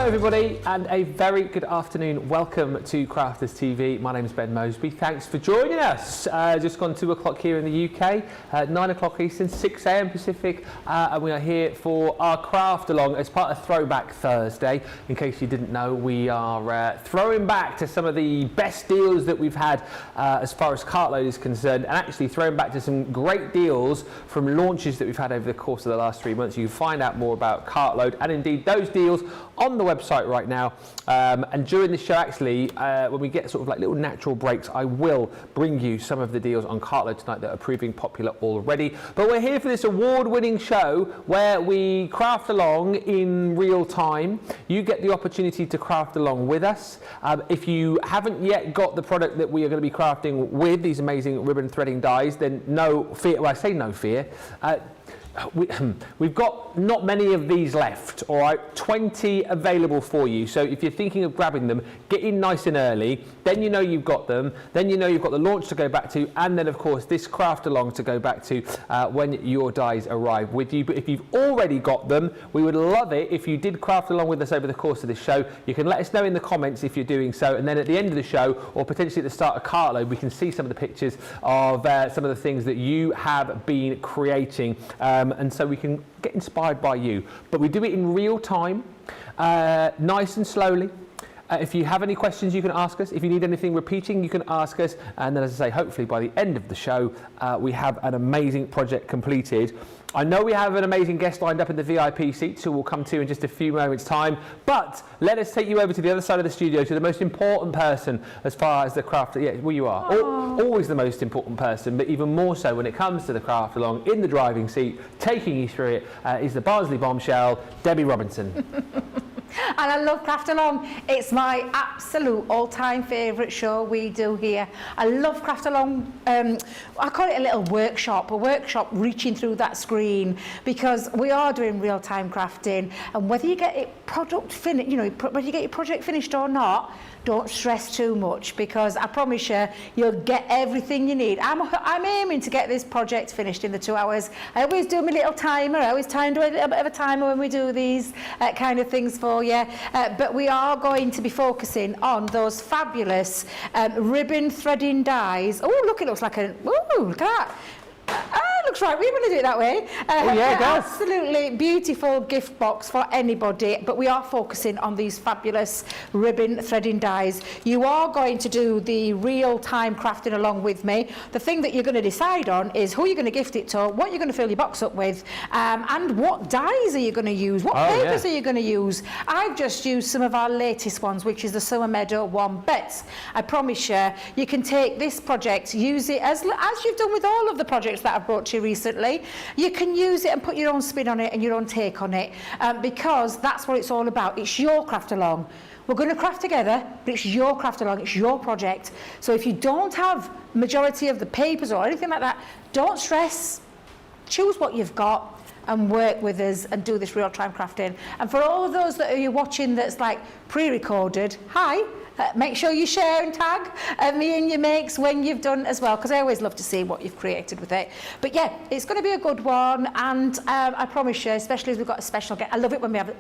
everybody, and a very good afternoon. Welcome to Crafters TV. My name is Ben Moseby. Thanks for joining us. Just gone 2 o'clock here in the UK, 9 o'clock Eastern, 6 a.m. Pacific, and we are here for our craft along as part of Throwback Thursday. In case you didn't know, we are throwing back to some of the best deals that we've had as far as cartload is concerned, and actually throwing back to some great deals from launches that we've had over the course of the last 3 months. You can find out more about cartload and indeed those deals on the website right now, and during the show actually when we get sort of like little natural breaks, I will bring you some of the deals on cartload tonight that are proving popular already. But we're here for this award-winning show where we craft along in real time. You get the opportunity to craft along with us. If you haven't yet got the product that we are going to be crafting with these amazing ribbon threading dies, then no fear. Well, I say no fear. We've got not many of these left, all right, 20 available for you. So if you're thinking of grabbing them, get in nice and early, then you know you've got them, then you know you've got the launch to go back to, and then of course this craft along to go back to when your dies arrive with you. But if you've already got them, we would love it if you did craft along with us over the course of the show. You can let us know in the comments if you're doing so, and then at the end of the show, or potentially at the start of cartload, we can see some of the pictures of some of the things that you have been creating. And so we can get inspired by you. But we do it in real time, nice and slowly. If you have any questions, you can ask us. If you need anything repeating, you can ask us. And then, as I say, hopefully by the end of the show, we have an amazing project completed. I know we have an amazing guest lined up in the VIP seats who we'll come to in just a few moments' time, but let us take you over to the other side of the studio to the most important person as far as the craft. Yeah, well, you are. Always the most important person, but even more so when it comes to the craft along in the driving seat, taking you through it, is the Barnsley bombshell, Debbie Robinson. And I love Craft Along. It's my absolute all-time favourite show we do here. I love Craft Along. I call it a little workshop, reaching through that screen, because we are doing real-time crafting, and whether you get it product finished, you know, whether you get your project finished or not, don't stress too much, because I promise you, you'll get everything you need. I'm aiming to get this project finished in the 2 hours. I always do my little timer. I always try and do a little bit of a timer when we do these kind of things for you. But we are going to be focusing on those fabulous ribbon threading dies. Oh, look, it looks like a, ooh, look at that. Looks right, we're going to do it that way. Oh yeah, it does. Absolutely beautiful gift box for anybody, but we are focusing on these fabulous ribbon threading dies. You are going to do the real-time crafting along with me. The thing that you're going to decide on is who you're going to gift it to, what you're going to fill your box up with, and what dies are you going to use, what papers are you going to use. I've just used some of our latest ones, which is the Summer Meadow one, but I promise you, you can take this project, use it as you've done with all of the projects that I've brought to you recently. You can use it and put your own spin on it and your own take on it, because that's what it's all about. It's your craft along. We're going to craft together, but it's your craft along, it's your project. So if you don't have majority of the papers or anything like that, don't stress. Choose what you've got and work with us and do this real-time crafting. And for all of those that are watching that's like pre-recorded, hi. Make sure you share and tag me and your makes when you've done as well, because I always love to see what you've created with it. But yeah, it's going to be a good one, and I promise you, especially as we've got a special guest. I love it when we have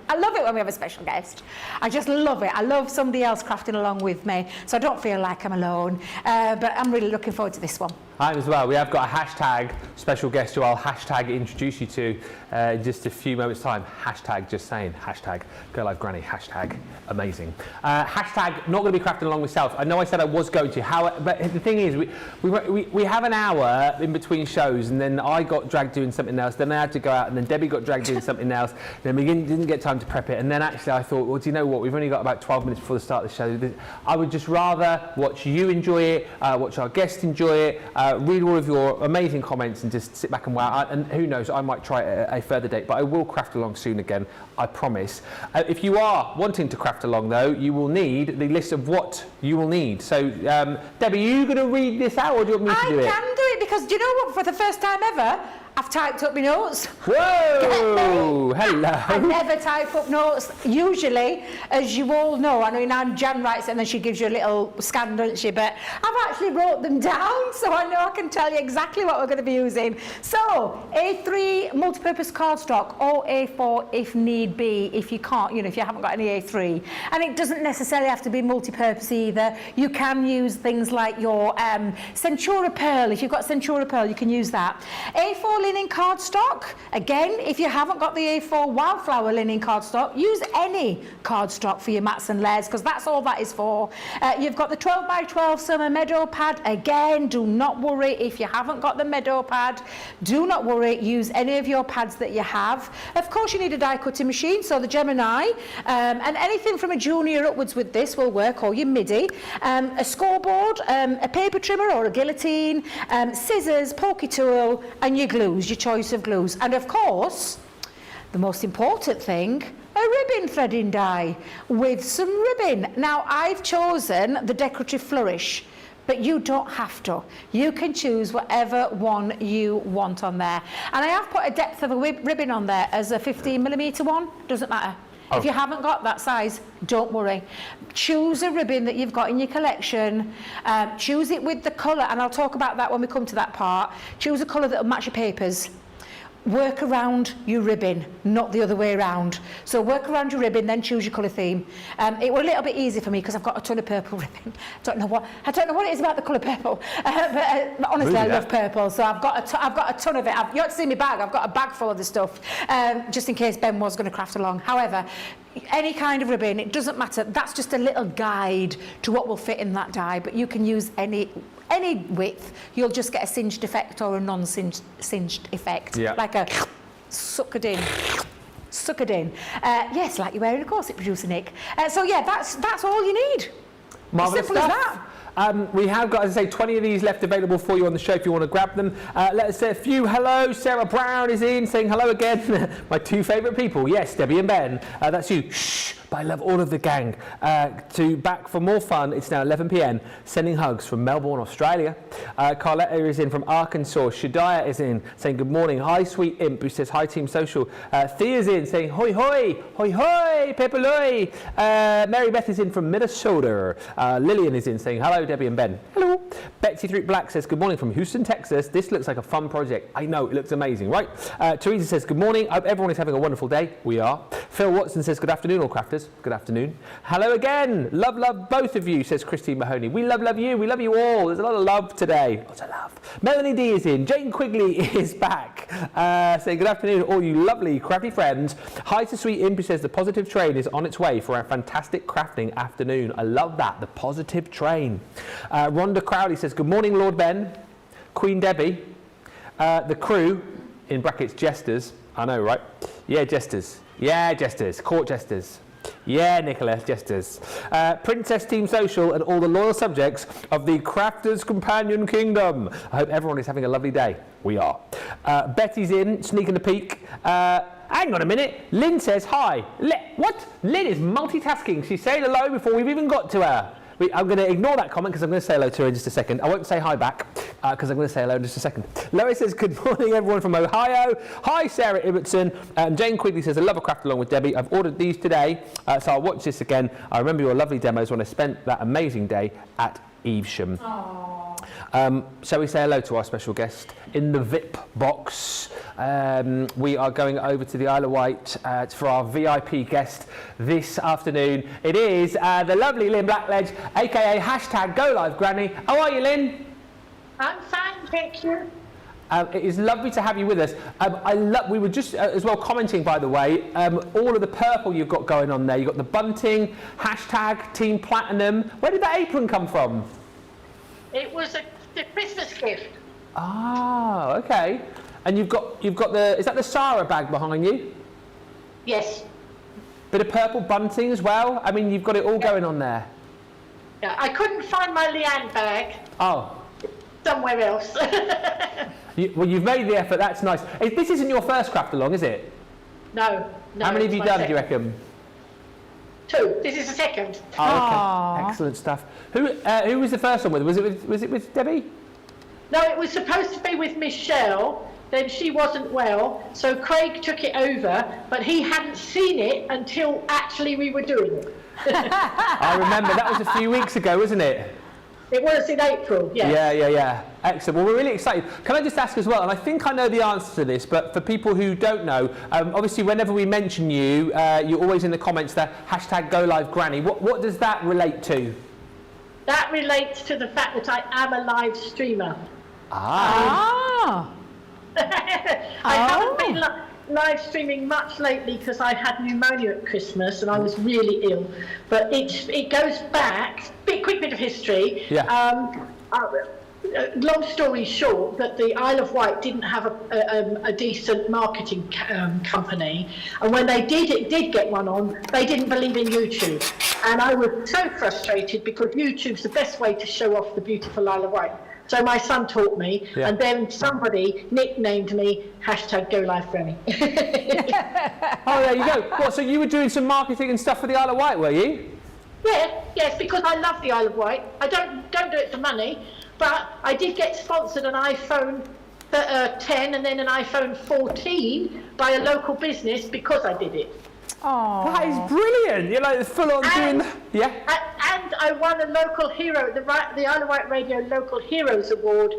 a special guest. I just love it. I love somebody else crafting along with me, so I don't feel like I'm alone. But I'm really looking forward to this one. Hi as well. We have got a hashtag special guest who I'll hashtag introduce you to in just a few moments' time. Hashtag just saying. Hashtag Go Live Granny. Hashtag amazing. Hashtag not going to be crafting along myself. I know I said I was going to. But the thing is, we have an hour in between shows, and then I got dragged doing something else. Then I had to go out, and then Debbie got dragged doing something else. Then we didn't get time to prep it. And then actually I thought, well, do you know what? We've only got about 12 minutes before the start of the show. I would just rather watch you enjoy it, watch our guests enjoy it. Read all of your amazing comments and just sit back and wow. And who knows, I might try it at a further date, but I will craft along soon again, I promise. If you are wanting to craft along though, you will need the list of what you will need. So Debbie, are you going to read this out, or do you want me to do it? I can do it, because do you know what, for the first time ever, I've I've typed up my notes. Whoa! Hello. I never type up notes. Usually, as you all know, I mean, Jan writes it and then she gives you a little scan, doesn't she? But I've actually wrote them down, so I know I can tell you exactly what we're going to be using. So, A3 multi-purpose cardstock, or A4 if need be, if you can't, you know, if you haven't got any A3. And it doesn't necessarily have to be multi-purpose either. You can use things like your Centura Pearl. If you've got Centura Pearl, you can use that. A4 linen cardstock. Again, if you haven't got the A4 Wildflower linen cardstock, use any cardstock for your mats and layers, because that's all that is for. You've got the 12 by 12 summer meadow pad. Again, do not worry if you haven't got the meadow pad. Do not worry. Use any of your pads that you have. Of course, you need a die cutting machine, so the Gemini, and anything from a junior upwards with this will work, or your MIDI. A scoreboard, a paper trimmer or a guillotine, scissors, pokey tool, and your glues, your choice of glues. And of course, the most important thing, a ribbon threading die with some ribbon. Now, I've chosen the decorative flourish, but you don't have to. You can choose whatever one you want on there. And I have put a depth of a ribbon on there as a 15mm one, doesn't matter. If you haven't got that size, don't worry. Choose a ribbon that you've got in your collection. Choose it with the colour, and I'll talk about that when we come to that part. Choose a colour that will match your papers. Work around your ribbon, not the other way around. So work around your ribbon, then choose your colour theme. It was a little bit easy for me because I've got a ton of purple ribbon. I don't know what it is about the colour purple, but honestly, really, I love purple. So I've got a ton of it. You ought to see my bag. I've got a bag full of the stuff, just in case Ben was going to craft along. However, any kind of ribbon, it doesn't matter. That's just a little guide to what will fit in that die, but you can use any width. You'll just get a singed effect or a non-singed effect, like a suckered in. Yes, like you're wearing a corset, producer Nick. So yeah, that's all you need. Marvellous Simple stuff. as that. We have got, as I say, 20 of these left available for you on the show if you want to grab them. Let us say a few hello. Sarah Brown is in, saying hello again. My two favourite people, yes, Debbie and Ben. That's you. Shh. But I love all of the gang. Back for more fun, it's now 11 p.m. Sending hugs from Melbourne, Australia. Carletta is in from Arkansas. Shadiah is in, saying good morning. Hi, sweet imp, who says hi, Team Social. Thea's in, saying hoi hoi, hoi hoi, pepaloi. Mary Beth is in from Minnesota. Lillian is in, saying hello, Debbie and Ben. Hello. Betsy Throop Black says good morning from Houston, Texas. This looks like a fun project. I know, it looks amazing, right? Teresa says good morning. I hope everyone is having a wonderful day. We are. Phil Watson says good afternoon, all crafters. Good afternoon. Hello again. Love both of you, says Christine Mahoney. We love you. We love you all. There's a lot of love today. Lots of love. Melanie D is in. Jane Quigley is back. Saying good afternoon, all you lovely crafty friends. Hi to Sweet Imp, who says the positive train is on its way for our fantastic crafting afternoon. I love that. The positive train. Rhonda Crowley says good morning, Lord Ben. Queen Debbie. The crew, in brackets jesters. I know, right? Yeah, jesters. Yeah, jesters. Court jesters. Yeah, Nicholas, jesters. Princess Team Social and all the loyal subjects of the Crafters Companion Kingdom. I hope everyone is having a lovely day. We are. Betty's in, sneaking a peek. Hang on a minute. Lynn says hi. What? Lynn is multitasking. She's saying hello before we've even got to her. I'm going to ignore that comment because I'm going to say hello to her in just a second. I won't say hi back because I'm going to say hello in just a second. Lois says, good morning, everyone from Ohio. Hi, Sarah Ibbotson. Jane Quigley says, I love a craft along with Debbie. I've ordered these today, so I'll watch this again. I remember your lovely demos when I spent that amazing day at Evesham. Shall we say hello to our special guest in the VIP box? We are going over to the Isle of Wight for our VIP guest this afternoon. It is the lovely Lynn Blackledge, aka #GoLiveGranny. How are you, Lynn? I'm fine, thank you. It is lovely to have you with us. We were just as well commenting, by the way, all of the purple you've got going on there. You've got the bunting, #Team Platinum. Where did that apron come from? It was a Christmas gift. Ah, okay. And you've got the, is that the Sarah bag behind you? Yes. Bit of purple bunting as well. I mean, you've got it all going on there. Yeah, I couldn't find my Leanne bag. Oh. Somewhere else. Well, you've made the effort. That's nice. This isn't your first craft along, is it? No. How many have you done, do you reckon? 2. This is the second. Oh, okay. Excellent stuff. Who was the first one with? Was it with Debbie? No, it was supposed to be with Michelle, then she wasn't well, so Craig took it over, but he hadn't seen it until actually we were doing it. I remember, that was a few weeks ago, wasn't it? It was in April, yes. Yeah. Excellent. Well, we're really excited. Can I just ask as well, and I think I know the answer to this, but for people who don't know, obviously whenever we mention you, you're always in the comments there, #GoLiveGranny. What does that relate to? That relates to the fact that I am a live streamer. Ah. I haven't been live streaming much lately because I had pneumonia at Christmas and I was really ill. But it goes back, quick bit of history. Yeah. Long story short, that the Isle of Wight didn't have a decent marketing company, and when they did get one on, they didn't believe in YouTube, and I was so frustrated because YouTube's the best way to show off the beautiful Isle of Wight. So my son taught me, and then somebody nicknamed me #GoLiveGranny. Oh, there you go. What, so you were doing some marketing and stuff for the Isle of Wight, were you? Yes, because I love the Isle of Wight. I don't do it for money, but I did get sponsored an iPhone 10 and then an iPhone 14 by a local business because I did it. Oh, that is brilliant. You're like full on doing. Yeah. And I won a local hero, the Isle of Wight Radio Local Heroes Award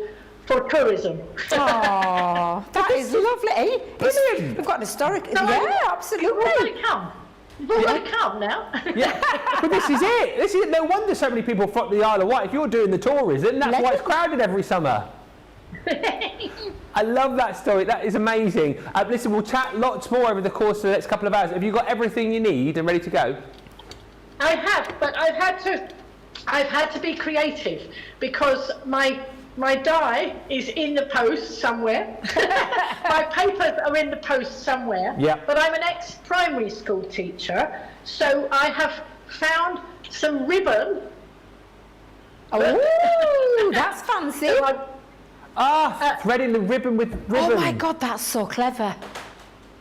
for tourism. Oh, that is lovely. Brilliant. We've got an historic. So Yeah, absolutely. You've all got to come. You've all got to come now. Yeah, but this is it. This is no wonder so many people flock to the Isle of Wight. If you're doing the tourism, that's why it's crowded every summer. I love that story. That is amazing. Listen, we'll chat lots more over the course of the next couple of hours. Have you got everything you need and ready to go? I have, but I've had to be creative because my die is in the post somewhere. My papers are in the post somewhere. Yeah. But I'm an ex-primary school teacher, so I have found some ribbon. Oh, that's fancy. So threading the ribbon with ribbon. Oh my God, that's so clever.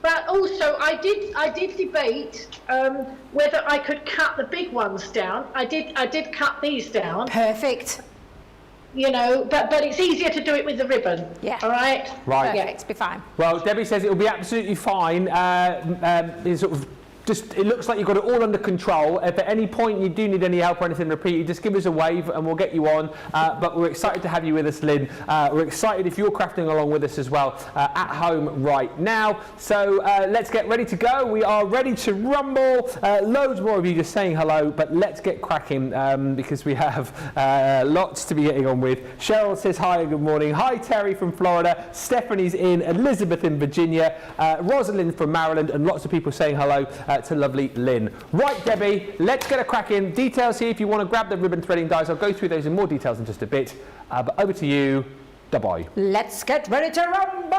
But also, I did debate whether I could cut the big ones down. I did cut these down. Perfect. You know, but it's easier to do it with the ribbon. Yeah. All right. Right. Perfect. Be fine. Well, Debbie says it will be absolutely fine. It's sort of it looks like you've got it all under control. If at any point you do need any help or anything repeated, just give us a wave and we'll get you on. But we're excited to have you with us, Lynn. We're excited if you're crafting along with us as well at home right now. So let's get ready to go. We are ready to rumble. Loads more of you just saying hello, but let's get cracking because we have lots to be getting on with. Cheryl says hi and good morning. Hi, Terry from Florida. Stephanie's in. Elizabeth in Virginia. Rosalind from Maryland, and lots of people saying hello to lovely Lynn. Right, Debbie, let's get a crack in. Details here if you want to grab the ribbon threading dies. I'll go through those in more details in just a bit. But over to you, Debby. Let's get ready to rumble!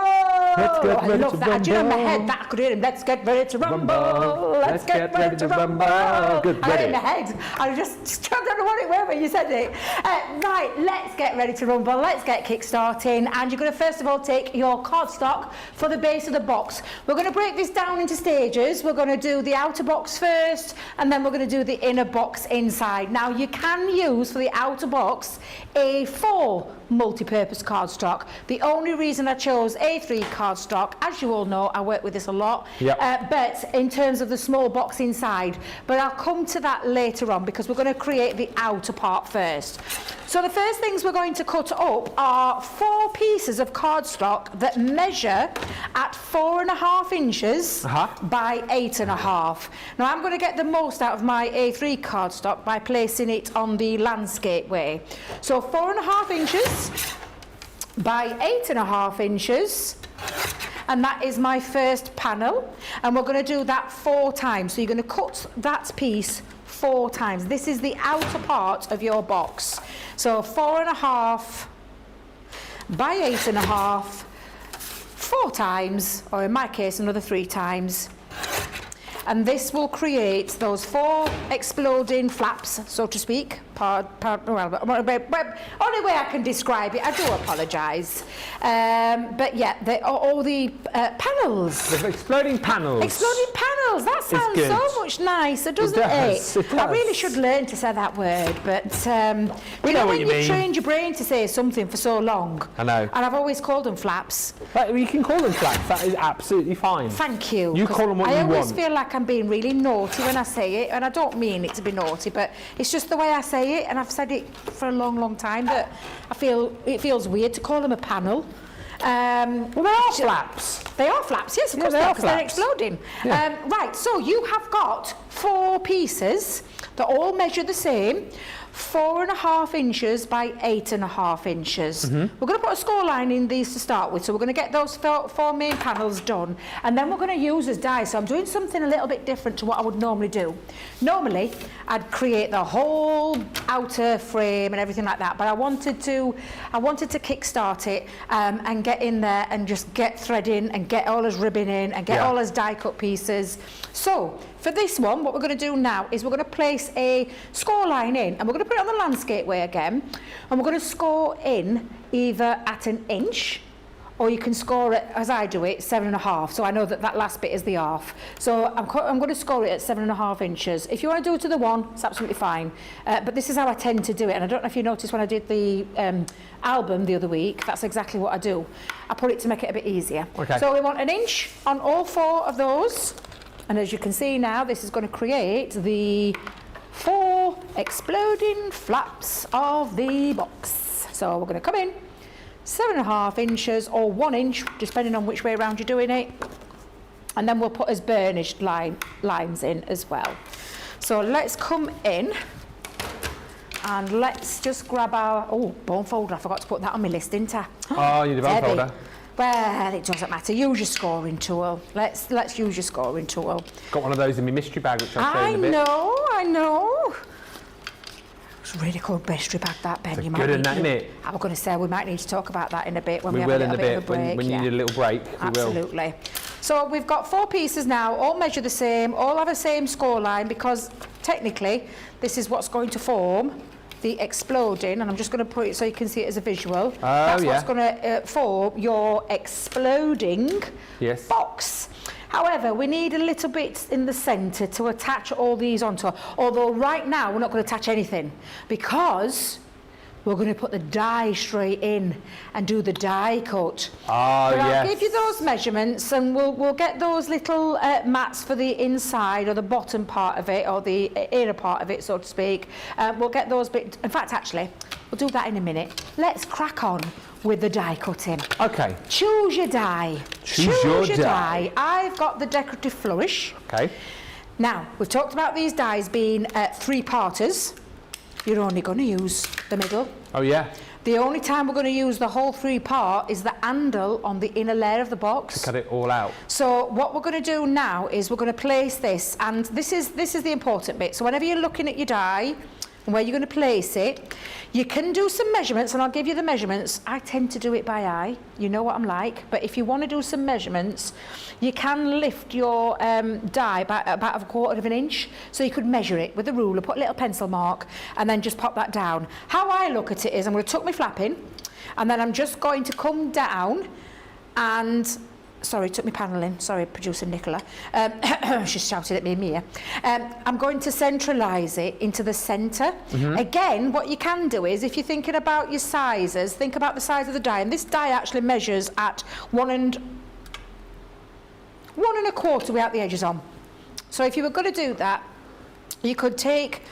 Let's get ready I love to that. Do you know in my rumble. head that I could hear him? Let's get ready to rumble! Rumble. Let's get ready to rumble! Good, I had it ready. in my head. I just don't know what it was when you said it. Right, let's get ready to rumble. Let's get kick-starting. And you're going to first of all take your cardstock for the base of the box. We're going to break this down into stages. We're going to do the outer box first, and then we're going to do the inner box inside. Now, you can use for the outer box A4 multi-purpose cardstock. The only reason I chose A3 cardstock, as you all know, I work with this a lot, Yep. but in terms of the small box inside, but I'll come to that later on because we're going to create the outer part first. So the first things we're going to cut up are 4 pieces of cardstock that measure at 4.5 inches by 8.5. Now I'm going to get the most out of my A3 cardstock by placing it on the landscape way. So 4.5 inches by 8.5 inches, and that is my first panel, and we're going to do that 4 times. So you're going to cut that piece 4 times. This is the outer part of your box. So 4.5 by 8.5, 4 times, or in my case another 3 times. And this will create those 4 exploding flaps, so to speak, only way I can describe it. I do apologise. But yeah, all the panels. The exploding panels. Exploding panels. That sounds good. so much nicer, doesn't does, it? it does. I really should learn to say that word, but We know what when you you've mean. trained your brain to say something for so long. I know. And I've always called them flaps. But you can call them flaps. That is absolutely fine. Thank you. You 'cause call them what I you always want. feel like I'm being really naughty when I say it, and I don't mean it to be naughty, but it's just the way I say it, and I've said it for a long, long time that I feel it feels weird to call them a panel. Well, they are flaps. They are flaps, yes, of course they they are are, because they're flaps. exploding. Yeah. Right, so you have got 4 pieces that all measure the same, 4.5 inches by 8.5 inches. We're going to put a score line in these to start with, so we're going to get those 4 main panels done, and then we're going to use as dies. So I'm doing something a little bit different to what I would normally do. Normally, I'd create the whole outer frame and everything like that, but I wanted to kickstart it and get in there and just get threading and get all his ribbon in and get all his die cut pieces. So for this one, what we're going to do now is we're going to place a score line in, and we're going to put it on the landscape way again, and we're going to score in either at 1 inch, or you can score it, as I do it, 7.5. So I know that last bit is the half. So I'm going to score it at 7.5 inches. If you want to do it to the 1, it's absolutely fine. But this is how I tend to do it. And I don't know if you noticed when I did the album the other week, that's exactly what I do. I put it to make it a bit easier. Okay. So we want 1 inch on all 4 of those. And as you can see now, this is going to create the 4 exploding flaps of the box. So we're going to come in 7.5 inches or 1 inch, depending on which way around you're doing it. And then we'll put as burnished lines in as well. So let's come in and let's just grab our, bone folder. I forgot to put that on my list, didn't I? Oh, you did bone Debby. folder. Well, it doesn't matter. Use your scoring tool. Let's use your scoring tool. Got one of those in my mystery bag, which I'll show you in a bit. I know. It's a really cool mystery bag, that, Ben. You might good, need isn't it? I was going to say we might need to talk about that in a bit when we have will a in little a bit of a break. when you need a little break. We will. Absolutely. So we've got 4 pieces now, all measure the same, all have the same score line, because technically this is what's going to form the exploding, and I'm just going to put it so you can see it as a visual. That's what's going to form your exploding box. However, we need a little bit in the centre to attach all these onto, although right now we're not going to attach anything, because we're going to put the die straight in and do the die cut. But I'll give you those measurements, and we'll get those little mats for the inside or the bottom part of it, or the inner part of it, so to speak. We'll get those bits. In fact, actually, we'll do that in a minute. Let's crack on with the die cutting. Okay. Choose your die. Choose your die. I've got the decorative flourish. Okay. Now, we've talked about these dies being 3-parters. You're only going to use the middle. Oh, yeah. The only time we're going to use the whole 3-part is the handle on the inner layer of the box. To cut it all out. So what we're going to do now is we're going to place this, and this is the important bit. So whenever you're looking at your die and where you're going to place it, you can do some measurements, and I'll give you the measurements. I tend to do it by eye. You know what I'm like. But if you want to do some measurements, you can lift your die by about 1/4 inch. So you could measure it with a ruler, put a little pencil mark, and then just pop that down. How I look at it is I'm going to tuck my flap in, and then I'm just going to come down and... Sorry, took my panel in. Sorry, producer Nicola. She shouted at me in here. I'm going to centralise it into the centre. Again, what you can do is, if you're thinking about your sizes, think about the size of the die. And this die actually measures at 1 1.25 without the edges on. So if you were going to do that, you could take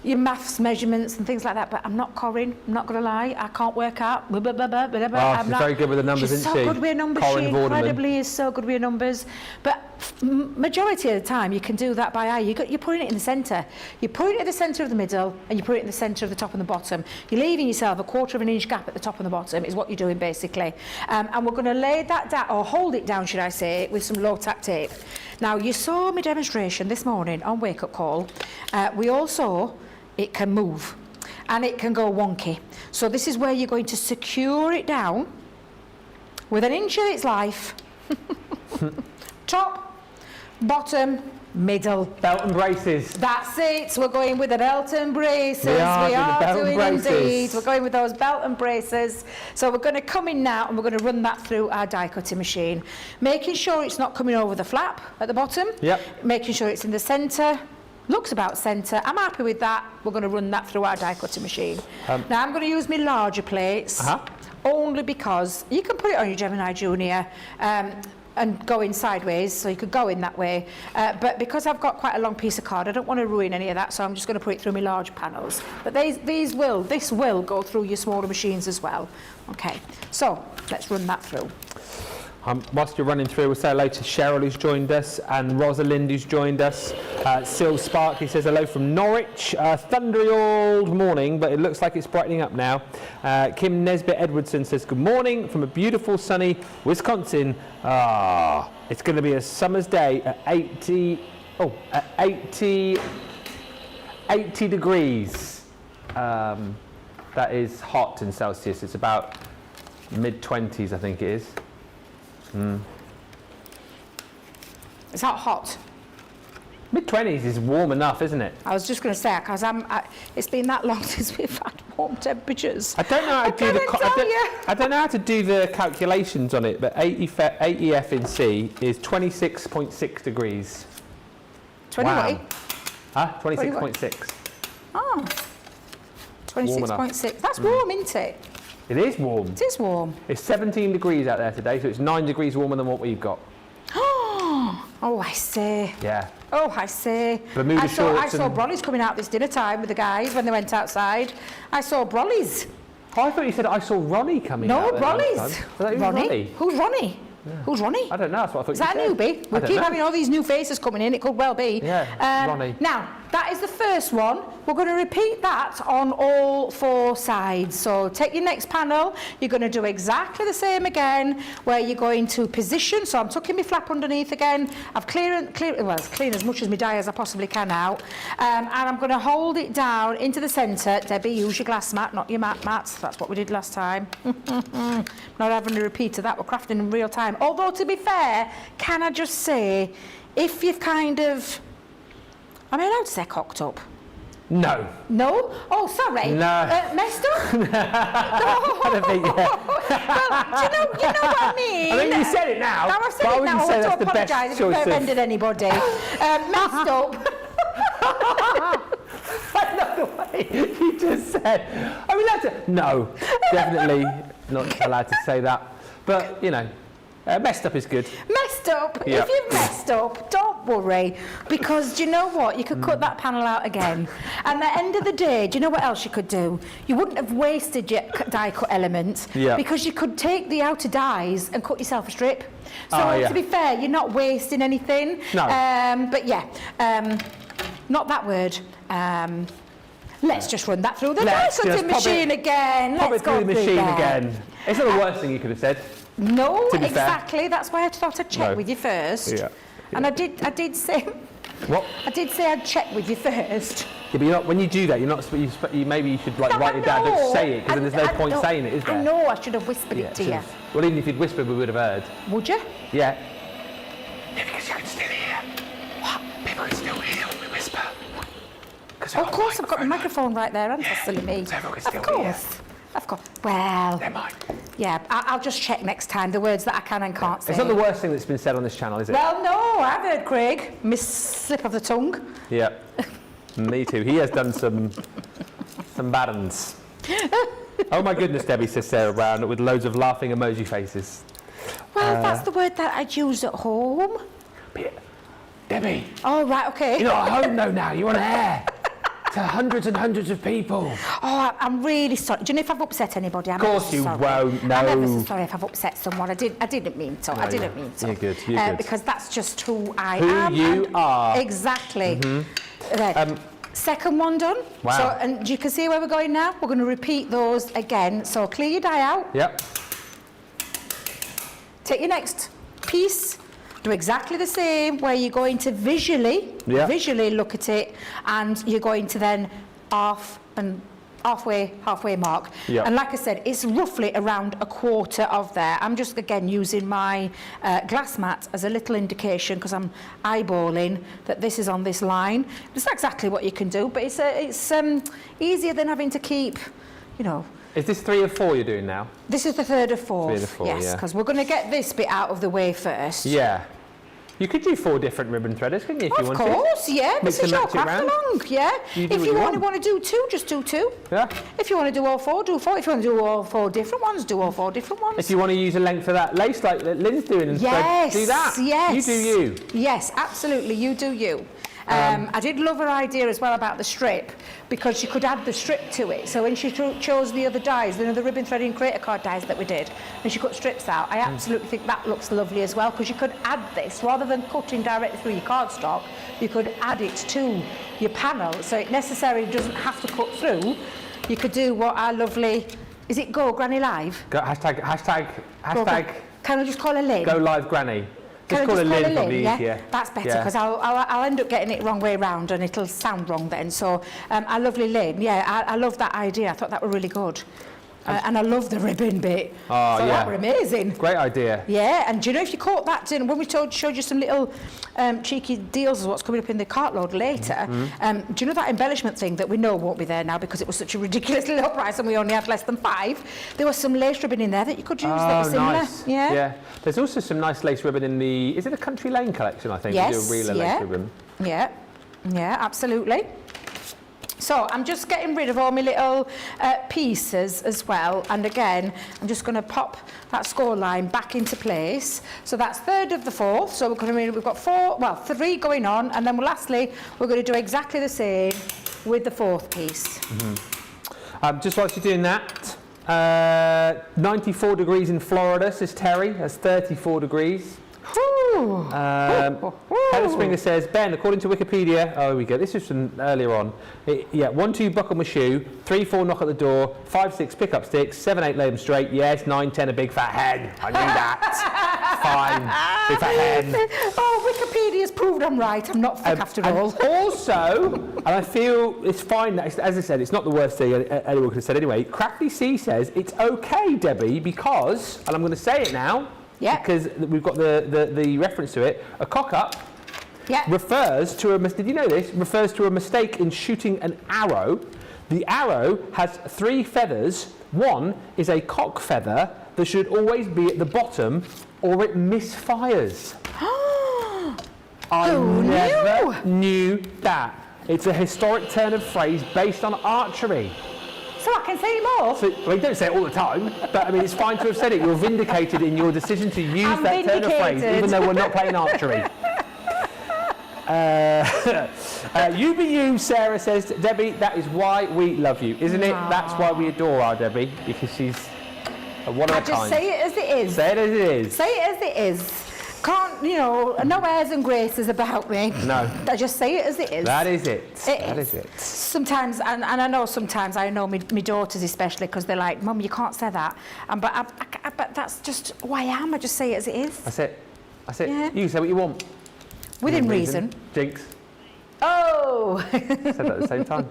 your maths measurements and things like that, but I'm not Corinne, I'm not going to lie, I can't work out. Blah, blah, blah, blah, blah, blah. Oh, she's very good with the numbers, isn't she? She's so good with numbers, Corinne she incredibly is so good with numbers. But majority of the time, you can do that by eye. You're putting it in the centre. You put it at the centre of the middle, and you put it in the centre of the top and the bottom. You're leaving yourself 1/4 inch gap at the top and the bottom, is what you're doing, basically. And we're going to lay that down, or hold it down, should I say, with some low-tack tape. Now, you saw my demonstration this morning on Wake Up Call. We all saw it can move and it can go wonky. So this is where you're going to secure it down with 1 inch of its life. Top, bottom, middle. Belt and braces. That's it. We're going with the belt and braces. We are doing braces. indeed. We're going with those belt and braces. So we're going to come in now and we're going to run that through our die cutting machine. Making sure it's not coming over the flap at the bottom. Yep. Making sure it's in the centre. Looks about centre. I'm happy with that. We're going to run that through our die cutting machine. Now I'm going to use my larger plates. Only because you can put it on your Gemini Junior and go in sideways, so you could go in that way. But because I've got quite a long piece of card, I don't want to ruin any of that, so I'm just going to put it through my large panels. But this will go through your smaller machines as well. Okay, so let's run that through. Whilst you're running through, we'll say hello to Cheryl, who's joined us, and Rosalind, who's joined us. Sil Sparkley says hello from Norwich. Thundery old morning, but it looks like it's brightening up now. Kim Nesbitt Edwardson says good morning from a beautiful sunny Wisconsin. It's going to be a summer's day at 80 degrees. That is hot in Celsius. It's about mid-20s, I think it is. It's not hot. Mid-20s is warm enough, isn't it? I was just going to say, because it's been that long since we've had warm temperatures. I don't know how to do I don't know how to do the calculations on it, but 80F in C is 26.6 degrees. 20 wow. what? Huh? 26.6. Oh. 26.6. That's warm, isn't it? It is warm. It is warm. It's 17 degrees out there today, so it's 9 degrees warmer than what we've got. Oh, I see. Yeah. Oh, I see. Bermuda shorts. I saw brollies coming out this dinner time with the guys when they went outside. I saw brollies. Oh, I thought you said I saw Ronnie coming No, out. No, brollies. Ronnie? Who's Ronnie? Yeah. Who's Ronnie? I don't know, that's what I thought Is that you a said. newbie? We keep having all these new faces coming in, it could well be. Yeah, Ronnie. Now, that is the first one. We're going to repeat that on all 4 sides. So take your next panel, you're going to do exactly the same again, where you're going to position. So I'm tucking my flap underneath again. I've cleared as clean as much as my die as I possibly can out. And I'm going to hold it down into the centre. Debbie, use your glass mat, not your mats. That's what we did last time. Not having a repeat of that, we're crafting in real time. Although, to be fair, can I just say, if you've kind of... Am I allowed to say cocked up? No. No? Oh, sorry. No. Messed up? No. I don't think, Well, do you know what I mean? I think you said it now. No, I've said it now. I want to apologise if I've offended anybody. Messed up. I know the way you just said. Are we allowed to? No, definitely not allowed to say that. But, you know, messed up is good. Messed up? Yep. If you've messed up, don't worry. Because do you know what? You could cut that panel out again. And at the end of the day, do you know what else you could do? You wouldn't have wasted your die cut element. Yeah. Because you could take the outer dies and cut yourself a strip. So to be fair, you're not wasting anything. No. But yeah, not that word. Let's just run that through the die cutting machine again. Pop Let's it go through the machine there. again. It's not the worst thing you could have said. No, to be exactly. fair. That's why I thought I'd check with you first. Yeah. And I did say. What? I did say I'd check with you first. Yeah, but you're not, when you do that, you're not. Maybe you should like write it down. Don't say it, because then there's no point saying it, is there? I know. I should have whispered it to you. Well, even if you'd whispered, we would have heard. Would you? Yeah. Yeah, because you can still hear. What? People can still hear when we whisper. Of course, I've got the microphone right there, and that's silly me. So everyone can still Of course. Of course. Well. Never mind. Yeah, I'll just check next time the words that I can and can't say. It's not the worst thing that's been said on this channel, is it? Well, no, I've heard Craig miss slip of the tongue. Yeah. Me too. He has done some bad uns. Oh my goodness, Debbie, says Sarah Brown, with loads of laughing emoji faces. Well, that's the word that I'd use at home. Debbie. Oh, right, okay. You're not at home though now, you're on air. To hundreds and hundreds of people. Oh, I'm really sorry. Do you know if I've upset anybody? Of course you won't, no. I'm ever so sorry if I've upset someone. I didn't mean to. I didn't mean to. You're good, you're good. Because that's just who I am. Who you are. Exactly. Right. Second one done. Wow. So, and you can see where we're going now. We're going to repeat those again. So clear your die out. Yep. Take your next piece. Do exactly the same, where you're going to visually look at it, and you're going to then off and halfway mark. Yep. And like I said, it's roughly around a quarter of there. I'm just, again, using my glass mat as a little indication because I'm eyeballing that this is on this line. It's not exactly what you can do, but it's easier than having to keep, you know. Is this 3 of 4 you're doing now? This is the third of four. Third of four, yes, yeah. because we're going to get this bit out of the way first. Yeah. You could do 4 different ribbon threaders, couldn't you, if you wanted? Of course, yeah. Mix This is and your match it craft round. along, yeah. You do If what you you only want. want to do 2, just do 2. Yeah. If you want to do all 4, do 4. If you want to do all 4 different ones, do all 4 different ones. If you want to use a length of that lace like that Lynn's doing and Yes, do that. yes. You do you. Yes, absolutely, you do you. I did love her idea as well about the strip because you could add the strip to it. So when she chose the other dies, the ribbon threading creator card dies that we did, and she cut strips out, I absolutely think that looks lovely as well because you could add this rather than cutting directly through your cardstock. You could add it to your panel, so it necessarily doesn't have to cut through. You could do what our lovely, is it Go Granny Live? Go, hashtag. Can I just call her Lynn? Go live Granny. Can Just I call her just call Lynn, her probably Lynn, easier. yeah? That's better Yeah. because I'll end up getting it wrong way round and it'll sound wrong then. So our lovely Lynn, yeah, I love that idea. I thought that were really good. And I love the ribbon bit. Oh, so yeah. that were amazing. Great idea. Yeah, and do you know if you caught that in, when we showed you some little cheeky deals of what's coming up in the cartload later, do you know that embellishment thing that we know won't be there now because it was such a ridiculously low price and we only had less than 5? There was some lace ribbon in there that you could use that was similar. Nice. Yeah. Yeah. There's also some nice lace ribbon in the, is it a Country Lane collection, I think? Yes, We do a reeler lace ribbon. Yeah, yeah, absolutely. So I'm just getting rid of all my little pieces as well, and again I'm just going to pop that score line back into place. So that's 3rd of the 4th, so we've got 3 going on, and then lastly we're going to do exactly the same with the 4th piece. Just whilst you're doing that, 94 degrees in Florida, says Terry. That's 34 degrees. Heather Springer says, Ben, according to Wikipedia, oh, here we go, this is from earlier on. 1, 2, buckle my shoe, 3, 4, knock at the door, 5, 6, pick up sticks, 7, 8, lay them straight, yes, 9, 10, a big fat hen. I knew that. Fine, big fat hen. Oh, Wikipedia's proved I'm right. I'm not thick after all. Also, and I feel it's fine, as I said, it's not the worst thing anyone could have said anyway, Crafty C says, it's okay, Debbie, because, and I'm going to say it now, yeah. because we've got the reference to it, a cock-up refers to did you know this? Refers to a mistake in shooting an arrow. The arrow has 3 feathers. One is a cock feather that should always be at the bottom or it misfires. I never knew that. It's a historic turn of phrase based on archery. So I can say more. So, well, you don't say it all the time, but I mean, it's fine to have said it. You're vindicated in your decision to use that turn of phrase, even though we're not playing archery. UBU, Sarah says, Debbie, that is why we love you, isn't it? That's why we adore our Debbie, because she's a one of a kind. Just say it as it is. Say it as it is. Say it as it is. Can't, no airs and graces about me. No. I just say it as it is. That is it. That is it. Sometimes, and I know sometimes, I know my daughters especially, because they're like, Mum, you can't say that. But that's just who I am. I just say it as it is. That's it. That's it. Yeah. You can say what you want. Within reason. Jinx. Oh! Said that at the same time.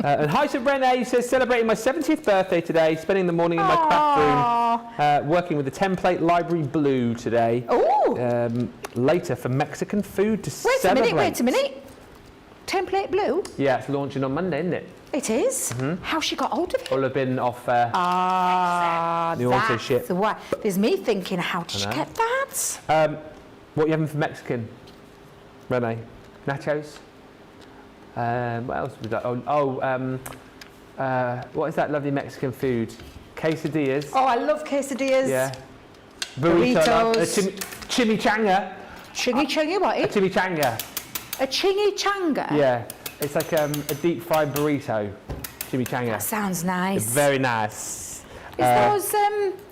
And hi to Renee, says, celebrating my 70th birthday today, spending the morning in my craft room, working with the template library blue today. Oh! Later for Mexican food to celebrate. Wait a minute. Template blue? Yeah, it's launching on Monday, isn't it? It is? How she got hold of it? Will have been off the auto ship. That's why. There's me thinking, how did you get that? What are you having for Mexican, Renee? Nachos? What else have we got? What is that lovely Mexican food? Quesadillas. Oh, I love quesadillas. Yeah. Burritos. Chimichanga. Chimichanga, what? A chimichanga. A chimichanga? Yeah. It's like a deep fried burrito. Chimichanga. That sounds nice. It's very nice. Is those,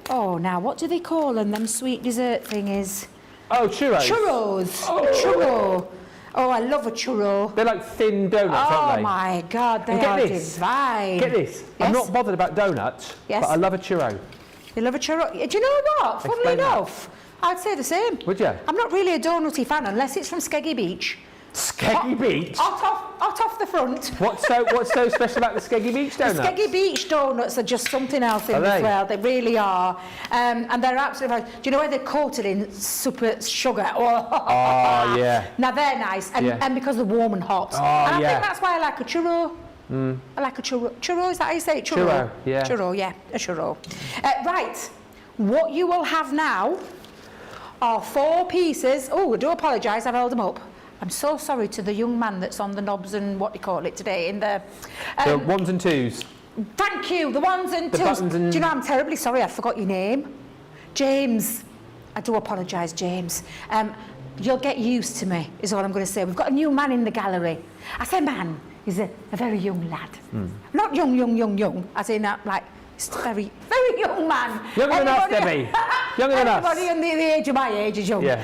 now what do they call them sweet dessert thingies? Oh, churros. Churros. Oh. A churro. Oh, I love a churro. They're like thin donuts, aren't they? Oh my God, they are divine. Get this. Yes? I'm not bothered about donuts, Yes. but I love a churro. You love a churro? Do you know what? Funnily enough, I'd say the same. Would you? I'm not really a donutty fan unless it's from Skeggy Beach. Skeggy Beach? Hot off the front. What's so special about the Skeggy Beach donuts? The Skeggy Beach donuts are just something else in Are this they? world. They really are. And they're absolutely fine. Do you know where they're coated in super sugar? Oh, yeah. Now they're nice, and because they're warm and hot. Oh, and I yeah. think that's why I like a churro. I like a churro. Churro, is that how you say it? Churro, yeah. Churro, yeah, a churro. Right, what you will have now are 4 pieces. Oh, I do apologise, I've held them up. I'm so sorry to the young man that's on the knobs and what do you call it today in the... The 1s and 2s. Thank you, the 1s and 2s. The buttons and... Do you know, I'm terribly sorry, I forgot your name. James. I do apologise, James. You'll get used to me, is all I'm going to say. We've got a new man in the gallery. I say man, he's a very young lad. Not young, as in like, he's a very, very young man. Younger than us, Debbie. Younger than us. Everybody in the age of my age is young. Yeah.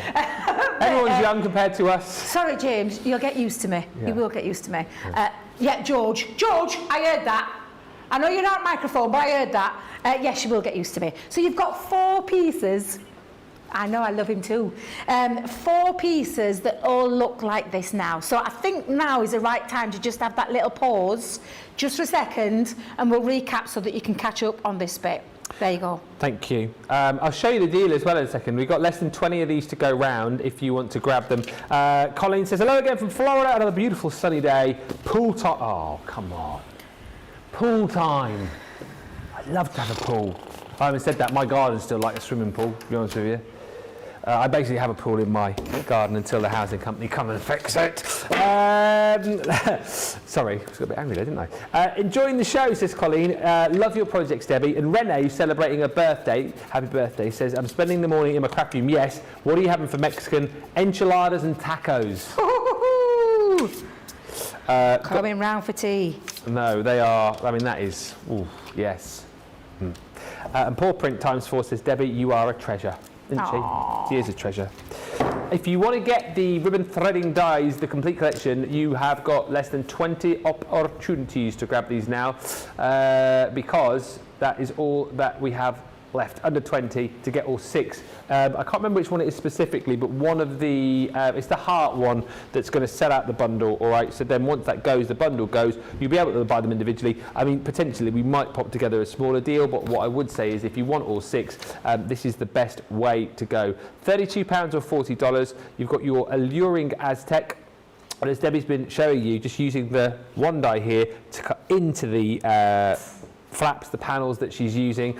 Everyone's young compared to us. Sorry, James, you'll get used to me. Yeah. You will get used to me. George, I heard that. I know you're not on microphone, but I heard that. Yes, you will get used to me. So you've got 4 pieces. I know, I love him too. 4 pieces that all look like this now. So I think now is the right time to just have that little pause, just for a second, and we'll recap so that you can catch up on this bit. There you go. Thank you. I'll show you the deal as well in a second. We've got less than 20 of these to go round if you want to grab them. Colleen says, hello again from Florida, another beautiful sunny day. Pool time. Oh, come on. Pool time. I'd love to have a pool. I haven't said that. My garden's still like a swimming pool, to be honest with you. I basically have a pool in my garden until the housing company come and fix it. Sorry, I was a bit angry there, didn't I? Enjoying the show, says Colleen. Love your projects, Debbie. And Renee, who's celebrating her birthday, happy birthday, says, I'm spending the morning in my craft room. Yes. What are you having for Mexican? Enchiladas and tacos. Coming round for tea. No, they are, I mean, that is, ooh, yes. And Paw Print ×4 says, Debbie, you are a treasure. Isn't she? She is a treasure. If you want to get the ribbon threading dies, the complete collection, you have got less than 20 opportunities to grab these now, because that is all that we have left, under 20 to get all 6. I can't remember which one it is specifically, but one of the, it's the heart one that's going to sell out the bundle, all right? So then once that goes, the bundle goes, you'll be able to buy them individually. I mean, potentially we might pop together a smaller deal, but what I would say is if you want all 6, this is the best way to go. £32 or $40, you've got your alluring Aztec. And as Debbie's been showing you, just using the 1 die here to cut into the flaps, the panels that she's using,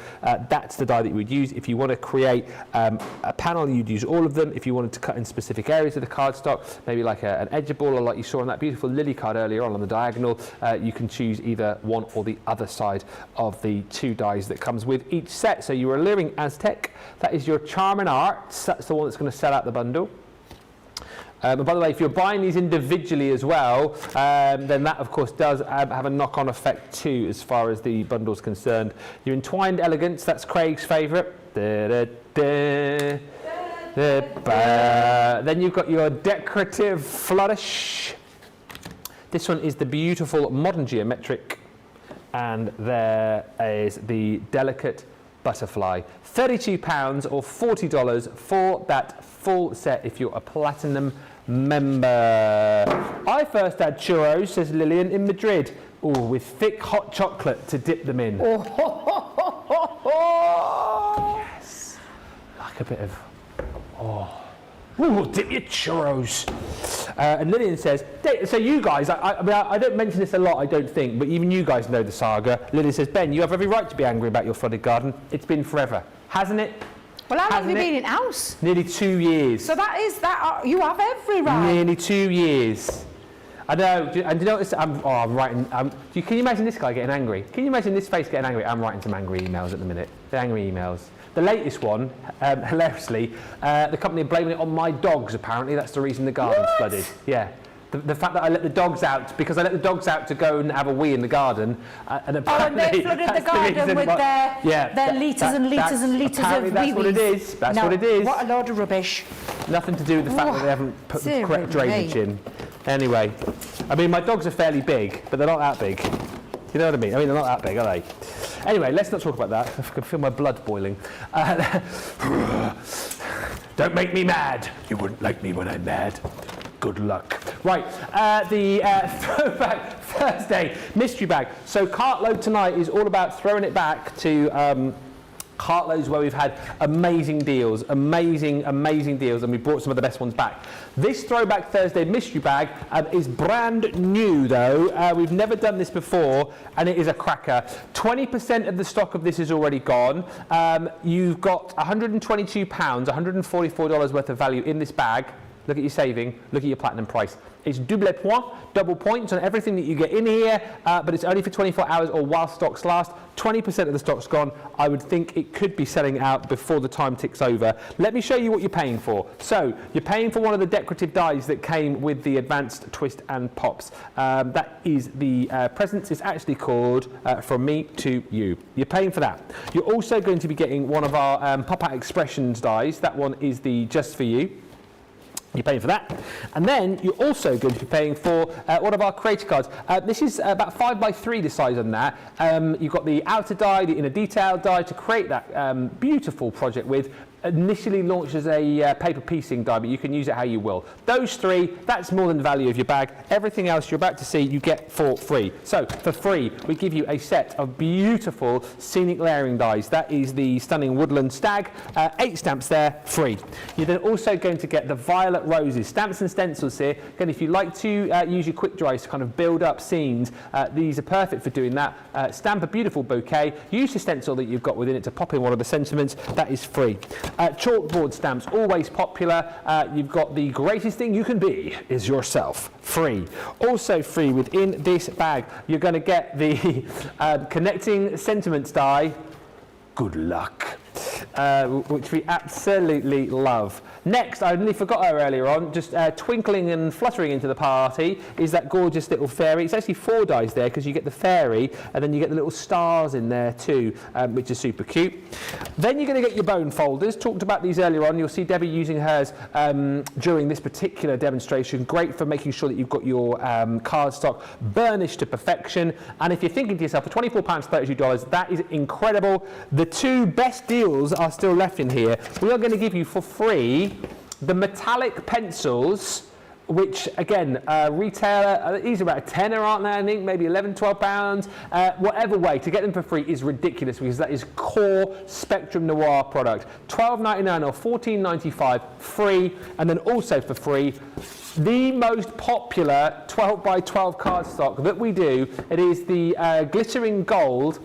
that's the die that you would use. If you want to create a panel, you'd use all of them. If you wanted to cut in specific areas of the cardstock, maybe like an edgeable, or like you saw on that beautiful lily card earlier on the diagonal, you can choose either one or the other side of the 2 dies that comes with each set. So your Alluring Aztec, that is your Charming Arts, that's the one that's going to sell out the bundle. And by the way, if you're buying these individually as well, then that of course does have a knock-on effect too as far as the bundle's concerned. Your Entwined Elegance, that's Craig's favourite. Then you've got your Decorative Flourish. This one is the beautiful Modern Geometric. And there is the Delicate Butterfly. £32 or $40 for that full set if you're a Platinum member. I first had churros, says Lillian, in Madrid. Oh, with thick hot chocolate to dip them in. Yes. Like a bit of, Ooh, dip your churros. And Lillian says, so you guys, I don't mention this a lot, I don't think, but even you guys know the saga. Lillian says, Ben, you have every right to be angry about your flooded garden. It's been forever, hasn't it? Well, how long have you been in house? Nearly 2 years. So that is that. You have every right. Nearly 2 years. I know. And do you notice? I'm writing. Can you imagine this guy getting angry? Can you imagine this face getting angry? I'm writing some angry emails at the minute. The angry emails. The latest one, hilariously, the company are blaming it on my dogs. Apparently, that's the reason the garden's flooded. Yeah. The fact that I let the dogs out, because I let the dogs out to go and have a wee in the garden, and apparently and they flooded the garden with their litres and litres and litres of wee-wees. That's what it is. That's what it is. What a load of rubbish. Nothing to do with the fact that they haven't put the correct drainage in. Anyway, I mean, my dogs are fairly big, but they're not that big. You know what I mean? I mean, they're not that big, are they? Anyway, let's not talk about that. I can feel my blood boiling. Don't make me mad. You wouldn't like me when I'm mad. Good luck. Right, the Throwback Thursday mystery bag. So Cartload tonight is all about throwing it back to Cartloads where we've had amazing deals, amazing deals, and we brought some of the best ones back. This Throwback Thursday mystery bag is brand new though. We've never done this before, and it is a cracker. 20% of the stock of this is already gone. You've got £122, $144 worth of value in this bag. Look at your saving, look at your platinum price. It's double point, double points on everything that you get in here, but it's only for 24 hours or while stocks last. 20% of the stock's gone. I would think it could be selling out before the time ticks over. Let me show you what you're paying for. So you're paying for one of the decorative dies that came with the advanced twist and pops. That is the presents. It's actually called From Me to You. You're paying for that. You're also going to be getting one of our pop-out expressions dies. That one is the Just For You. You're paying for that. And then you're also going to be paying for one of our creator cards. This is about 5x3 the size on that. You've got the outer die, the inner detail die to create that beautiful project with. Initially launched as a paper piecing die, but you can use it how you will. Those three, that's more than the value of your bag. Everything else you're about to see, you get for free. So for free, we give you a set of beautiful scenic layering dies. That is the stunning Woodland Stag. 8 stamps there, free. You're then also going to get the Violet Roses, stamps and stencils here. Again, if you like to use your quick dries to kind of build up scenes, these are perfect for doing that. Stamp a beautiful bouquet. Use the stencil that you've got within it to pop in one of the sentiments. That is free. Chalkboard stamps, always popular. You've got the greatest thing you can be is yourself, free. Also free within this bag, you're going to get the connecting sentiments die, good luck, which we absolutely love. Next, I nearly forgot her earlier on, just twinkling and fluttering into the party is that gorgeous little fairy. It's actually 4 dies there because you get the fairy and then you get the little stars in there too, which is super cute. Then you're going to get your bone folders. Talked about these earlier on. You'll see Debbie using hers during this particular demonstration. Great for making sure that you've got your cardstock burnished to perfection. And if you're thinking to yourself, for £24, $32, that is incredible. The 2 best deals are still left in here. We are going to give you for free the metallic pencils, which again retail, these are about a tenner, aren't they? I think maybe 11, 12 pounds. Whatever way to get them for free is ridiculous because that is core Spectrum Noir product. $12.99 or $14.95 free, and then also for free the most popular 12x12 cardstock that we do. It is the glittering gold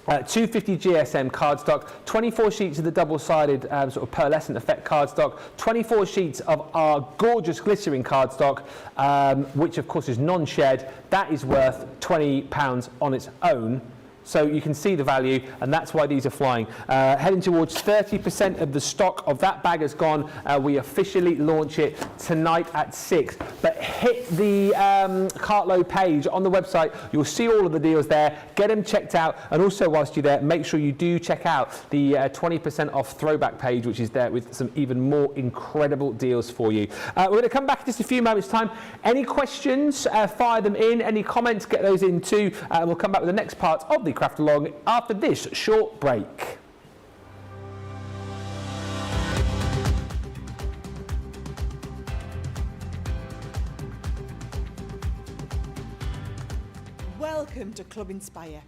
250 GSM cardstock, 24 sheets of the double-sided sort of pearlescent effect cardstock, 24 sheets of our gorgeous glittering cardstock, which of course is non-shed. That is worth £20 on its own. So you can see the value, and that's why these are flying. Heading towards 30% of the stock of that bag has gone. We officially launch it tonight at 6. But hit the Cartload page on the website. You'll see all of the deals there. Get them checked out. And also, whilst you're there, make sure you do check out the 20% off throwback page, which is there with some even more incredible deals for you. We're going to come back in just a few moments' time. Any questions, fire them in. Any comments, get those in too. And we'll come back with the next part of the Craft Along after this short break. Welcome to Club Inspire,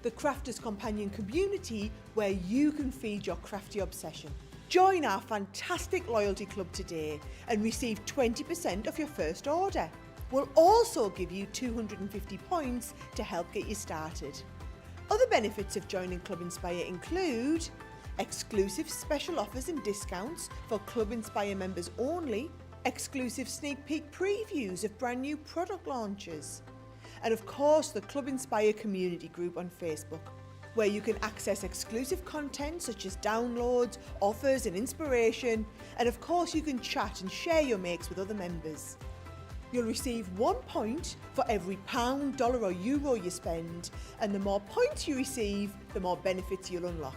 the crafters companion community where you can feed your crafty obsession. Join our fantastic loyalty club today and receive 20% off your first order. We'll also give you 250 points to help get you started. Other benefits of joining Club Inspire include exclusive special offers and discounts for Club Inspire members only, exclusive sneak peek previews of brand new product launches, and of course the Club Inspire community group on Facebook, where you can access exclusive content such as downloads, offers and inspiration, and of course you can chat and share your makes with other members. You'll receive 1 point for every £1, $1 or euro you spend, and the more points you receive, the more benefits you'll unlock.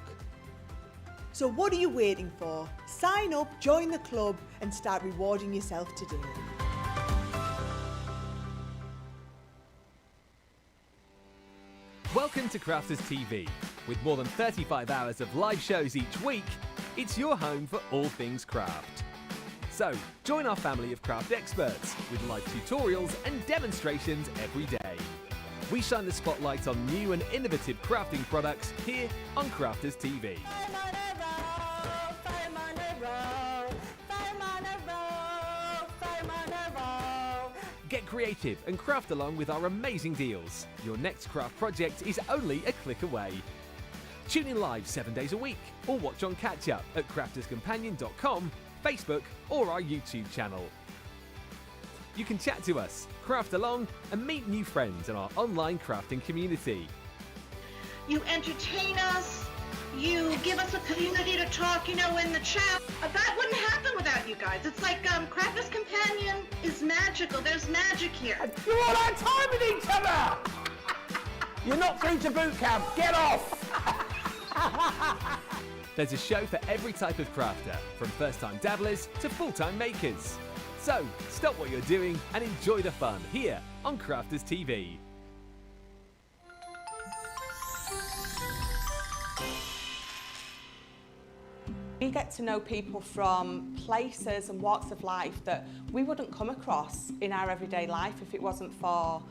So what are you waiting for? Sign up, join the club and start rewarding yourself today. Welcome to Crafters TV. With more than 35 hours of live shows each week, it's your home for all things craft. So, join our family of craft experts with live tutorials and demonstrations every day. We shine the spotlight on new and innovative crafting products here on Crafters TV. Get creative and craft along with our amazing deals. Your next craft project is only a click away. Tune in live 7 days a week or watch on catch up at crafterscompanion.com, Facebook or our YouTube channel. You can chat to us, craft along and meet new friends in our online crafting community. You entertain us, you give us a community to talk, in the chat. That wouldn't happen without you guys. It's like Crafters Companion is magical. There's magic here. You all had time with each other! You're not through to boot camp, get off! There's a show for every type of crafter, from first-time dabblers to full-time makers. So, stop what you're doing and enjoy the fun here on Crafters TV. We get to know people from places and walks of life that we wouldn't come across in our everyday life if it wasn't for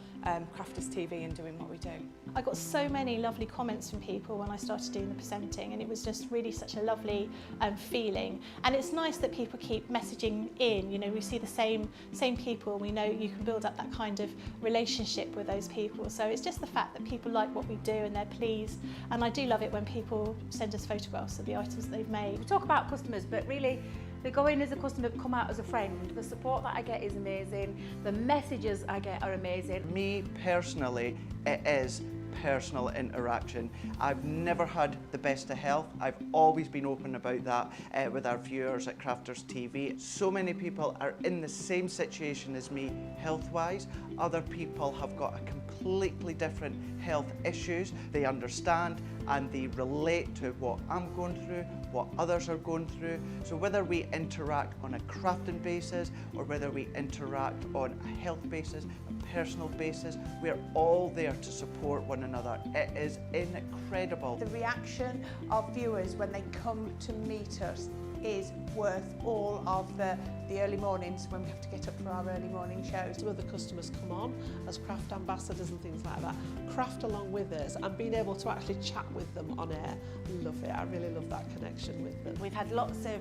Crafters TV and doing what we do. I got so many lovely comments from people when I started doing the presenting, and it was just really such a lovely feeling. And it's nice that people keep messaging in. We see the same people. We know you can build up that kind of relationship with those people. So it's just the fact that people like what we do and they're pleased. And I do love it when people send us photographs of the items that they've made. We talk about customers, but really they go in as a customer, come out as a friend. The support that I get is amazing. The messages I get are amazing. Me personally, it is personal interaction. I've never had the best of health. I've always been open about that with our viewers at Crafters TV. So many people are in the same situation as me health-wise. Other people have got a completely different health issues. They understand and they relate to what I'm going through, what others are going through. So whether we interact on a crafting basis or whether we interact on a health basis, a personal basis, we're all there to support one another. It is incredible. The reaction of viewers when they come to meet us is worth all of the early mornings when we have to get up for our early morning shows. Other customers come on as craft ambassadors and things like that, craft along with us, and being able to actually chat with them on air. Love it. I really love that connection with them. We've had lots of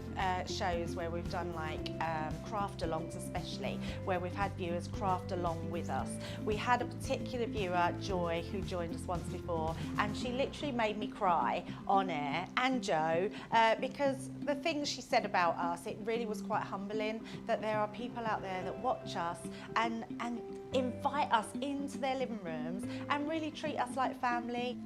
shows where we've done like craft alongs, especially where we've had viewers craft along with us. We had a particular viewer, Joy, who joined us once before, and she literally made me cry on air, and Joe, because the things she said about us, it really was quite humbling that there are people out there that watch us and invite us into their living rooms and really treat us like family.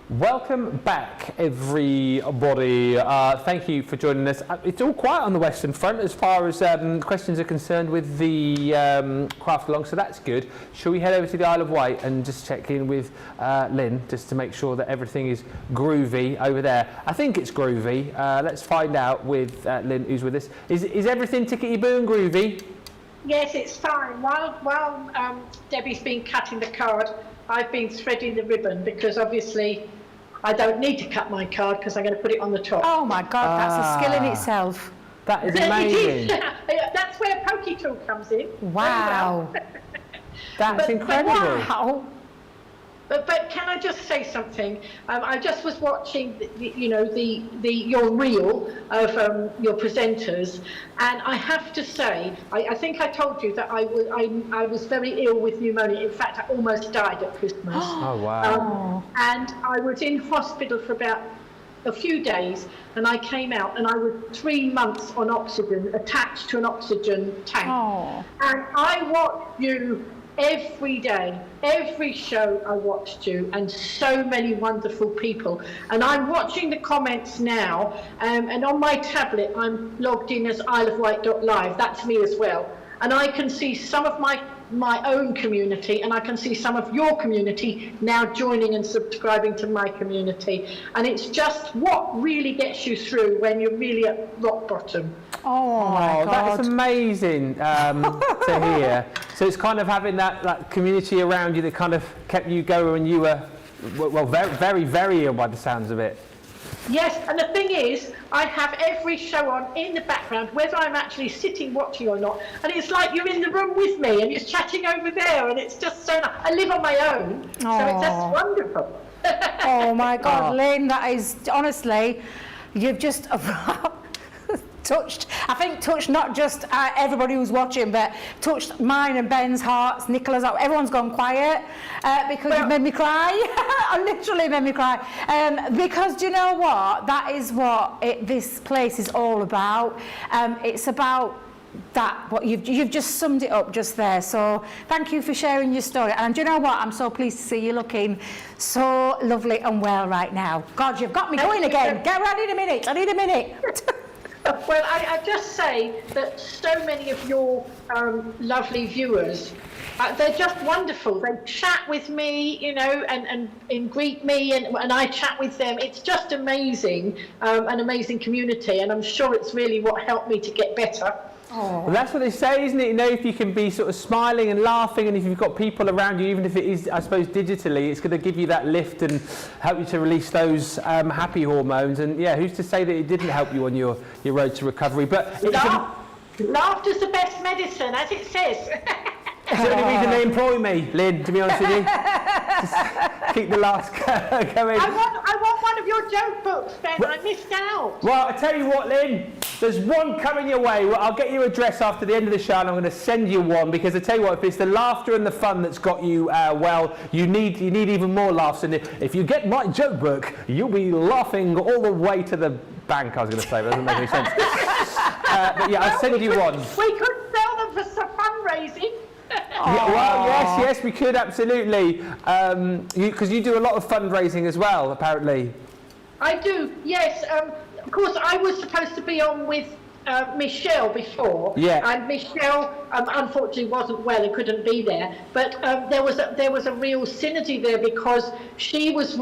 Welcome back, everybody. Thank you for joining us. It's all quiet on the Western Front as far as questions are concerned with the craft along, so that's good. Shall we head over to the Isle of Wight and just check in with Lynn, just to make sure that everything is groovy over there? I think it's groovy. Let's find out with Lynn, who's with us. Is everything tickety-boo and groovy? Yes, it's fine. While Debbie's been cutting the card, I've been threading the ribbon because obviously I don't need to cut my card because I'm going to put it on the top. Oh my God, that's a skill in itself. That is amazing. That's where Pokey Tool comes in. Wow. That's incredible. Wow. But can I just say something? I just was watching, your reel of your presenters, and I have to say, I think I told you that I was very ill with pneumonia. In fact, I almost died at Christmas. Oh wow! And I was in hospital for about a few days, and I came out, and I was 3 months on oxygen, attached to an oxygen tank. Oh. And I watched you every day, every show I watched you, and so many wonderful people. And I'm watching the comments now, and on my tablet I'm logged in as isleofwight.live. That's me as well. And I can see some of my own community, and I can see some of your community now joining and subscribing to my community. And it's just what really gets you through when you're really at rock bottom. Oh my God. That is amazing to hear. So it's kind of having that community around you that kind of kept you going when you were well, very, very, very ill by the sounds of it. Yes, and the thing is, I have every show on in the background, whether I'm actually sitting watching or not, and it's like you're in the room with me and you're chatting over there, and it's just so nice. I live on my own, so it's just wonderful. Oh my God, Lynn, that is, honestly, you've just touched not just everybody who's watching, but touched mine and Ben's hearts, Nicola's, everyone's gone quiet because you made me cry. Literally made me cry. Because do you know what? That is what this place is all about. It's about that, what you've just summed it up just there. So thank you for sharing your story. And do you know what? I'm so pleased to see you looking so lovely and well right now. God, you've got me going again. Get ready in a minute. I need a minute. Well, I just say that so many of your lovely viewers, they're just wonderful. They chat with me, you know, and greet me, and I chat with them. It's just amazing, an amazing community, and I'm sure it's really what helped me to get better. Well, that's what they say, isn't it? You know, if you can be sort of smiling and laughing, and if you've got people around you, even if it is, I suppose, digitally, it's going to give you that lift and help you to release those happy hormones. And yeah, who's to say that it didn't help you on your road to recovery? But Laughter's the best medicine, as it says. It's the only reason they employ me, Lynn, to be honest with you. Just keep the laughs going. I want one of your joke books, Ben. I missed out. Well, I tell you what, Lynn, there's one coming your way. Well, I'll get your address after the end of the show, and I'm going to send you one, because I tell you what, if it's the laughter and the fun that's got you well, you need even more laughs. And if you get my joke book, you'll be laughing all the way to the bank. I was going to say, but that doesn't make any sense. But yeah, I'll send you one. We could sell them for some fundraising. Yeah, well, yes, we could, absolutely. Because you do a lot of fundraising as well, apparently. I do, yes. Of course, I was supposed to be on with Michelle before, and Michelle unfortunately wasn't well and couldn't be there. But there was a real synergy there, because she was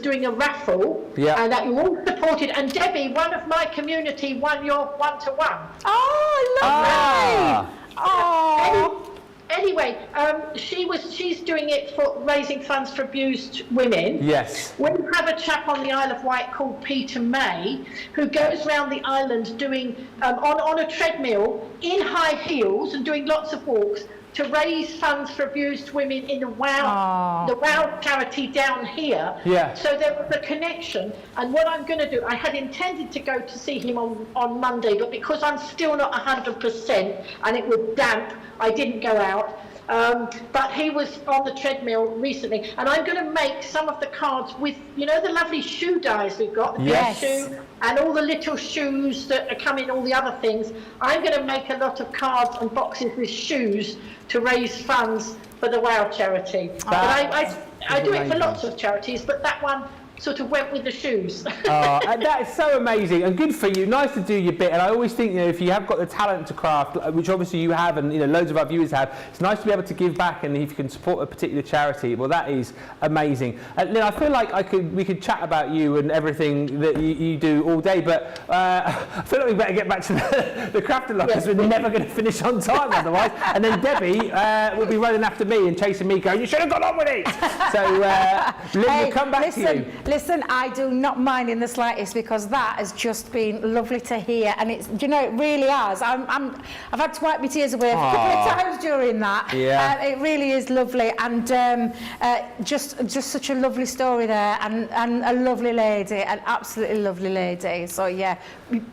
doing a raffle, and that you all supported. And Debbie, one of my community, won your 1-to-1. Oh, lovely! Oh. Anyway, she's doing it for raising funds for abused women. Yes. We have a chap on the Isle of Wight called Peter May, who goes around the island doing on a treadmill in high heels and doing lots of walks to raise funds for abused women in the WOW charity down here. Yeah. So there was a connection, and what I'm going to do, I had intended to go to see him on Monday, but because I'm still not 100% and it was damp, I didn't go out. But he was on the treadmill recently, and I'm going to make some of the cards with, you know, the lovely shoe dies we've got, the big shoe, and all the little shoes that are coming, all the other things. I'm going to make a lot of cards and boxes with shoes to raise funds for the WOW charity. But I do it for lots of charities, but that one sort of went with the shoes. And that is so amazing and good for you. Nice to do your bit. And I always think, you know, if you have got the talent to craft, which obviously you have, and you know loads of our viewers have, it's nice to be able to give back. And if you can support a particular charity, well, that is amazing. Lynn, I feel like we could chat about you and everything that you do all day, but I feel like we better get back to the crafting because we're never going to finish on time otherwise. And then Debbie will be running after me and chasing me, going, "You should have got on with it." So Lynn, we'll come back to you. Listen, I do not mind in the slightest, because that has just been lovely to hear, and it's, you know, it really has. I've had to wipe my tears away a couple of times during that. Yeah. It really is lovely, and just such a lovely story there, and a lovely lady, an absolutely lovely lady. So yeah,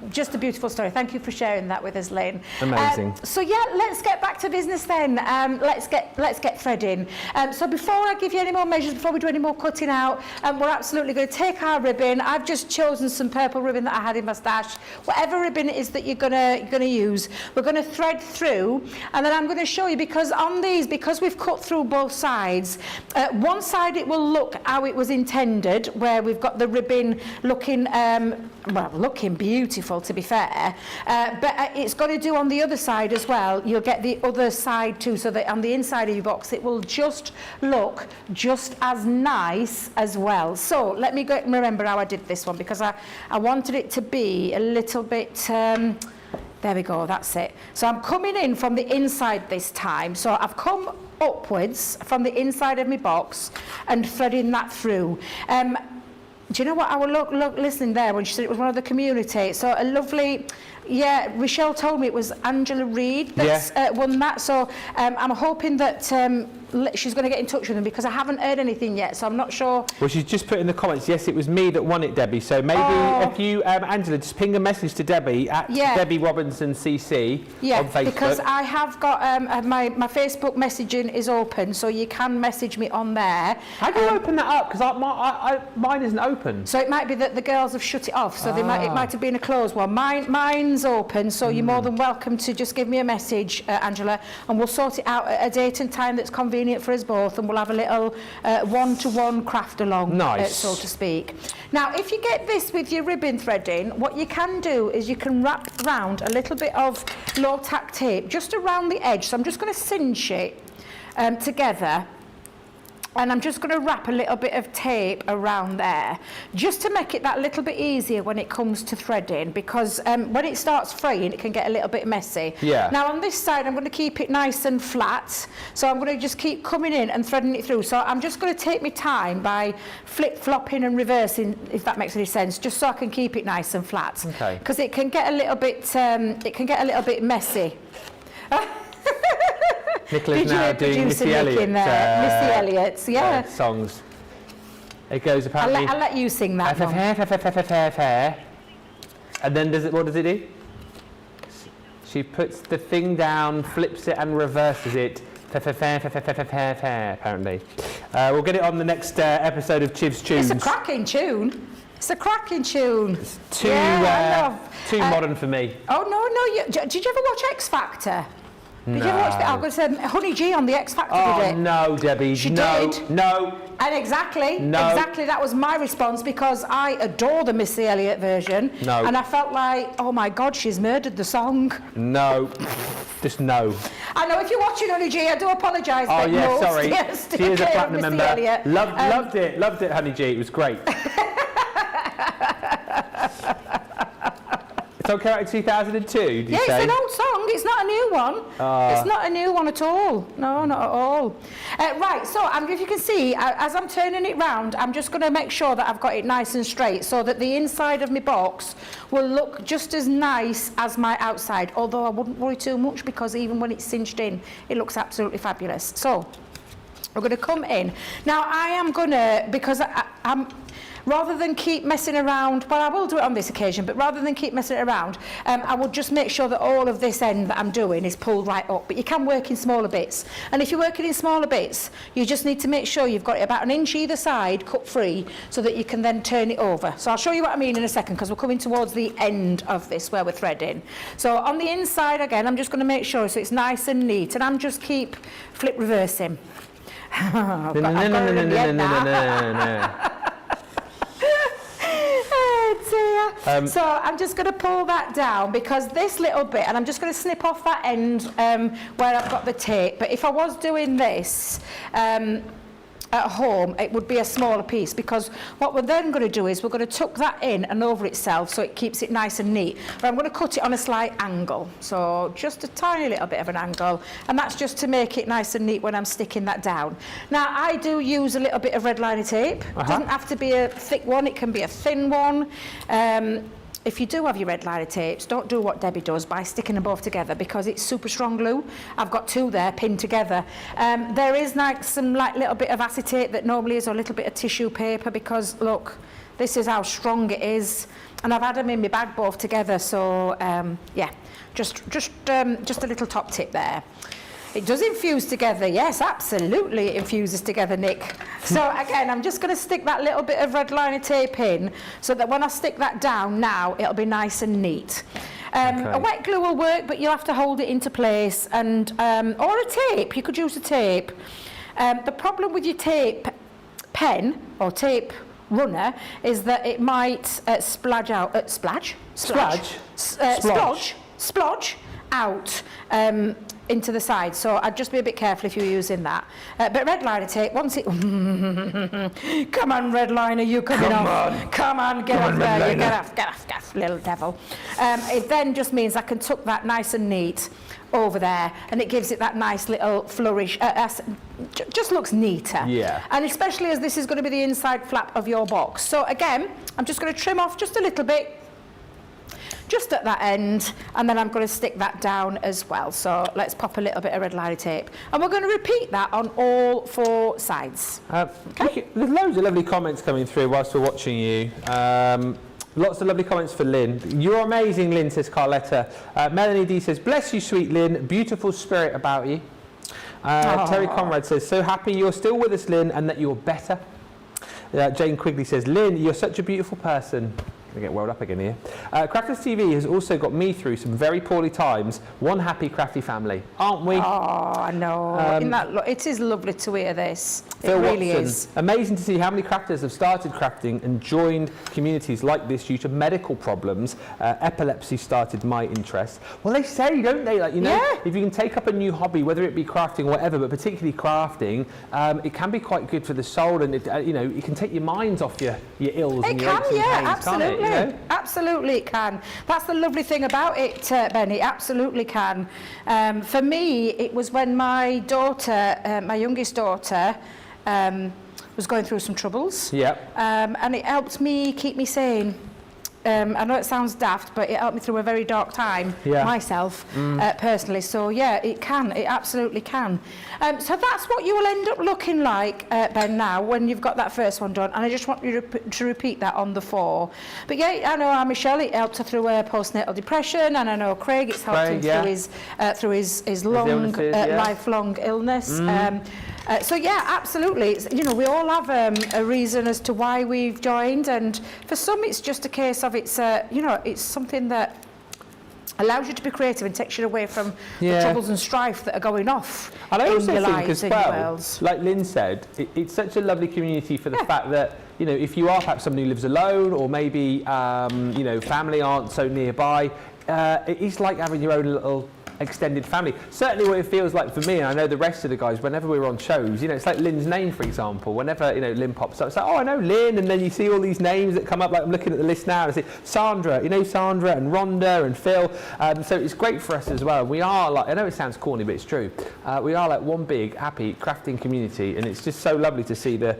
just a beautiful story. Thank you for sharing that with us, Lynn. Amazing. So yeah, let's get back to business then. Let's get threading. So before I give you any more measures, before we do any more cutting out, we're absolutely going to take our ribbon. I've just chosen some purple ribbon that I had in my stash. Whatever ribbon it is that you're going to use, we're going to thread through, and then I'm going to show you, because on these, because we've cut through both sides, one side it will look how it was intended, where we've got the ribbon looking looking beautiful, to be fair, but it's got to do on the other side as well. You'll get the other side too, so that on the inside of your box it will just look just as nice as well. So let me remember how I did this one, because I wanted it to be a little bit There we go, that's it. So I'm coming in from the inside this time. So I've come upwards from the inside of my box and threading that through. Do you know what I was listening there when she said it was one of the community? So a lovely, yeah, Rochelle told me it was Angela Reid that's won that. So I'm hoping that she's going to get in touch with them because I haven't heard anything yet, so I'm not sure. Well, she's just put in the comments, yes, it was me that won it, Debbie. So maybe if you, Angela, just ping a message to Debbie at Debbie Robinson CC on Facebook. Because I have got my Facebook messaging is open, so you can message me on there. How do you open that up? Because mine isn't open. So it might be that the girls have shut it off, so it might have been a closed one. Mine's open, so you're more than welcome to just give me a message, Angela, and we'll sort it out at a date and time that's convenient for us both, and we'll have a little one-to-one craft along, so to speak. Now, if you get this with your ribbon threading, what you can do is you can wrap around a little bit of low-tack tape just around the edge. So I'm just going to cinch it together. And I'm just going to wrap a little bit of tape around there, just to make it that little bit easier when it comes to threading, because when it starts fraying, it can get a little bit messy. Yeah. Now on this side, I'm going to keep it nice and flat, so I'm going to just keep coming in and threading it through. So I'm just going to take my time by flip-flopping and reversing, if that makes any sense, just so I can keep it nice and flat. Okay. Because it can get a little bit, messy. Nicola's now doing Missy Elliott's songs. It goes apparently. I'll let you sing that one. And then what does it do? She puts the thing down, flips it and reverses it. Apparently. We'll get it on the next episode of Chiv's Tunes. It's a cracking tune. It's a cracking tune. It's too modern for me. Oh, no. Did you ever watch X Factor? No. Did you ever watch that? I was Honey G on the X Factor, did it? No, Debbie. She did. No. And exactly, that was my response, because I adore the Missy Elliott version. No. And I felt like, oh my God, she's murdered the song. No. Just no. I know, if you're watching Honey G, I do apologise. Oh, yeah, no, sorry. She is a platinum member. Elliott. Loved it, Honey G. It was great. It's on Character 2002, did you say? Yeah, it's an old song. It's not a new one. It's not a new one at all. No, not at all. Right, so if you can see, as I'm turning it round, I'm just going to make sure that I've got it nice and straight, so that the inside of my box will look just as nice as my outside, although I wouldn't worry too much, because even when it's cinched in, it looks absolutely fabulous. So we're going to come in. Now, I am going to, because I'm... Rather than keep messing around, well, I will do it on this occasion, but rather than keep messing around, I will just make sure that all of this end that I'm doing is pulled right up. But you can work in smaller bits. And if you're working in smaller bits, you just need to make sure you've got it about 1 inch either side, cut free, so that you can then turn it over. So I'll show you what I mean in a second, because we're coming towards the end of this where we're threading. So on the inside, again, I'm just going to make sure so it's nice and neat. And I'm just keep flip reversing. I've got it in the end now. So I'm just going to pull that down, because this little bit, and I'm just going to snip off that end where I've got the tape. But if I was doing this at home, it would be a smaller piece, because what we're then going to do is we're going to tuck that in and over itself, so it keeps it nice and neat. But I'm going to cut it on a slight angle, so just a tiny little bit of an angle, and that's just to make it nice and neat when I'm sticking that down. Now, I do use a little bit of red liner tape. It doesn't have to be a thick one, it can be a thin one. If you do have your red liner tapes, don't do what Debbie does by sticking them both together, because it's super strong glue. I've got 2 there pinned together. There is some little bit of acetate that normally is, or a little bit of tissue paper, because look, this is how strong it is. And I've had them in my bag both together, so yeah, just a little top tip there. It does infuse together, yes, absolutely it infuses together, Nick. So again, I'm just going to stick that little bit of red liner tape in, so that when I stick that down now, it'll be nice and neat. A wet glue will work, but you'll have to hold it into place, and or a tape, you could use a tape. The problem with your tape pen, or tape runner, is that it might splodge out, splodge out into the side, so I'd just be a bit careful if you were using that. But red liner tape, once it... Come on, red liner, you coming off. Come on, get off there, you get off, little devil. It then just means I can tuck that nice and neat over there, and it gives it that nice little flourish. Just looks neater. Yeah. And especially as this is going to be the inside flap of your box. So again, I'm just going to trim off just a little bit, just at that end, and then I'm going to stick that down as well. So let's pop a little bit of red liner tape, and we're going to repeat that on all 4 sides. Okay. There's loads of lovely comments coming through whilst we're watching you. Lots of lovely comments for Lynn. You're amazing, Lynn, says Carletta. Melanie D says, bless you, sweet Lynn. Beautiful spirit about you. Terry Conrad says, so happy you're still with us, Lynn, and that you're better. Jane Quigley says, Lynn, you're such a beautiful person. I'm going to get welled up again here. Crafters TV has also got me through some very poorly times. One happy crafty family, aren't we? Oh, I know. It is lovely to hear this. Phil it really Watson, is. amazing to see how many crafters have started crafting and joined communities like this due to medical problems. Epilepsy started my interest. Well, they say, don't they? Like, you know, if you can take up a new hobby, whether it be crafting or whatever, but particularly crafting, it can be quite good for the soul, and it, you know, you can take your minds off your ills and your aches and pains, absolutely. can't it? You know? Absolutely it can. That's the lovely thing about it, Ben. It absolutely can. For me, it was when my daughter, my youngest daughter, was going through some troubles. Yeah. And it helped me keep me sane. I know it sounds daft, but it helped me through a very dark time myself, personally. So yeah, it can. It absolutely can. So that's what you will end up looking like, Ben, now when you've got that first one done. And I just want you to repeat that on the 4. But yeah, I know Michelle, it helped her through her postnatal depression, and I know Craig, it's helped him through his long, lifelong illness. So yeah, absolutely. It's, you know, we all have a reason as to why we've joined, and for some it's just a case of it's you know, it's something that allows you to be creative and takes you away from the troubles and strife that are going off and I in also your think lives as well, and like Lynn said, it's such a lovely community for the fact that, you know, if you are perhaps somebody who lives alone, or maybe you know, family aren't so nearby, it's like having your own little extended family. Certainly what it feels like for me, and I know the rest of the guys, whenever we're on shows, you know, it's like Lynn's name, for example. Whenever, you know, Lynn pops up, it's like, oh, I know Lynn, and then you see all these names that come up, like I'm looking at the list now, and I see Sandra, you know, Sandra and Rhonda and Phil. So it's great for us as well. We are like, I know it sounds corny, but it's true. We are like one big, happy crafting community, and it's just so lovely to see the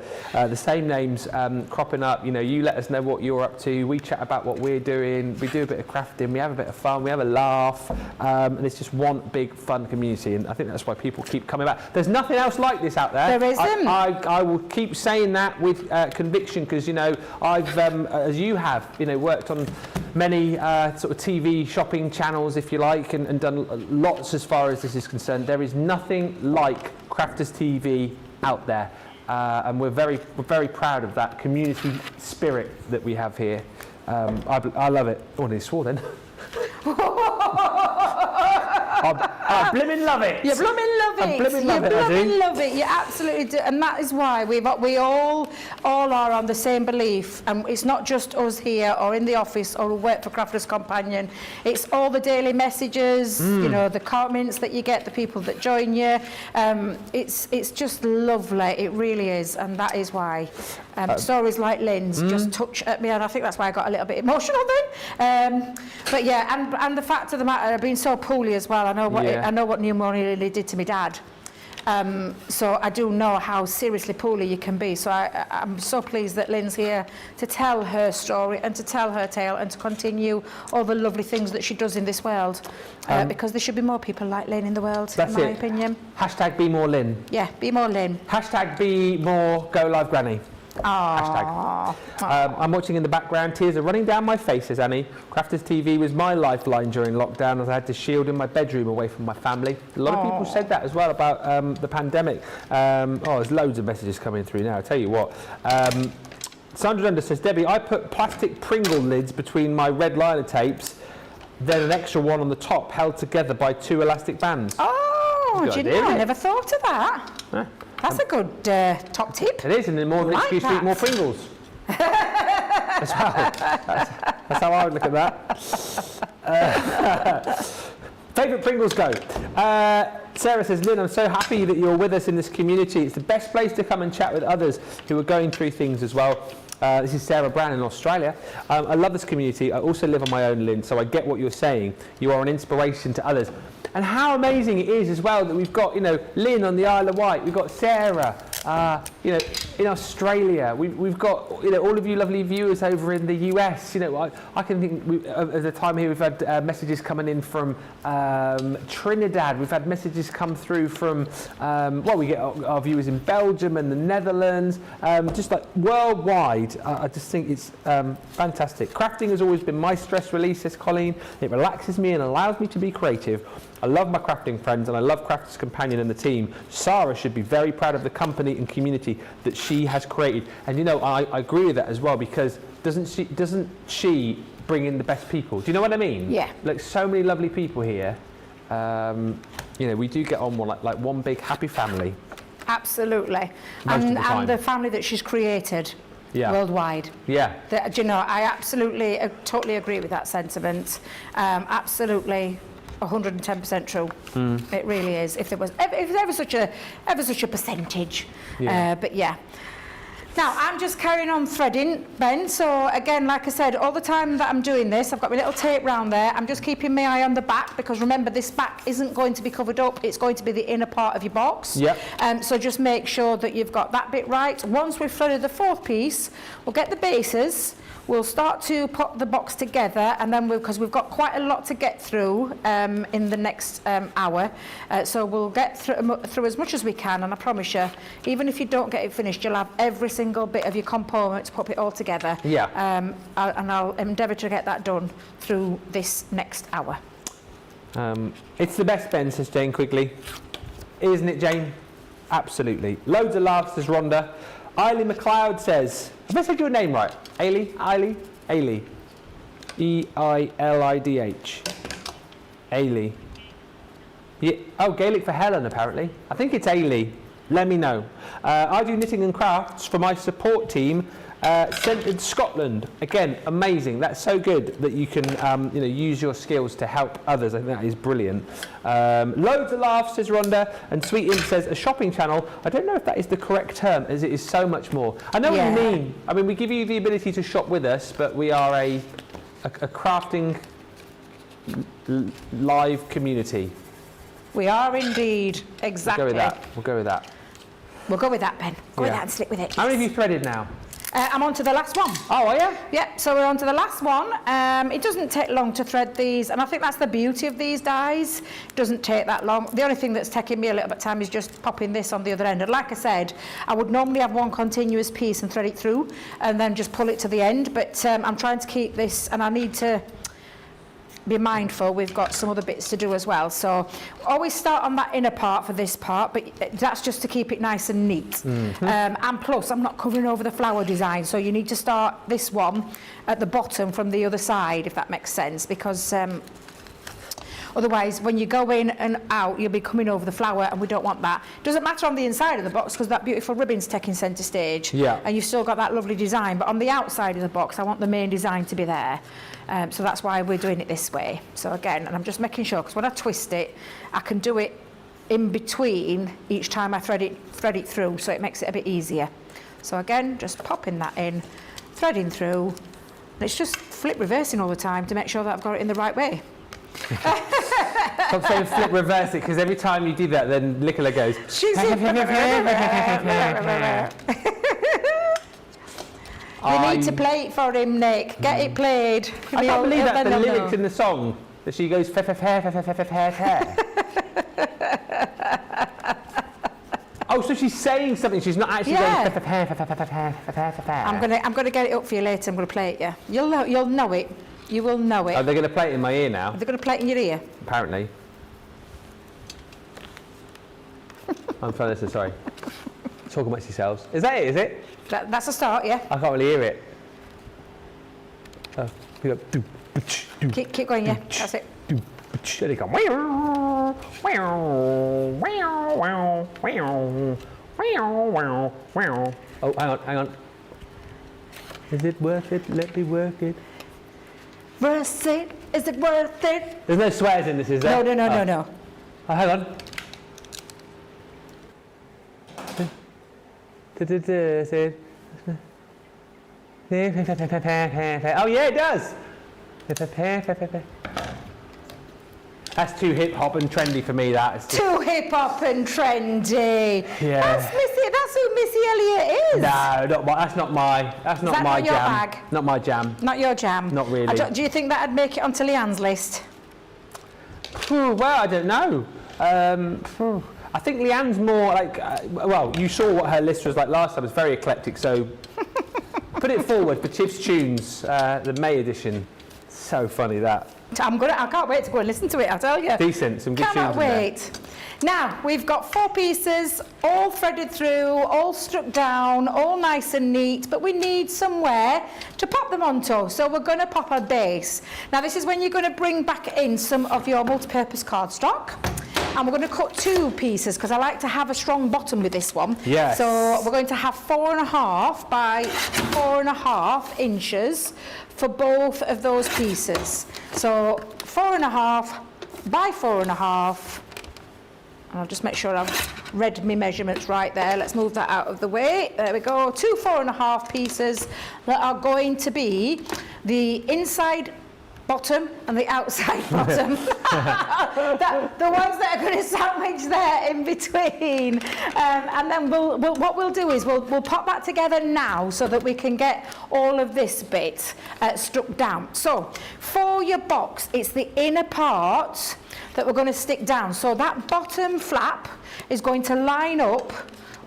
same names cropping up. You know, you let us know what you're up to, we chat about what we're doing, we do a bit of crafting, we have a bit of fun, we have a laugh, and it's just one big fun community, and I think that's why people keep coming back. There's nothing else like this out there. There isn't. I will keep saying that with conviction, because, you know, I've as you have, you know, worked on many sort of TV shopping channels, if you like, and done lots as far as this is concerned. There is nothing like Crafters TV out there, and we're very proud of that community spirit that we have here. I love it. Oh, they swore then. I blimmin' love it. You blimmin' love it. I blimmin' love it, I do. You blimmin' love it. You absolutely do. And that is why we all are on the same belief. And it's not just us here or in the office or who work for Crafters Companion. It's all the daily messages, you know, the comments that you get, the people that join you. It's just lovely. It really is. And that is why stories like Lynn's just touch at me. And I think that's why I got a little bit emotional then. But yeah, and the fact of the matter, I've been so poorly as well. I know what pneumonia really did to my dad. So I do know how seriously poorly you can be. So I'm so pleased that Lynn's here to tell her story and to tell her tale and to continue all the lovely things that she does in this world. Because there should be more people like Lynn in the world, in my opinion. Hashtag be more Lynn. Yeah, be more Lynn. Hashtag be more Go Live Granny. Hashtag. I'm watching in the background. Tears are running down my face, says Annie. Crafters TV was my lifeline during lockdown, as I had to shield in my bedroom away from my family. A lot of people said that as well about the pandemic. There's loads of messages coming through now. I'll tell you what. Sandra Dunder says, Debbie, I put plastic Pringle lids between my red liner tapes, then an extra one on the top held together by 2 elastic bands. Oh, do you know, I never thought of that. Yeah. That's a good top tip. It is, and then more of an excuse to eat more Pringles. As well. That's how I would look at that. Favourite Pringles go. Sarah says, Lynn, I'm so happy that you're with us in this community. It's the best place to come and chat with others who are going through things as well. This is Sarah Brown in Australia. I love this community. I also live on my own, Lynn, so I get what you're saying. You are an inspiration to others. And how amazing it is as well that we've got, Lynn on the Isle of Wight, we've got Sarah, in Australia, we've got, all of you lovely viewers over in the US. I can think at the time here we've had messages coming in from Trinidad. We've had messages come through from, we get our viewers in Belgium and the Netherlands, just like worldwide. I just think it's fantastic. Crafting has always been my stress release, says Colleen. It relaxes me and allows me to be creative. I love my crafting friends and I love Crafters Companion and the team. Sarah should be very proud of the company and community that she has created. And I agree with that as well, because doesn't she bring in the best people? Do you know what I mean? Yeah. Like so many lovely people here. We do get on like one big happy family. Absolutely. Most of the time. And the family that she's created. Yeah. Worldwide. Yeah. I absolutely, totally agree with that sentiment. Absolutely. 110% true. It really is. If there was ever such a percentage, but yeah. Now I'm just carrying on threading, Ben. So again, like I said, all the time that I'm doing this, I've got my little tape round there. I'm just keeping my eye on the back, because remember, this back isn't going to be covered up. It's going to be the inner part of your box. Yeah. So just make sure that you've got that bit right. Once we've threaded the fourth piece, we'll get the bases. We'll start to put the box together, and then because we've got quite a lot to get through in the next hour, so we'll get through as much as we can. And I promise you, even if you don't get it finished, you'll have every single bit of your component to put it all together. Yeah. And I'll endeavour to get that done through this next hour. It's the best, Ben, says Jane Quigley. Isn't it, Jane? Absolutely. Loads of laughs, says Rhonda. Eiley McLeod says, have I said your name right? Eiley? E-I-L-I-D-H. Eiley. Yeah. Oh, Gaelic for Helen, apparently. I think it's Eiley. Let me know. I do knitting and crafts for my support team, centred Scotland. Again, amazing. That's so good that you can use your skills to help others. I think that is brilliant. Loads of laughs, says Rhonda. And Sweet Imp says, a shopping channel. I don't know if that is the correct term, as it is so much more. I know what you mean. I mean, we give you the ability to shop with us, but we are a crafting live community. We are indeed. Exactly. We'll go with that. We'll go with that, Ben. Go with that and stick with it. How many have you threaded now? I'm on to the last one. Oh, are you? Yeah, so we're on to the last one. It doesn't take long to thread these, and I think that's the beauty of these dies. It doesn't take that long. The only thing that's taking me a little bit of time is just popping this on the other end. And like I said, I would normally have one continuous piece and thread it through, and then just pull it to the end. But I'm trying to keep this, and I need to be mindful we've got some other bits to do as well. So always start on that inner part for this part, but that's just to keep it nice and neat. And plus, I'm not covering over the flower design, so you need to start this one at the bottom from the other side, if that makes sense, because otherwise when you go in and out, you'll be coming over the flower, and we don't want that. Doesn't matter on the inside of the box, because that beautiful ribbon's taking centre stage, and you've still got that lovely design, but on the outside of the box I want the main design to be there. So that's why we're doing it this way. So again, and I'm just making sure, because when I twist it, I can do it in between each time I thread it through, so it makes it a bit easier. So again, just popping that in, threading through, and it's just flip reversing all the time to make sure that I've got it in the right way. Stop saying flip reverse it, because every time you do that, then Nicola goes. She's You need to play it for him, Nick. Get it played. I can't believe that's the lyrics in the song, that she goes hair. Oh, so she's saying something. She's not actually going hair. I'm gonna get it up for you later. I'm gonna play it. Yeah, you'll know it. You will know it. Are they going to play it in my ear now? Are they going to play it in your ear? Apparently. I'm trying to listen. Sorry. Talk amongst yourselves. Is that it? Is it? That's a start, yeah. I can't really hear it. Keep going, yeah. That's it. There they come. Oh, hang on. Is it worth it? Let me work it. Worth it? Is it worth it? There's no swears in this, is there? No. Oh, hang on. Oh yeah, it does. That's too hip hop and trendy for me. That is Too hip hop and trendy. Yeah. That's who Missy Elliott is. No, that's not my not your jam. bag? Not my jam. Not your jam. Not really. Do you think that'd make it onto Leanne's list? Well, I don't know. I think Leanne's more like. Well, you saw what her list was like last time. It's very eclectic. So put it forward for Chips Tunes, the May edition. So funny that. I can't wait to go and listen to it, I tell you. Decent, some good tunes Cannot in there. wait. Now, we've got 4 pieces, all threaded through, all struck down, all nice and neat, but we need somewhere to pop them onto, so we're going to pop a base. Now, this is when you're going to bring back in some of your multi-purpose cardstock. And we're going to cut 2 pieces because I like to have a strong bottom with this one. Yes. So we're going to have 4.5 by 4.5 inches for both of those pieces. So 4.5 by 4.5. And I'll just make sure I've read my measurements right there. Let's move that out of the way. There we go. 2 4.5 pieces that are going to be the inside bottom and the outside bottom. The ones that are going to sandwich there in between. And then what we'll do is we'll pop that together now so that we can get all of this bit stuck down. So for your box, it's the inner part that we're going to stick down. So that bottom flap is going to line up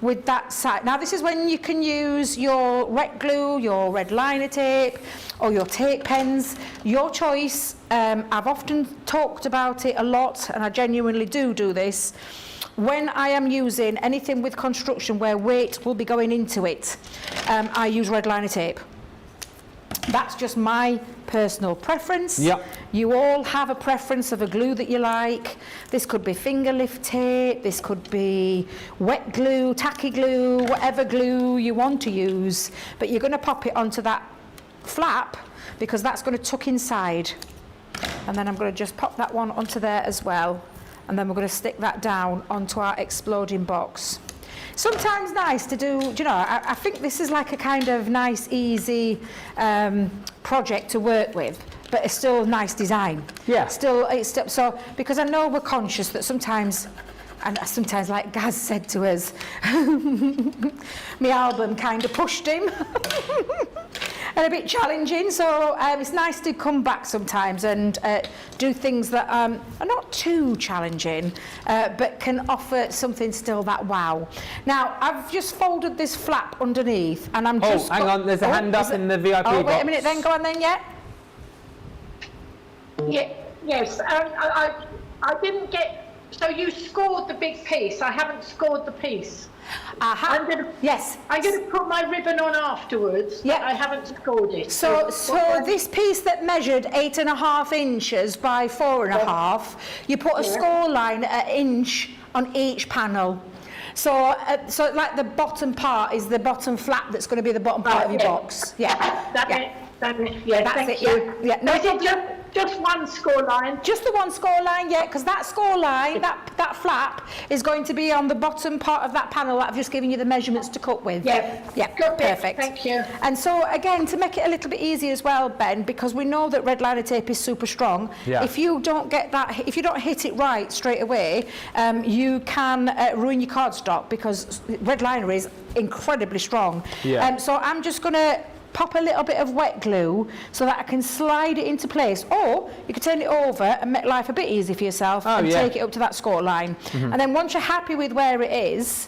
with that side. Now this is when you can use your wet glue, your red liner tape or your tape pens, your choice. I've often talked about it a lot and I genuinely do this. When I am using anything with construction where weight will be going into it, I use red liner tape. That's just my personal preference. Yep. You all have a preference of a glue that you like. This could be finger lift tape, this could be wet glue, tacky glue, whatever glue you want to use. But you're going to pop it onto that flap because that's going to tuck inside. And then I'm going to just pop that one onto there as well. And then we're going to stick that down onto our exploding box. Sometimes nice to do, you know, I think this is like a kind of nice, easy project to work with, but it's still a nice design. Yeah. So, because I know we're conscious that sometimes, and sometimes like Gaz said to us, my album kind of pushed him. And a bit challenging, so it's nice to come back sometimes and do things that are not too challenging, but can offer something still that wow. Now, I've just folded this flap underneath, and I'm just... hang on, there's a hand up in the VIP box. Oh, wait a minute then, go on then, yeah? Yes, I didn't get... So you scored the big piece, I haven't scored the piece. Yes. I'm going to put my ribbon on afterwards. Yeah. I haven't scored it. So this piece that measured 8.5 inches by 4.5, you put a score line at inch on each panel. So like the bottom part is the bottom flap that's going to be the bottom part of your box. Yeah. That's it. Yeah. No, is it just one score line? Just the one score line, yeah, because that score line, that flap, is going to be on the bottom part of that panel that I've just given you the measurements to cut with. Yeah. Good, perfect. Thank you. And so again, to make it a little bit easier as well, Ben, because we know that red liner tape is super strong. Yeah. If you don't get that, if you don't hit it right straight away, you can ruin your cardstock because red liner is incredibly strong. Yeah. So I'm just going to pop a little bit of wet glue so that I can slide it into place, or you can turn it over and make life a bit easy for yourself take it up to that score line. And then once you're happy with where it is,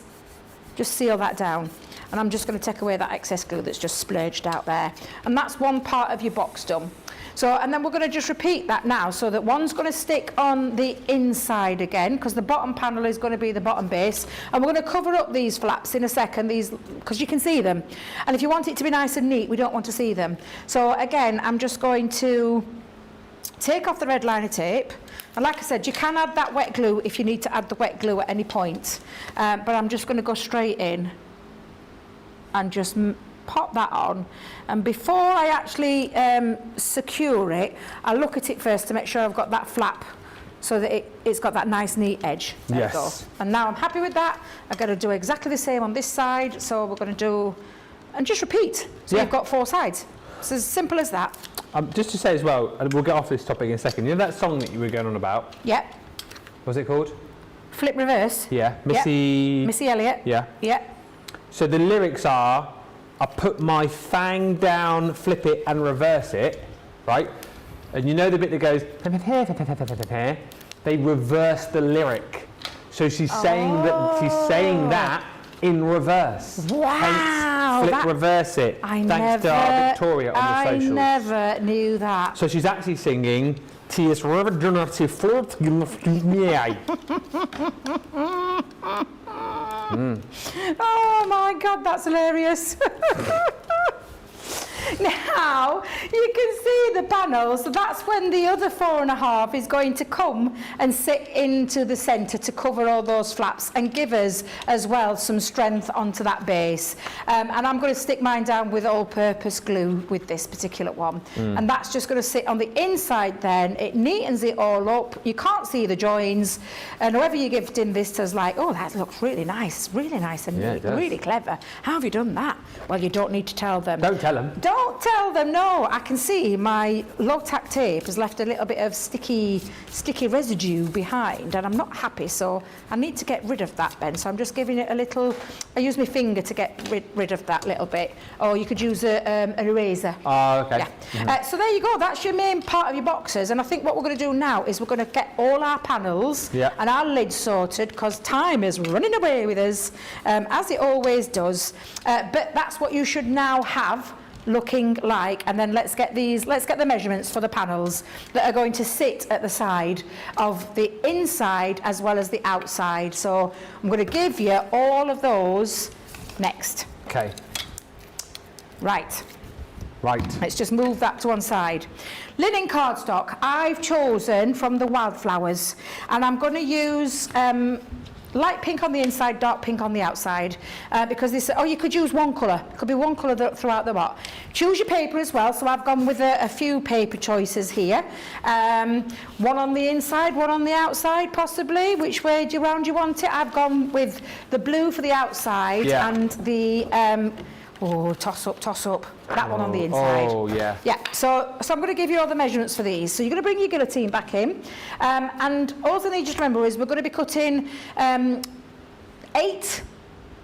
just seal that down. And I'm just going to take away that excess glue that's just splurged out there. And that's one part of your box done. So, and then we're going to just repeat that now, so that one's going to stick on the inside again, because the bottom panel is going to be the bottom base. And we're going to cover up these flaps in a second, because you can see them. And if you want it to be nice and neat, we don't want to see them. So again, I'm just going to take off the red liner tape. And like I said, you can add that wet glue if you need to add the wet glue at any point. But I'm just going to go straight in and just pop that on, and before I actually secure it, I look at it first to make sure I've got that flap so that it's got that nice neat edge. There Yes. we go. And now I'm happy with that. I'm going to do exactly the same on this side. So we're going to do, and just repeat. So Yeah. you've got 4 sides. It's as simple as that. Just to say as well, and we'll get off this topic in a second. You know that song that you were going on about? Yep. What's it called? Flip reverse. Yeah, Missy Elliott. Yeah. Yep. So the lyrics are, I put my fang down, flip it and reverse it, right? And you know the bit that goes, they reverse the lyric. So she's saying that in reverse. Wow. Hence, flip reverse it. Thanks to our Victoria on the socials. I never knew that. So she's actually singing, T.S. Revergency Float. Oh my God, that's hilarious. Now, you can see the panel, so that's when the other 4.5 is going to come and sit into the centre to cover all those flaps and give us, as well, some strength onto that base. And I'm going to stick mine down with all-purpose glue with this particular one. And that's just going to sit on the inside then. It neatens it all up. You can't see the joins. And whoever you're gifting this to is like, oh, that looks really nice and Yeah, neat, it does. really clever. How have you done that? Well, you don't need to tell them. Don't tell them. Don't tell them, no. I can see my low-tack tape has left a little bit of sticky residue behind, and I'm not happy, so I need to get rid of that, Ben. So I'm just giving it a little, I use my finger to get rid of that little bit, or you could use an eraser. Oh, okay. Yeah. So there you go, that's your main part of your boxes, and I think what we're going to do now is we're going to get all our panels and our lids sorted, because time is running away with us, as it always does. But that's what you should now have looking like, and then let's get the measurements for the panels that are going to sit at the side of the inside as well as the outside. So I'm going to give you all of those next. Okay. Right. Right. Let's just move that to one side. Linen cardstock, I've chosen from the Wildflowers, and I'm going to use light pink on the inside, dark pink on the outside, because they said, oh, you could use one colour. It could be one colour throughout the lot. Choose your paper as well, so I've gone with a few paper choices here. One on the inside, one on the outside, possibly. Which way round do you want it? I've gone with the blue for the outside and the... toss up. That one on the inside. Oh, yeah. Yeah, so I'm going to give you all the measurements for these. So you're going to bring your guillotine back in. And all I need you to remember is we're going to be cutting 8.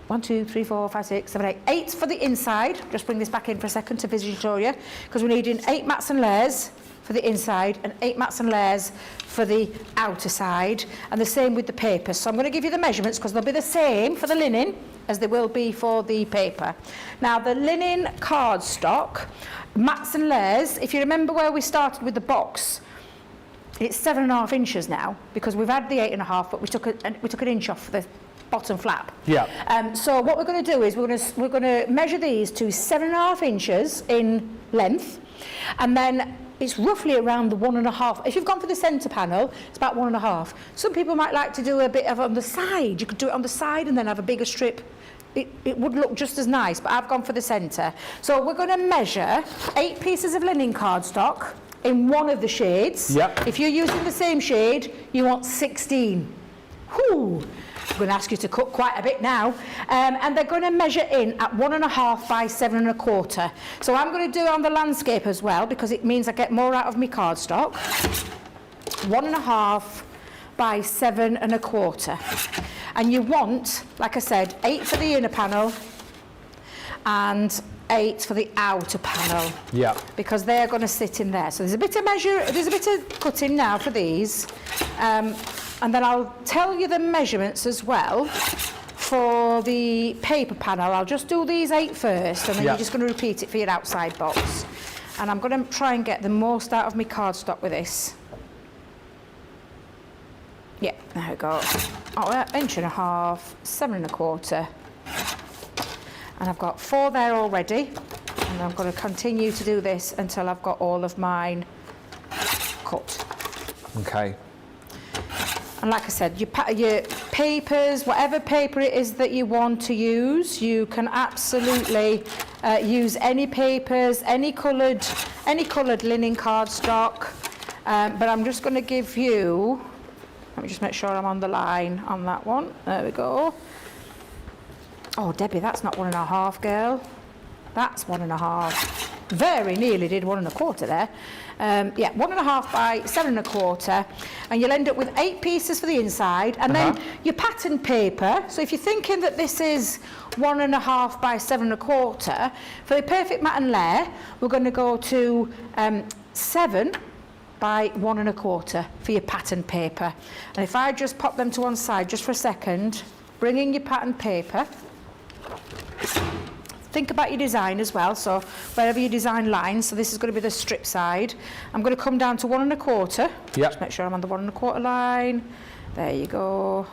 1, 2, 3, 4, 5, 6, 7, 8. 8 for the inside. Just bring this back in for a second to Victoria, because we're needing 8 mats and layers for the inside and 8 mats and layers for the outer side, and the same with the paper. So I'm going to give you the measurements because they'll be the same for the linen as they will be for the paper. Now the linen cardstock, mats and layers, if you remember where we started with the box, it's 7.5 inches now, because we've had the 8.5, but we took an inch off the bottom flap. Yeah. So what we're going to do is we're going to measure these to 7.5 inches in length, and then it's roughly around the 1.5. If you've gone for the centre panel, it's about 1.5. Some people might like to do a bit of on the side. You could do it on the side and then have a bigger strip. It would look just as nice, but I've gone for the centre. So we're going to measure 8 pieces of linen cardstock in one of the shades. Yep. If you're using the same shade, you want 16. Whew. I'm going to ask you to cut quite a bit now, and they're going to measure in at 1.5 by 7.25. So I'm going to do it on the landscape as well, because it means I get more out of my cardstock. 1.5 by 7.25, and you want, like I said, 8 for the inner panel and 8 for the outer panel. Yeah. Because they're going to sit in there. So there's a bit of cutting now for these. And then I'll tell you the measurements as well for the paper panel. I'll just do these 8 first, and then you're just going to repeat it for your outside box. And I'm going to try and get the most out of my cardstock with this. Yeah, there we go. Oh, 1.5 inches, 7.25. And I've got 4 there already. And I'm going to continue to do this until I've got all of mine cut. Okay. And like I said, your papers, whatever paper it is that you want to use, you can absolutely use any papers, any coloured linen cardstock. But I'm just going to give you Let me just make sure I'm on the line on that one. There we go. Oh, Debbie, that's not 1.5, girl. That's 1.5. Very nearly did 1 1/4 there. Yeah, 1.5 by 7 1/4, and you'll end up with 8 pieces for the inside, and then your pattern paper. So if you're thinking that this is 1.5 by 7 1/4, for the perfect mat and layer, we're going to go to 7 by 1 1/4 for your pattern paper. And if I just pop them to one side just for a second, bring in your pattern paper. Think about your design as well, so wherever you design lines, so this is going to be the strip side. I'm going to come down to 1 1/4. Yep. Just make sure I'm on the 1 1/4 line. There you go.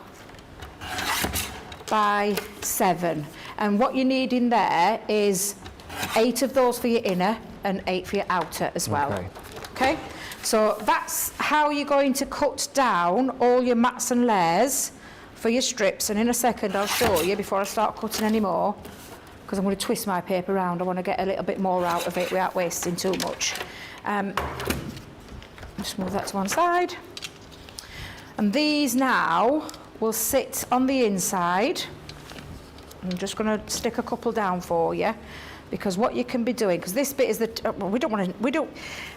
By 7. And what you need in there is 8 of those for your inner and 8 for your outer as well. Okay? So that's how you're going to cut down all your mats and layers for your strips. And in a second I'll show you before I start cutting any more, because I'm going to twist my paper around. I want to get a little bit more out of it without wasting too much. Just move that to one side. And these now will sit on the inside. I'm just going to stick a couple down for you, because what you can be doing, because this bit is the, I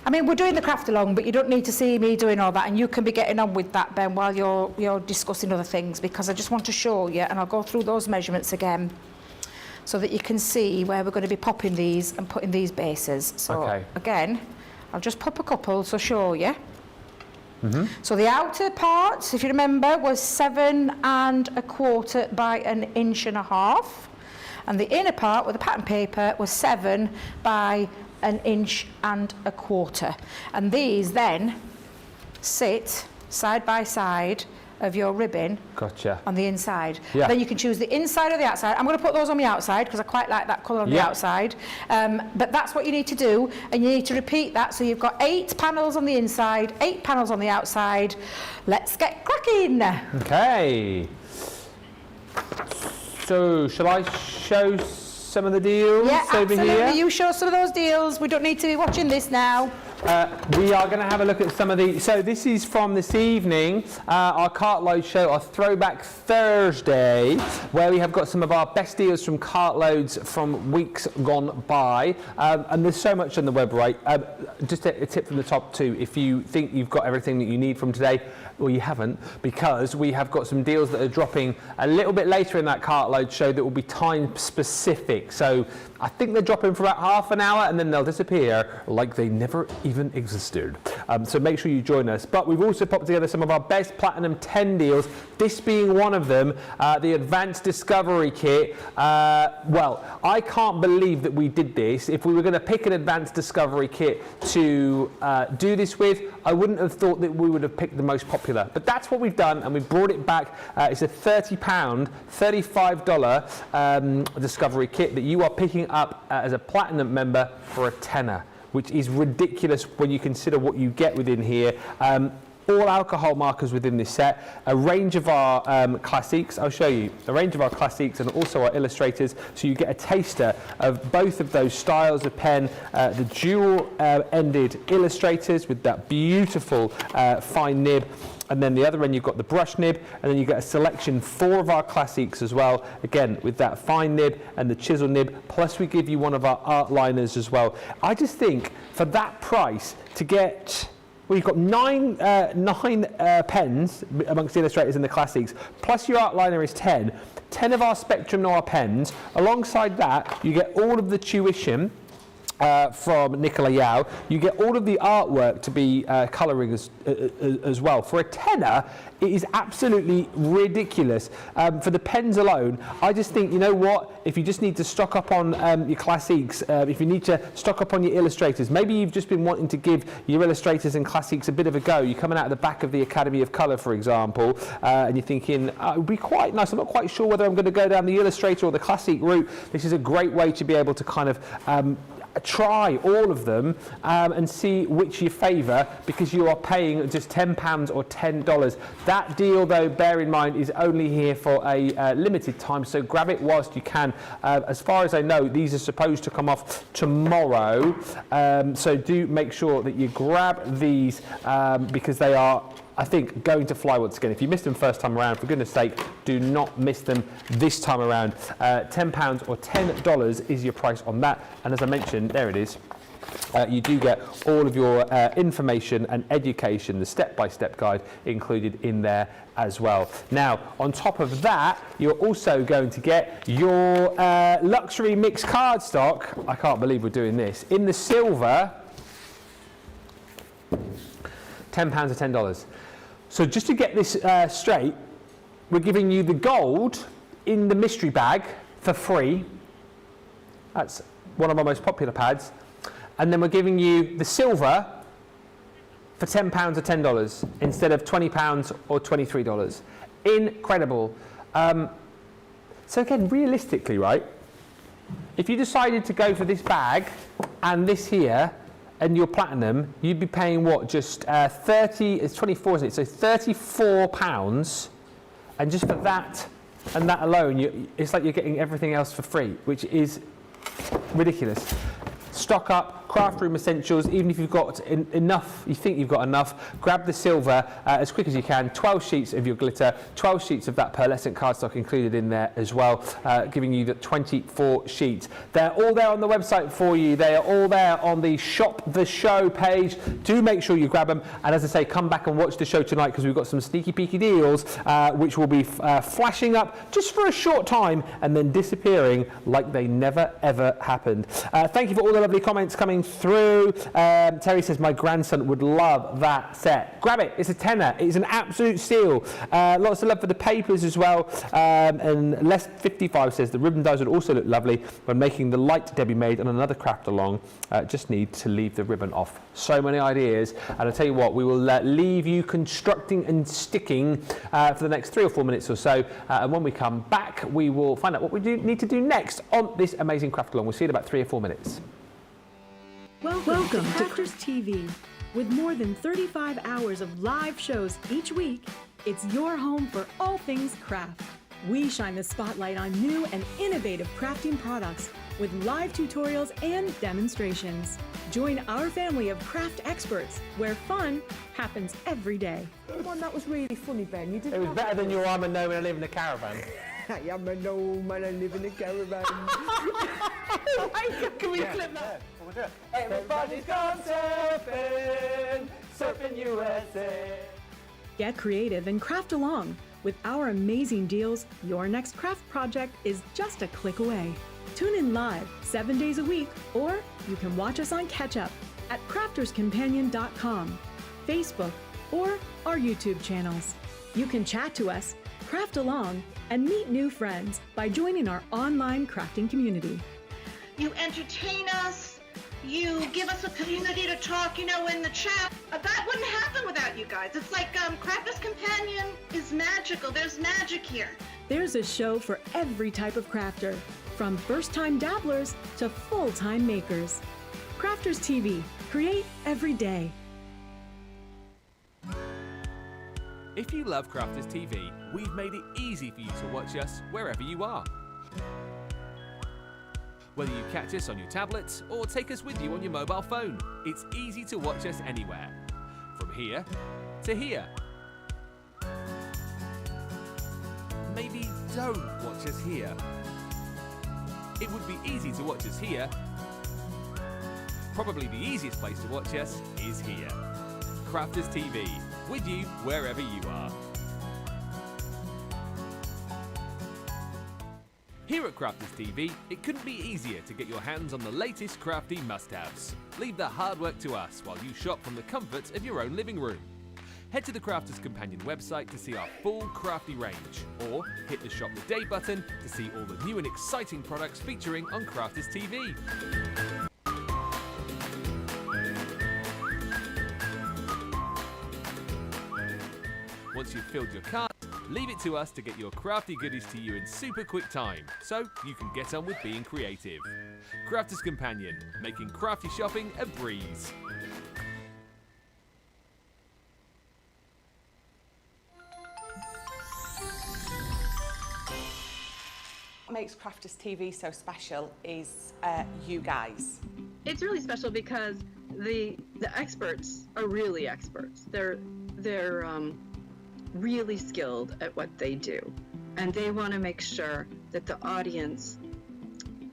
mean, we're doing the craft along, but you don't need to see me doing all that, and you can be getting on with that, Ben, while you're discussing other things, because I just want to show you, and I'll go through those measurements again, so that you can see where we're going to be popping these and putting these bases. So again, I'll just pop a couple to show you. So the outer part, if you remember, was 7 1/4 by 1.5 inches. And the inner part with the pattern paper was 7 by 1.25 inches. And these then sit side by side of your ribbon on the inside. Then you can choose the inside or the outside. I'm going to put those on the outside because I quite like that colour on the outside. But that's what you need to do, and you need to repeat that. So you've got 8 panels on the inside, 8 panels on the outside. Let's get cracking. Okay. So shall I show some of the deals over here? Absolutely. You show some of those deals. We don't need to be watching this now. We are going to have a look at some of the... So this is from this evening, our Cartload show, our Throwback Thursday, where we have got some of our best deals from Cartloads from weeks gone by. And there's so much on the web, right? Just a tip from the top too. If you think you've got everything that you need from today, well, you haven't, because we have got some deals that are dropping a little bit later in that Cartload show that will be time specific. So I think they're dropping for about half an hour and then they'll disappear like they never even existed. So make sure you join us. But we've also popped together some of our best Platinum 10 deals, this being one of them, the Advanced Discovery Kit. Well, I can't believe that we did this. If we were going to pick an Advanced Discovery Kit to do this with, I wouldn't have thought that we would have picked the most popular. But that's what we've done, and we've brought it back. It's a £30, $35 Discovery Kit that you are picking up as a Platinum member for a tenner, which is ridiculous when you consider what you get within here. All alcohol markers within this set, a range of our classics. I'll show you a range of our classics and also our illustrators, so you get a taster of both of those styles of pen. The dual-ended illustrators with that beautiful fine nib, and then the other end you've got the brush nib, and then you get a selection 4 of our classics as well, again with that fine nib and the chisel nib, plus we give you one of our art liners as well. I just think for that price to get... Well, you've got nine pens amongst the illustrators and the classics, plus your art liner is 10 of our Spectrum Noir pens. Alongside that, you get all of the tuition from Nicola Yao. You get all of the artwork to be colouring as well. For a tenner, it is absolutely ridiculous. For the pens alone, I just think, you know what, if you just need to stock up on your classics, if you need to stock up on your illustrators, maybe you've just been wanting to give your illustrators and classics a bit of a go. You're coming out of the back of the Academy of Colour, for example, and you're thinking, it would be quite nice. I'm not quite sure whether I'm going to go down the illustrator or the classic route. This is a great way to be able to kind of try all of them and see which you favour, because you are paying just £10 or $10. That deal, though, bear in mind, is only here for a limited time, so grab it whilst you can. As far as I know, these are supposed to come off tomorrow, so do make sure that you grab these because they are I think going to fly once again. If you missed them first time around, for goodness sake, do not miss them this time around. £10 or $10 is your price on that. And as I mentioned, there it is. You do get all of your information and education, the step-by-step guide included in there as well. Now, on top of that, you're also going to get your luxury mixed cardstock. I can't believe we're doing this. In the silver, £10 or $10. So just to get this straight, we're giving you the gold in the mystery bag for free. That's one of our most popular pads. And then we're giving you the silver for £10 or $10 instead of £20 or $23. Incredible. So again, realistically, right, if you decided to go for this bag and this here and your platinum, you'd be paying what, just it's 24, isn't it? So £34, and just for that and that alone, it's like you're getting everything else for free, which is ridiculous. Stock up, craft room essentials. Even if you've got enough, you think you've got enough, grab the silver as quick as you can. 12 sheets of your glitter, 12 sheets of that pearlescent cardstock included in there as well, giving you the 24 sheets. They're all there on the website for you. They are all there on the Shop the Show page. Do make sure you grab them. And as I say, come back and watch the show tonight, because we've got some sneaky peeky deals which will be flashing up just for a short time and then disappearing like they never ever happened. Thank you for all the lovely comments coming through. Terry says, my grandson would love that set. Grab it, it's a tenner. It's an absolute steal. Lots of love for the papers as well. And Les 55 says, the ribbon dies would also look lovely when making the light Debbie made on another craft along. Just need to leave the ribbon off. So many ideas. And I'll tell you what, we will leave you constructing and sticking for the next 3 or 4 minutes or so. And when we come back, we will find out what we need to do next on this amazing craft along. We'll see you in about 3 or 4 minutes. Welcome to Crafters TV. With more than 35 hours of live shows each week, it's your home for all things craft. We shine the spotlight on new and innovative crafting products with live tutorials and demonstrations. Join our family of craft experts where fun happens every day. One that was really funny, Ben. You did. It was better than your I'm a gnome and I live in a caravan. I am a gnome and I live in a caravan. Can we clip that? We'll do it. Everybody's gone surfing, surfing USA. Get creative and craft along. With our amazing deals, your next craft project is just a click away. Tune in live 7 days a week, or you can watch us on Catch Up at crafterscompanion.com, Facebook, or our YouTube channels. You can chat to us, craft along, and meet new friends by joining our online crafting community. You entertain us. You give us a community to talk, in the chat. That wouldn't happen without you guys. It's like Crafters Companion is magical. There's magic here. There's a show for every type of crafter, from first-time dabblers to full-time makers. Crafters TV. Create every day. If you love Crafters TV, we've made it easy for you to watch us wherever you are. Whether you catch us on your tablets or take us with you on your mobile phone, it's easy to watch us anywhere. From here to here. Maybe don't watch us here. It would be easy to watch us here. Probably the easiest place to watch us is here. Crafters TV, with you wherever you are. Here at Crafters TV, it couldn't be easier to get your hands on the latest crafty must-haves. Leave the hard work to us while you shop from the comfort of your own living room. Head to the Crafters Companion website to see our full crafty range, or hit the Shop the Day button to see all the new and exciting products featuring on Crafters TV. Once you've filled your cart, leave it to us to get your crafty goodies to you in super quick time, so you can get on with being creative. Crafters Companion, making crafty shopping a breeze. What makes Crafters TV so special is you guys. It's really special because the experts are really experts. they're really skilled at what they do, and they want to make sure that the audience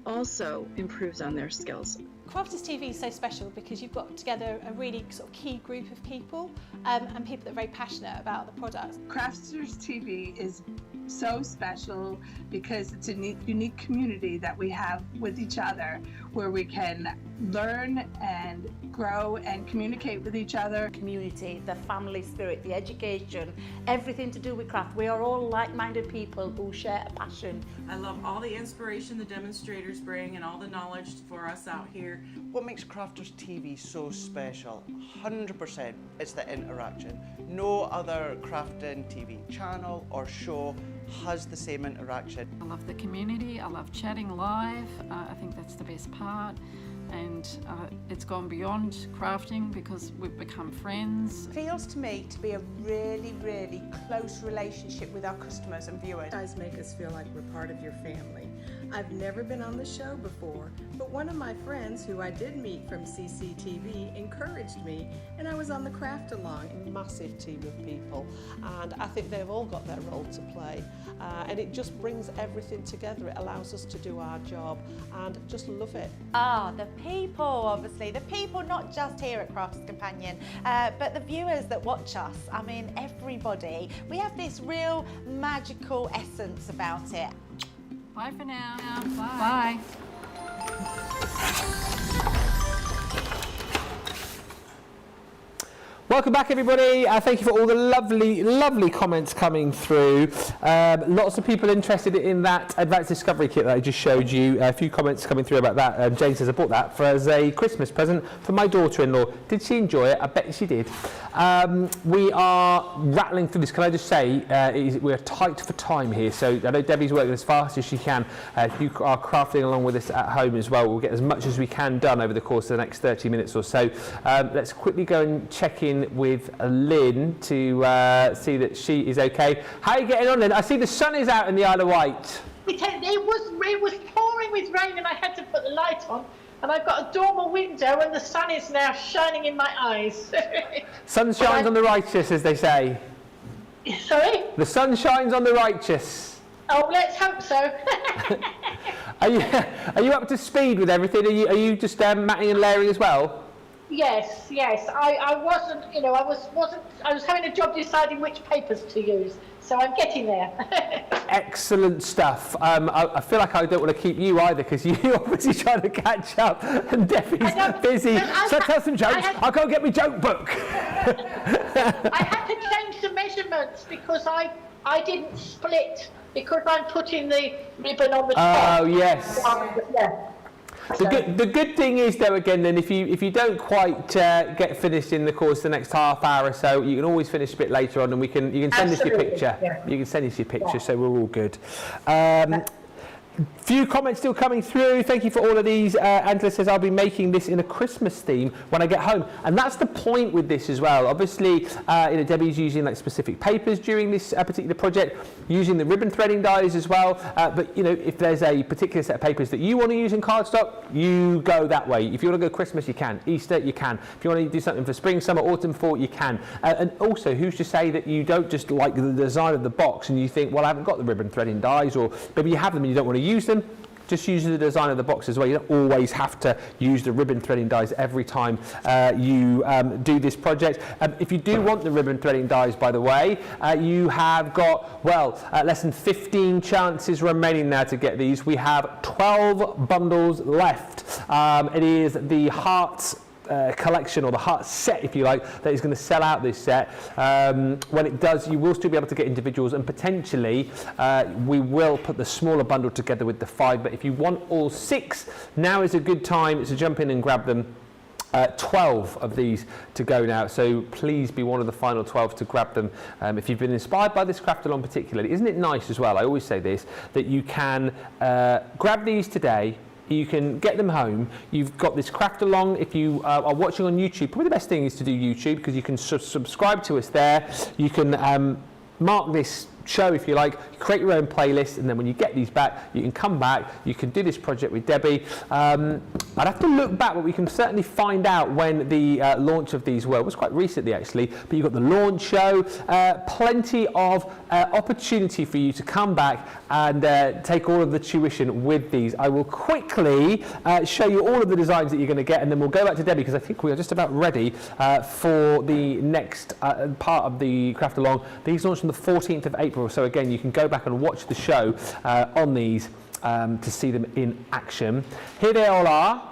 also improves on their skills. Crafters TV is so special because you've got together a really sort of key group of people and people that are very passionate about the product. Crafters TV is so special because it's a unique community that we have with each other, where we can learn and grow and communicate with each other. Community, the family spirit, the education, everything to do with craft. We are all like-minded people who share a passion. I love all the inspiration the demonstrators bring and all the knowledge for us out here. What makes Crafters TV so special? 100% it's the interaction. No other crafting TV channel or show has the same interaction. I love the community, I love chatting live, I think that's the best part, and it's gone beyond crafting because we've become friends. It feels to me to be a really, really close relationship with our customers and viewers. You guys make us feel like we're part of your family. I've never been on the show before, but one of my friends who I did meet from CCTV encouraged me, and I was on the craft along. A massive team of people, and I think they've all got their role to play, and it just brings everything together. It allows us to do our job and just love it. The people, obviously. The people not just here at Crafters Companion, but the viewers that watch us. I mean, everybody. We have this real magical essence about it. Bye for now. Bye. Welcome back, everybody. Thank you for all the lovely comments coming through. Lots of people interested in that advanced discovery kit that I just showed you. A few comments coming through about that. Jane says, I bought that as a Christmas present for my daughter-in-law. Did she enjoy it? I bet she did. We are rattling through this. Can I just say, we're tight for time here. So I know Debbie's working as fast as she can. If you are crafting along with us at home as well, we'll get as much as we can done over the course of the next 30 minutes or so. Let's quickly go and check in with Lynn to see that she is okay. How are you getting on, Lynn? I see the sun is out in the Isle of Wight. It was pouring with rain and I had to put the light on, and I've got a dormer window and the sun is now shining in my eyes. Sun shines on the righteous, as they say. Sorry? The sun shines on the righteous. Oh, let's hope so. Are you up to speed with everything? Are you just matting and layering as well? Yes. I wasn't, I was having a job deciding which papers to use, so I'm getting there. Excellent stuff. I feel like I don't want to keep you either, because you're obviously trying to catch up and Debbie's busy. So tell some jokes. I'll go get my joke book. I had to change the measurements because I didn't split, because I'm putting the ribbon on the top. Oh, yes. Yeah. The good thing is, though, again, then if you don't quite get finished in the course of the next half hour or so, you can always finish a bit later on, and you can send us your picture. Yeah. You can send us your picture, so we're all good. Few comments still coming through. Thank you for all of these. Angela says, I'll be making this in a Christmas theme when I get home. And that's the point with this as well. Obviously, Debbie's using like specific papers during this particular project, using the ribbon threading dies as well. But if there's a particular set of papers that you want to use in cardstock, you go that way. If you want to go Christmas, you can. Easter, you can. If you want to do something for spring, summer, autumn, fall, you can. And also, who's to say that you don't just like the design of the box and you think, well, I haven't got the ribbon threading dies, or maybe you have them and you don't want to use them? Just use the design of the box as well. You don't always have to use the ribbon threading dies every time you do this project. If you do want the ribbon threading dies, by the way, you have got, less than 15 chances remaining now to get these. We have 12 bundles left. It is the Hearts collection, or the Heart set, if you like, that is going to sell out this set. When it does, you will still be able to get individuals, and potentially we will put the smaller bundle together with the 5. But if you want all 6, now is a good time to jump in and grab them. 12 of these to go now, so please be one of the final 12 to grab them if you've been inspired by this craft along particularly. Isn't it nice as well, I always say this, that you can grab these today. You can get them home. You've got this craft along. If you are watching on YouTube, probably the best thing is to do YouTube, because you can subscribe to us there. You can mark this show, if you like, create your own playlist, and then when you get these back, you can come back, you can do this project with Debbie. I'd have to look back, but we can certainly find out when the launch of these were. It was quite recently, actually. But you've got the launch show, plenty of opportunity for you to come back and take all of the tuition with these. I will quickly show you all of the designs that you're going to get, and then we'll go back to Debbie, because I think we are just about ready for the next part of the Craft Along. These launch on the 14th of April, so again, you can go back and watch the show on these to see them in action. Here they all are.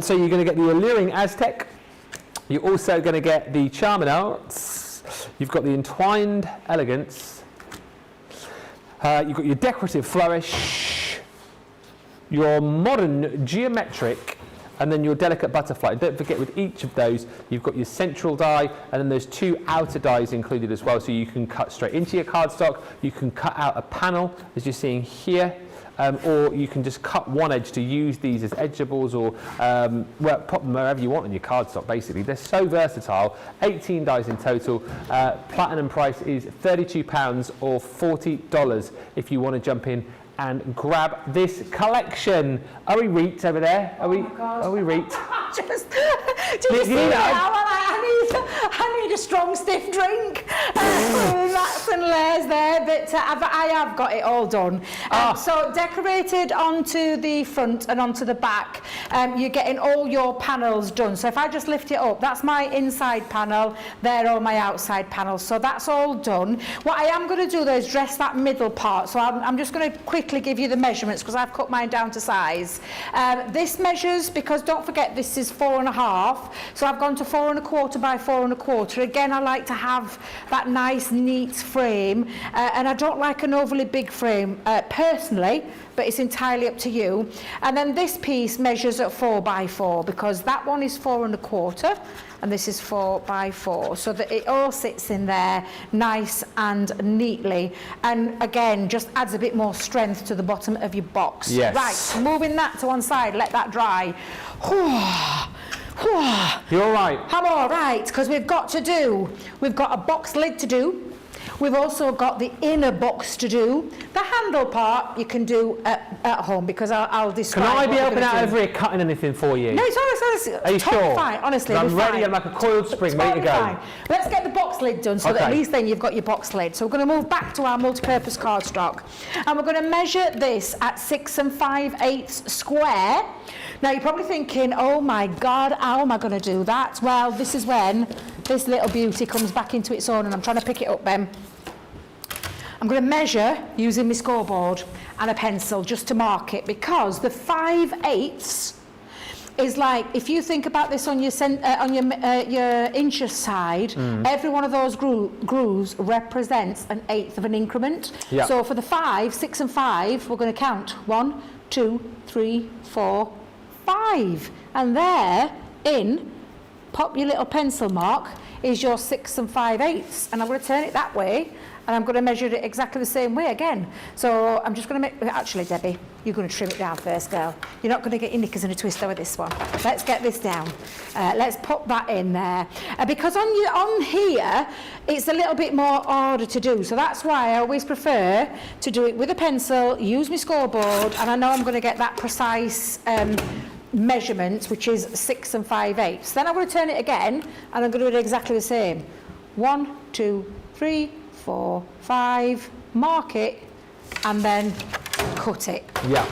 So you're going to get the Alluring Aztec. You're also going to get the Charming Arts. You've got the Entwined Elegance. You've got your Decorative Flourish, your Modern Geometric, and then your Delicate Butterfly. And don't forget, with each of those, you've got your central die, and then there's 2 outer dies included as well, so you can cut straight into your cardstock. You can cut out a panel, as you're seeing here. Or you can just cut one edge to use these as edgeables, or well, pop them wherever you want on your cardstock, basically. They're so versatile. 18 dies in total. Platinum price is £32 or $40 if you want to jump in and grab this collection. Are we reeked over there? Are we reeked? Do you see now? I need a strong, stiff drink. Rats and layers there, but I have got it all done. So decorated onto the front and onto the back, you're getting all your panels done. So if I just lift it up, that's my inside panel, there are my outside panels. So that's all done. What I am going to do though is dress that middle part. So I'm just going to quickly give you the measurements, because I've cut mine down to size. This measures, because don't forget this is 4.5, so I've gone to 4 1/4 by 4 1/4. Again, I like to have that nice neat frame, and I don't like an overly big frame personally, but it's entirely up to you. And then this piece measures at 4 by 4, because that one is 4 1/4 and this is 4 by 4, so that it all sits in there nice and neatly, and again just adds a bit more strength to the bottom of your box. Yes. Right, moving that to one side, let that dry. You're all right. I'm all right, because we've got a box lid to do. We've also got the inner box to do. The handle part you can do at home, because I'll describe. Can I be what helping we're out gonna over here cutting anything for you? No, it's honestly. Are you totally sure? fine, honestly. I'm we're ready, fine. I'm like a coiled spring, ready to go. Fine. Let's get the box lid done, so that at least then you've got your box lid. So we're going to move back to our multi-purpose cardstock, and we're going to measure this at 6 5/8 square. Now you're probably thinking, oh my God, how am I going to do that? Well, this is when this little beauty comes back into its own, and I'm trying to pick it up then. I'm going to measure using my scoreboard and a pencil just to mark it, because the 5/8 is like, if you think about this on your inches side, every one of those grooves represents 1/8 of an increment. Yeah. So for the 5, 6 and 5, we're going to count 1, 2, 3, 4, 5, and there in, pop your little pencil mark, is your 6 5/8, and I'm going to turn it that way, and I'm going to measure it exactly the same way again. So I'm just going to make, actually Debbie, you're going to trim it down first, girl. You're not going to get your knickers in a twist over this one. Let's get this down. Let's pop that in there. Because on here, it's a little bit more harder to do. So that's why I always prefer to do it with a pencil, use my scoreboard, and I know I'm going to get that precise measurement, which is 6 5/8. Then I'm going to turn it again, and I'm going to do it exactly the same. 1, 2, 3, 4, 5, mark it, and then cut it. Yeah.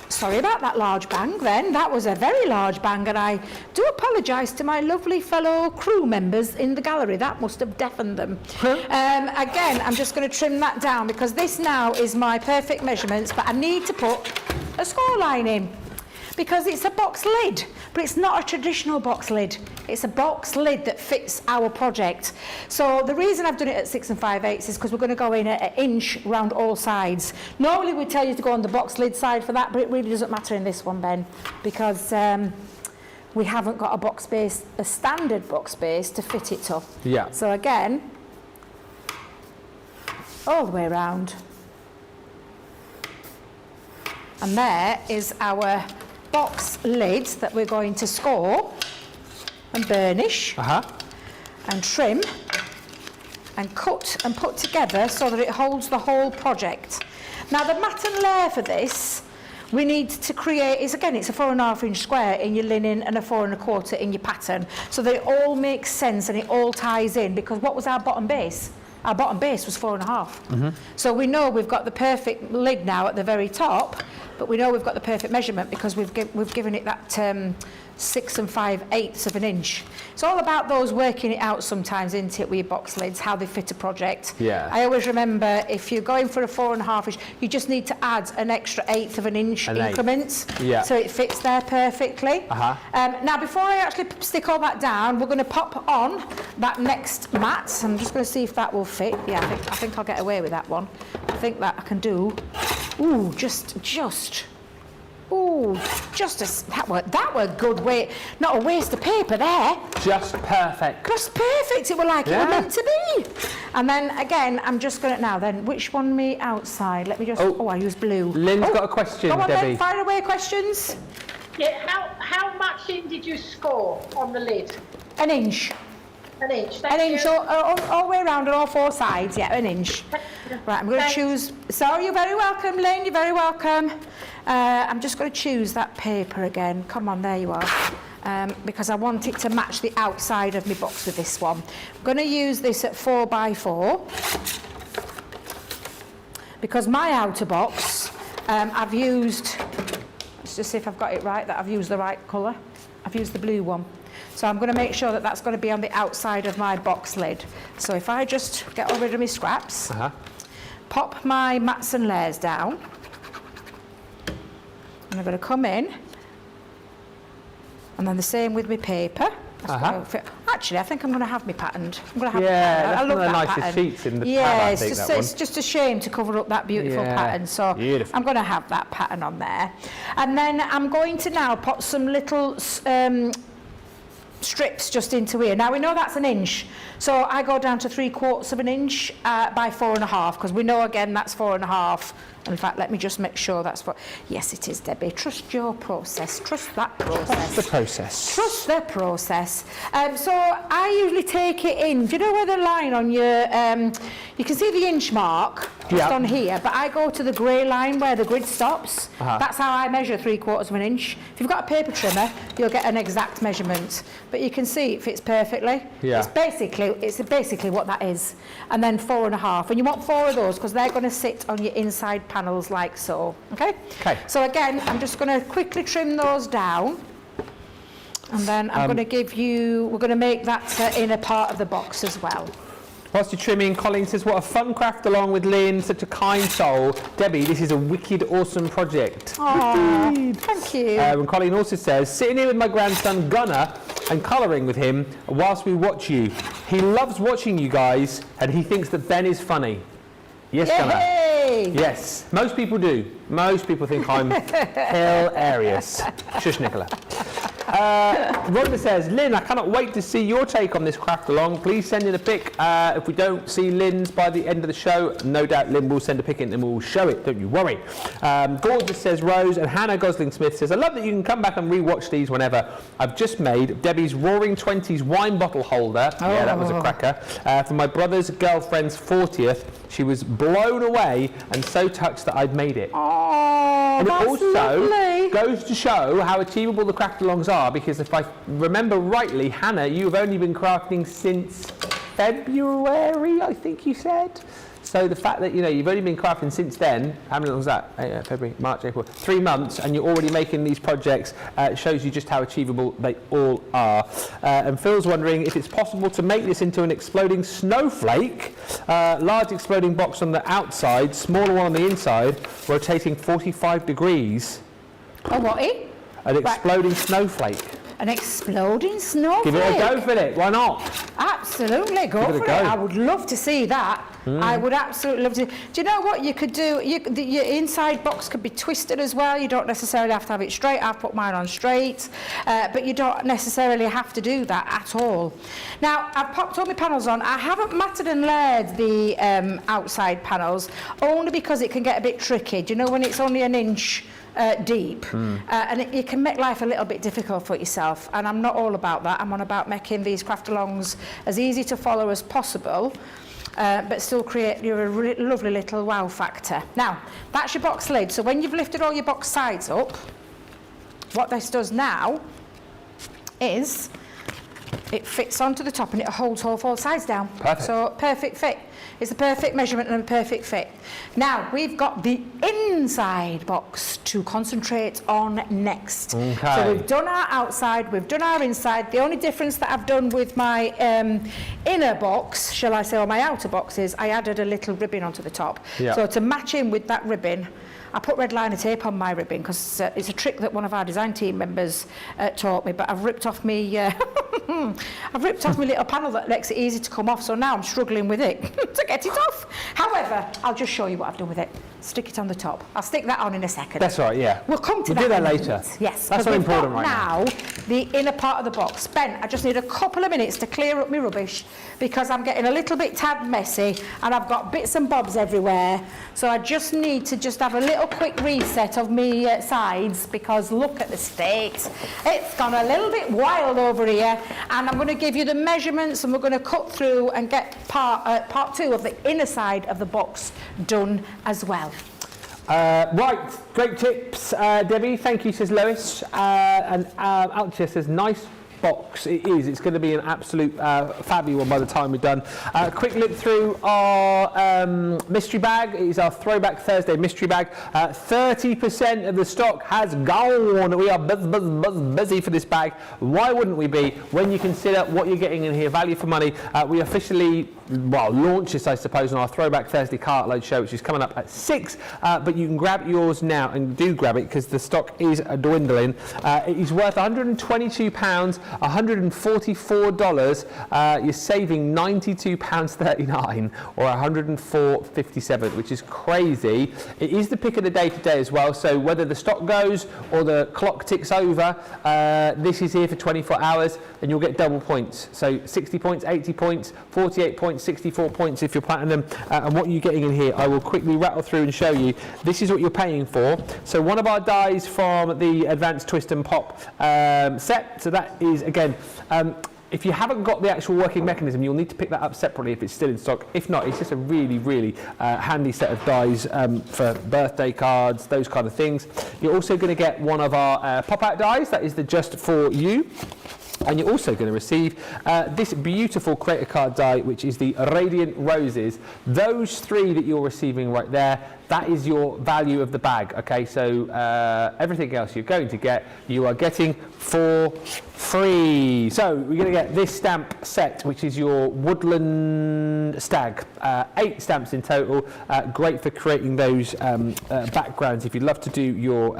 Sorry about that large bang then. That was a very large bang, and I do apologise to my lovely fellow crew members in the gallery. That must have deafened them. Again, I'm just going to trim that down, because this now is my perfect measurements, but I need to put a score line in, because it's a box lid, but it's not a traditional box lid. It's a box lid that fits our project. So the reason I've done it at 6 5/8 is because we're going to go in at 1 inch round all sides. Normally we tell you to go on the box lid side for that, but it really doesn't matter in this one, Ben, because we haven't got a standard box base to fit it to. Yeah. So again, all the way around. And there is our box lid that we're going to score and burnish and trim and cut and put together so that it holds the whole project. Now the mat and layer for this we need to create, it's a 4.5 inch square in your linen and a 4 1/4 in your pattern, so that it all makes sense and it all ties in, because what was our bottom base? Our bottom base was 4.5. So we know we've got the perfect lid now at the very top, but we know we've got the perfect measurement because we've given it that 6 5/8 of an inch. It's all about those working it out sometimes, isn't it, with your box lids, how they fit a project. Yeah. I always remember, if you're going for a 4.5 inch, you just need to add an extra 1/8 of an inch increments, so it fits there perfectly. Now, before I actually stick all that down, we're going to pop on that next mat. I'm just going to see if that will fit. Yeah, I think I'll get away with that one. I think that I can do. Ooh, that were good weight, not a waste of paper there. Just perfect. Just perfect. It were like it were meant to be. And then again, I'm just going to now. Then which one me outside? Let me just. Oh, I use blue. Lynn's got a question. Go on, Debbie. then, fire away questions. Yeah. How much in did you score on the lid? An inch. An inch. An inch all the way around on all 4 sides. Yeah, an inch. Right, I'm going to choose. So you're very welcome, Lynn. You're very welcome. I'm just going to choose that paper again. Come on, there you are. Because I want it to match the outside of my box with this one. I'm going to use this at 4x4 because my outer box, I've used. Let's just see if I've got it right. That I've used the right colour. I've used the blue one. So I'm going to make sure that that's going to be on the outside of my box lid. So if I just get rid of my scraps, pop my mats and layers down, and I'm going to come in, and then the same with my paper. Actually, I think I'm going to have me patterned. I'm going to have my pattern. I love that nicest pattern. sheets in the yeah, tab, it's just a shame to cover up that beautiful pattern. So I'm going to have that pattern on there, and then I'm going to now put some little strips just into here. Now we know that's an inch, so I go down to 3/4 of an inch by 4.5, because we know again that's 4.5. And in fact, let me just make sure that's what. Yes, it is, Debbie. Trust your process. Trust that process. Trust the process. Trust the process. So I usually take it in. Do you know where the line on your? You can see the inch mark just on here, but I go to the grey line where the grid stops. That's how I measure 3/4 of an inch. If you've got a paper trimmer, you'll get an exact measurement. But you can see it fits perfectly. Yeah. It's basically what that is. And then 4.5. And you want 4 of those because they're going to sit on your inside panels like so. Okay? So again, I'm just going to quickly trim those down. And then I'm going to give you, we're going to make that inner part of the box as well. Whilst you're trimming, Colleen says, what a fun craft along with Lynn, such a kind soul. Debbie, this is a wicked awesome project. Aww, thank you. And Colleen also says, sitting here with my grandson Gunnar and colouring with him whilst we watch you. He loves watching you guys and he thinks that Ben is funny. Yes, Gunnar. Yes, most people do. Most people think I'm hilarious. Shush, Nicola. Rhonda says, Lynn, I cannot wait to see your take on this craft along. Please send in a pic. If we don't see Lynn's by the end of the show, no doubt Lynn will send a pic in and we'll show it, don't you worry. Gorgeous says Rose, and Hannah Gosling-Smith says, I love that you can come back and re-watch these whenever. I've just made Debbie's Roaring 20s wine bottle holder. Yeah, that was a cracker. For my brother's girlfriend's 40th. She was blown away and so touched that I'd made it. Oh, and it that's also lovely. goes to show how achievable the craft alongs are, because if I remember rightly, Hannah, you've only been crafting since February, I think you said. So the fact that, you know, you've only been crafting since then, how many was that? February, March, April, 3 months, and you're already making these projects, shows you just how achievable they all are. And Phil's wondering if it's possible to make this into an exploding snowflake, large exploding box on the outside, smaller one on the inside, rotating 45 degrees. Oh, what? An exploding snowflake. An exploding snowflake. Give it a go for it, why not? Absolutely, go for it. I would love to see that. I would absolutely love to. Do you know what you could do? Your inside box could be twisted as well. You don't necessarily have to have it straight. I've put mine on straight, but you don't necessarily have to do that at all. Now, I've popped all my panels on. I haven't matted and layered the outside panels, only because it can get a bit tricky. Do you know when it's only an inch deep, and it can make life a little bit difficult for yourself, and I'm not all about that. I'm on about making these craft alongs as easy to follow as possible. but still create you a lovely little wow factor. Now, that's your box lid. So when you've lifted all your box sides up, what this does now is it fits onto the top and it holds all four sides down. Perfect. So perfect fit. It's a perfect measurement and a perfect fit. Now we've got the inside box to concentrate on next. Okay. So we've done our outside, we've done our inside. The only difference that I've done with my inner box, shall I say, or my outer box, is I added a little ribbon onto the top. Yeah. So to match in with that ribbon, I put red liner tape on my ribbon because it's a trick that one of our design team members taught me, but I've ripped off me I've ripped off my little panel that makes it easy to come off, so now I'm struggling with it to get it off. However, I'll just show you what I've done with it. Stick it on the top. I'll stick that on in a second. That's all right, yeah. We'll come to We'll do that in a later. minute. Yes, that's not important right now. The inner part of the box. Ben, I just need a couple of minutes to clear up my rubbish because I'm getting a little bit tad messy and I've got bits and bobs everywhere. So I just need to just have a little quick reset of me sides because look at the state. It's gone a little bit wild over here, and I'm going to give you the measurements and we're going to cut through and get part two of the inner side of the box done as well. Right, great tips, Debbie. Thank you, says Lois. And Altia says, nice box. It is. It's going to be an absolute fabulous one by the time we're done. Quick look through our mystery bag. It is our Throwback Thursday mystery bag. 30% of the stock has gone. We are busy for this bag. Why wouldn't we be when you consider what you're getting in here? Value for money. We officially, well, launch this, I suppose, on our Throwback Thursday cartload show, which is coming up at 6. But you can grab yours now, and do grab it because the stock is dwindling. It is worth £122. $144, you're saving £92.39 or $104.57, which is crazy. It is the pick of the day today as well, so whether the stock goes or the clock ticks over, this is here for 24 hours and you'll get double points. So 60 points, 80 points, 48 points, 64 points if you're platinum. And what you're getting in here, I will quickly rattle through and show you. This is what you're paying for. So one of our dies from the Advanced Twist and Pop set, so that is again, if you haven't got the actual working mechanism, you'll need to pick that up separately if it's still in stock. If not, it's just a really, really handy set of dies for birthday cards, those kind of things. You're also going to get one of our pop-out dies, that is the Just For You. And you're also going to receive this beautiful creator card die, which is the Radiant Roses. Those three that you're receiving right there, that is your value of the bag. Okay, so everything else you're going to get, you are getting for free. So we're going to get this stamp set, which is your Woodland Stag. 8 stamps in total. Great for creating those backgrounds. If you'd love to do your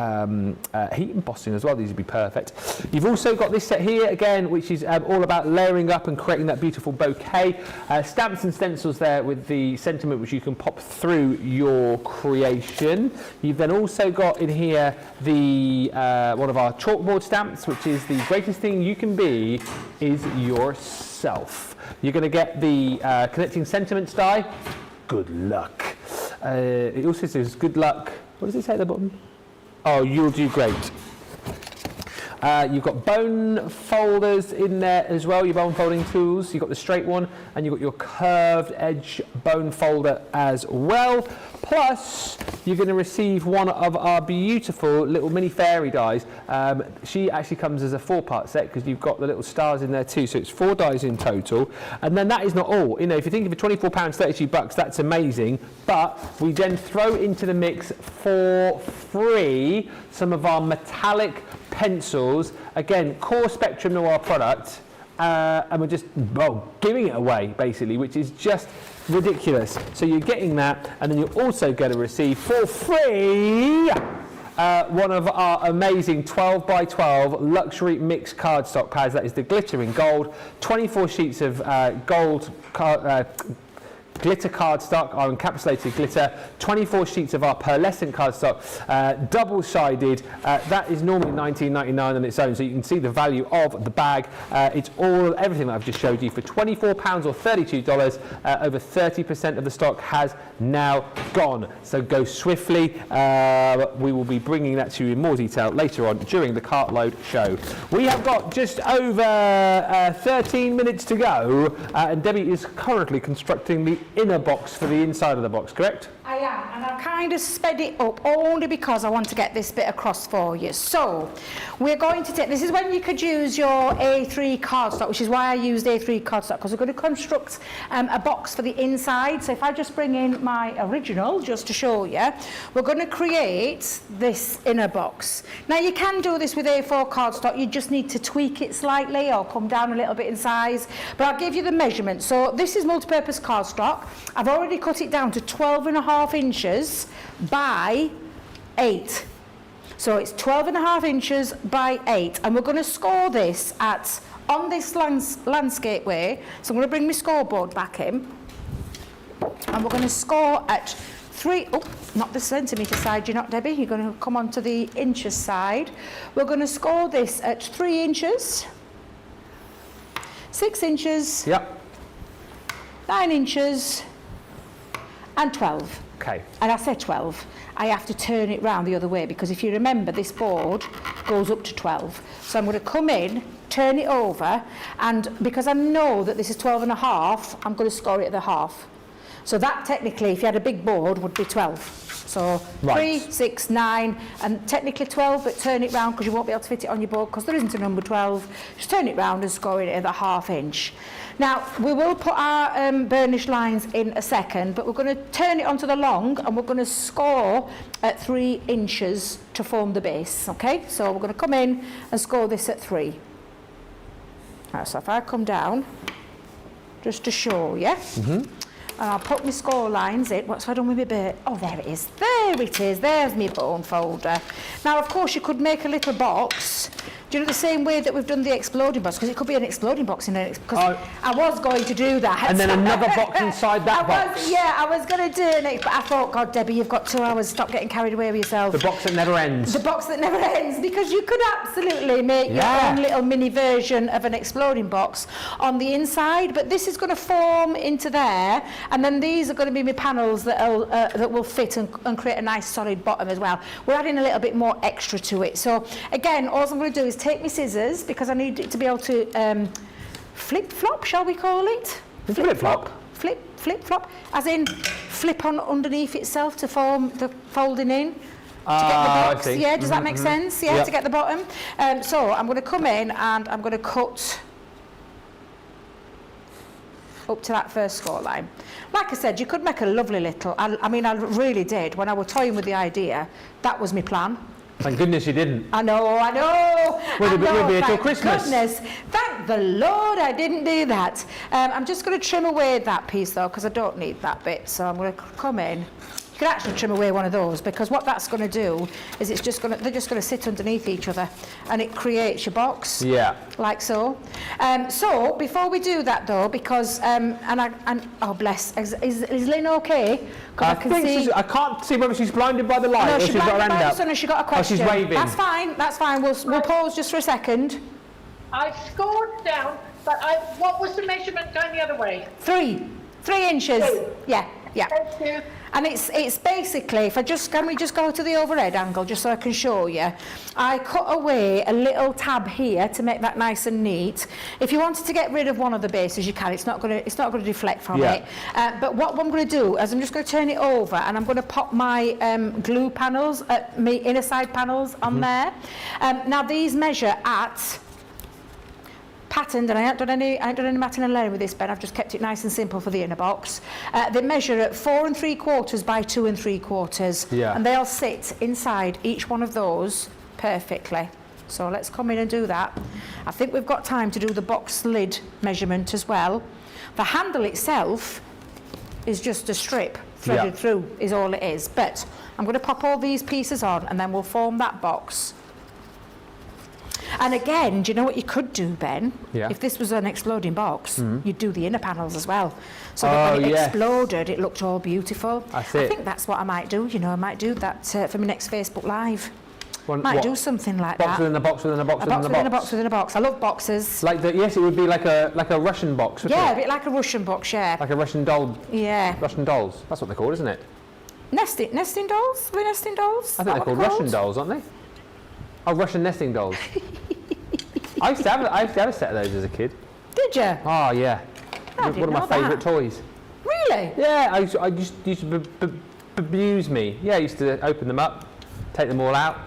heat embossing as well, these would be perfect. You've also got this set here again, which is all about layering up and creating that beautiful bouquet. Stamps and stencils there with the sentiment which you can pop through your creation. You've then also got in here the one of our chalkboard stamps, which is the greatest thing you can be is yourself. You're going to get the connecting sentiments die. Good luck. It also says good luck. What does it say at the bottom? Oh, you'll do great. You've got bone folders in there as well, your bone folding tools. You've got the straight one and you've got your curved edge bone folder as well. Plus, you're going to receive one of our beautiful little mini fairy dies. She actually comes as a 4-part set because you've got the little stars in there too, so it's 4 dies in total. And then that is not all. You know, if you think of £24, £32, that's amazing. But we then throw into the mix for free some of our metallic pencils. Again, core Spectrum Noir product. And we're just, well, giving it away, basically, which is just ridiculous. So you're getting that, and then you're also going to receive for free one of our amazing 12x12 luxury mixed cardstock pads. That is the glitter in gold, 24 sheets of gold glitter cardstock, our encapsulated glitter, 24 sheets of our pearlescent cardstock, double-sided. That is normally $19.99 on its own, so you can see the value of the bag. It's everything that I've just showed you for £24 or $32. Over 30% of the stock has now gone, so go swiftly. We will be bringing that to you in more detail later on during the cartload show. We have got just over 13 minutes to go, and Debbie is currently constructing the inner box for the inside of the box, correct? I am, and I've kind of sped it up only because I want to get this bit across for you. So, we're going to take, this is when you could use your A3 cardstock, which is why I used A3 cardstock, because we're going to construct a box for the inside. So if I just bring in my original, just to show you, we're going to create this inner box. Now, you can do this with A4 cardstock, you just need to tweak it slightly or come down a little bit in size, but I'll give you the measurement. So this is multi-purpose cardstock. I've already cut it down to 12.5 inches by 8. So it's 12.5 inches by 8, and we're going to score this on this landscape way. So I'm going to bring my scoreboard back in, and we're going to score at 3, not the centimetre side, you're not, Debbie, you're going to come on to the inches side. We're going to score this at 3 inches, 6 inches, 9 inches, and 12. Okay. And I said 12. I have to turn it round the other way, because if you remember, this board goes up to 12. So I'm going to come in, turn it over, and because I know that this is 12.5, I'm going to score it at the half. So that technically, if you had a big board, would be 12. So 3, 6, 9, and technically 12, but turn it round because you won't be able to fit it on your board because there isn't a number 12. Just turn it round and score it at the ½ inch. Now, we will put our burnish lines in a second, but we're going to turn it onto the long, and we're going to score at 3 inches to form the base, okay? So we're going to come in and score this at 3. Right, so if I come down, just to show you, and I'll put my score lines in. What's I done with my bit? Oh, there it is. There it is. There's my bone folder. Now, of course, you could make a little box. Do you know the same way that we've done the exploding box? Because it could be an exploding box in it. Because I was going to do that. And then another box inside that box. I was going to do it, but I thought, God, Debbie, you've got 2 hours. Stop getting carried away with yourself. The box that never ends. The box that never ends. Because you could absolutely make your own little mini version of an exploding box on the inside. But this is going to form into there. And then these are going to be my panels that will fit and create a nice solid bottom as well. We're adding a little bit more extra to it. So, again, all I'm going to do is take my scissors, because I need it to be able to flip-flop, shall we call it? Flip-flop? Flip-flop, as in flip on underneath itself to form the folding in. To get the box, yeah, does that make sense? Yeah, to get the bottom. So I'm going to come in and I'm going to cut up to that first score line. Like I said, you could make a lovely little, I mean, I really did. When I was toying with the idea, that was my plan. Thank goodness you didn't. I know. We'll be here till Christmas. Goodness. Thank the Lord I didn't do that. I'm just going to trim away that piece though, because I don't need that bit. So I'm going to come in. You can actually trim away one of those, because what that's going to do is they're just going to sit underneath each other, and it creates your box. Yeah. Like so. So before we do that though, because oh bless, is Lynn okay? I can't see whether she's blinded by the light or she's got her hand up. No, she's got a question. Oh, she's waving. That's fine. That's fine. We'll pause just for a second. I scored down, but what was the measurement going the other way? 3 inches. 3. Yeah. Thank you. And it's basically, can we just go to the overhead angle just so I can show you? I cut away a little tab here to make that nice and neat. If you wanted to get rid of one of the bases, you can. It's not going to deflect from it. But what I'm going to do is I'm just going to turn it over, and I'm going to pop my glue panels, my inner side panels on there. Now these measure at patterned, and I haven't done any matting and layering with this, Ben. I've just kept it nice and simple for the inner box. They measure at 4 3/4 by 2 3/4, and they'll sit inside each one of those perfectly. So let's come in and do that. I think we've got time to do the box lid measurement as well. The handle itself is just a strip threaded through, is all it is. But I'm going to pop all these pieces on, and then we'll form that box. And again, do you know what you could do, Ben? Yeah. If this was an exploding box, you'd do the inner panels as well. So that when it exploded, it looked all beautiful. I think that's what I might do. You know, I might do that for my next Facebook Live. Might do something like that. Box within a box within a box within a box. Within a box within a box. I love boxes. Yes, it would be like a Russian box, wouldn't it? Yeah, a bit like a Russian box, yeah. Like a Russian doll. Yeah. Russian dolls. That's what they're called, isn't it? Nesting dolls? Are they nesting dolls? I think they're called Russian dolls, aren't they? Oh, Russian nesting dolls. I used to have a set of those as a kid. Did you? Oh, yeah. I One of my favourite toys. Really? Really? Yeah, I just used to abuse me. Yeah, I used to open them up, take them all out.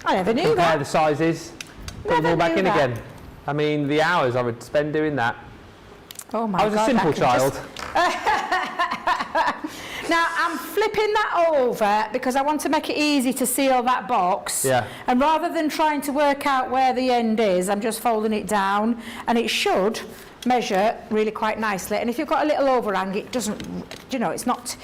I never knew compare that. the sizes, put them all back in again. I mean, the hours I would spend doing that. Oh my God. I was a simple child. Now, I'm flipping that over because I want to make it easy to seal that box. Yeah. And rather than trying to work out where the end is, I'm just folding it down, and it should measure really quite nicely. And if you've got a little overhang, it doesn't, you know, it's not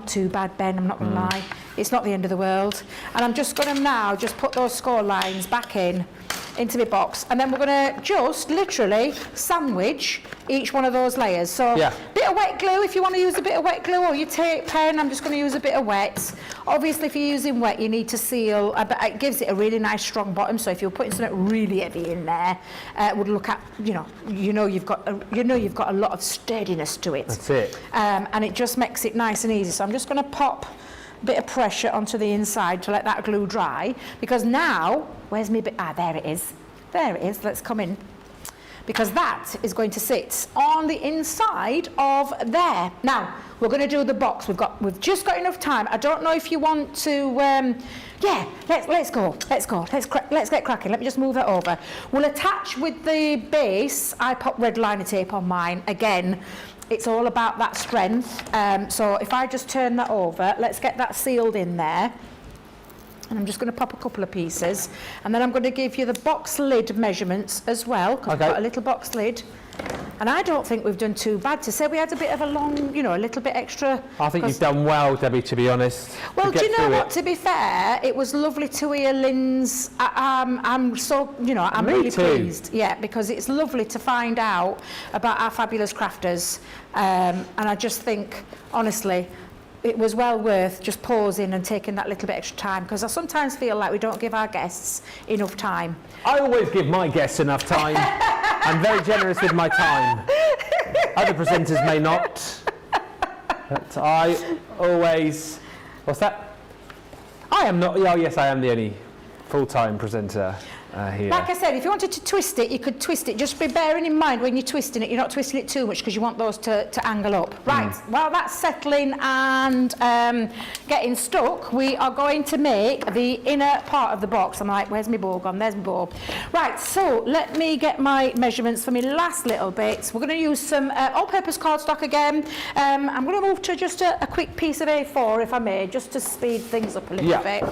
too bad, Ben, I'm not going to lie. It's not the end of the world. And I'm just going to now just put those score lines back into my box, and then we're going to just literally sandwich each one of those layers. So bit of wet glue if you want to use a bit of wet glue, or your tape pen. I'm just going to use a bit of wet. Obviously, if you're using wet, you need to seal, but it gives it a really nice strong bottom. So if you're putting something really heavy in there, it would look at, you know you've got a lot of sturdiness to it. That's it. And it just makes it nice and easy. So I'm just going to pop a bit of pressure onto the inside to let that glue dry, because now, where's my bit? There it is. There it is. Let's come in. Because that is going to sit on the inside of there. Now, we're going to do the box. We've just got enough time. I don't know if you want to, let's go. Let's get cracking. Let me just move that over. We'll attach with the base. I put red liner tape on mine. Again, it's all about that strength. So if I just turn that over, let's get that sealed in there. And I'm just going to pop a couple of pieces, and then I'm going to give you the box lid measurements as well, because I've got a little box lid. And I don't think we've done too bad. To say we had a bit of a long, a little bit extra. I think you've done well, Debbie, to be honest. Well, do you know what? To be fair, it was lovely to hear Lynn's. I'm so, I'm really pleased. Yeah, because it's lovely to find out about our fabulous crafters. And I just think, honestly, it was well worth just pausing and taking that little bit extra time, because I sometimes feel like we don't give our guests enough time. I always give my guests enough time. I'm very generous with my time. Other presenters may not. But I always... What's that? I am not... Oh, yes, I am the only full-time presenter here. Like I said, if you wanted to twist it, you could twist it. Just be bearing in mind when you're twisting it, you're not twisting it too much, because you want those to angle up. Right, while that's settling and getting stuck, we are going to make the inner part of the box. I'm like, where's my bow gone? There's my bow. Right, so let me get my measurements for my last little bits. We're going to use some all-purpose cardstock again. I'm going to move to just a quick piece of A4, if I may, just to speed things up a little bit.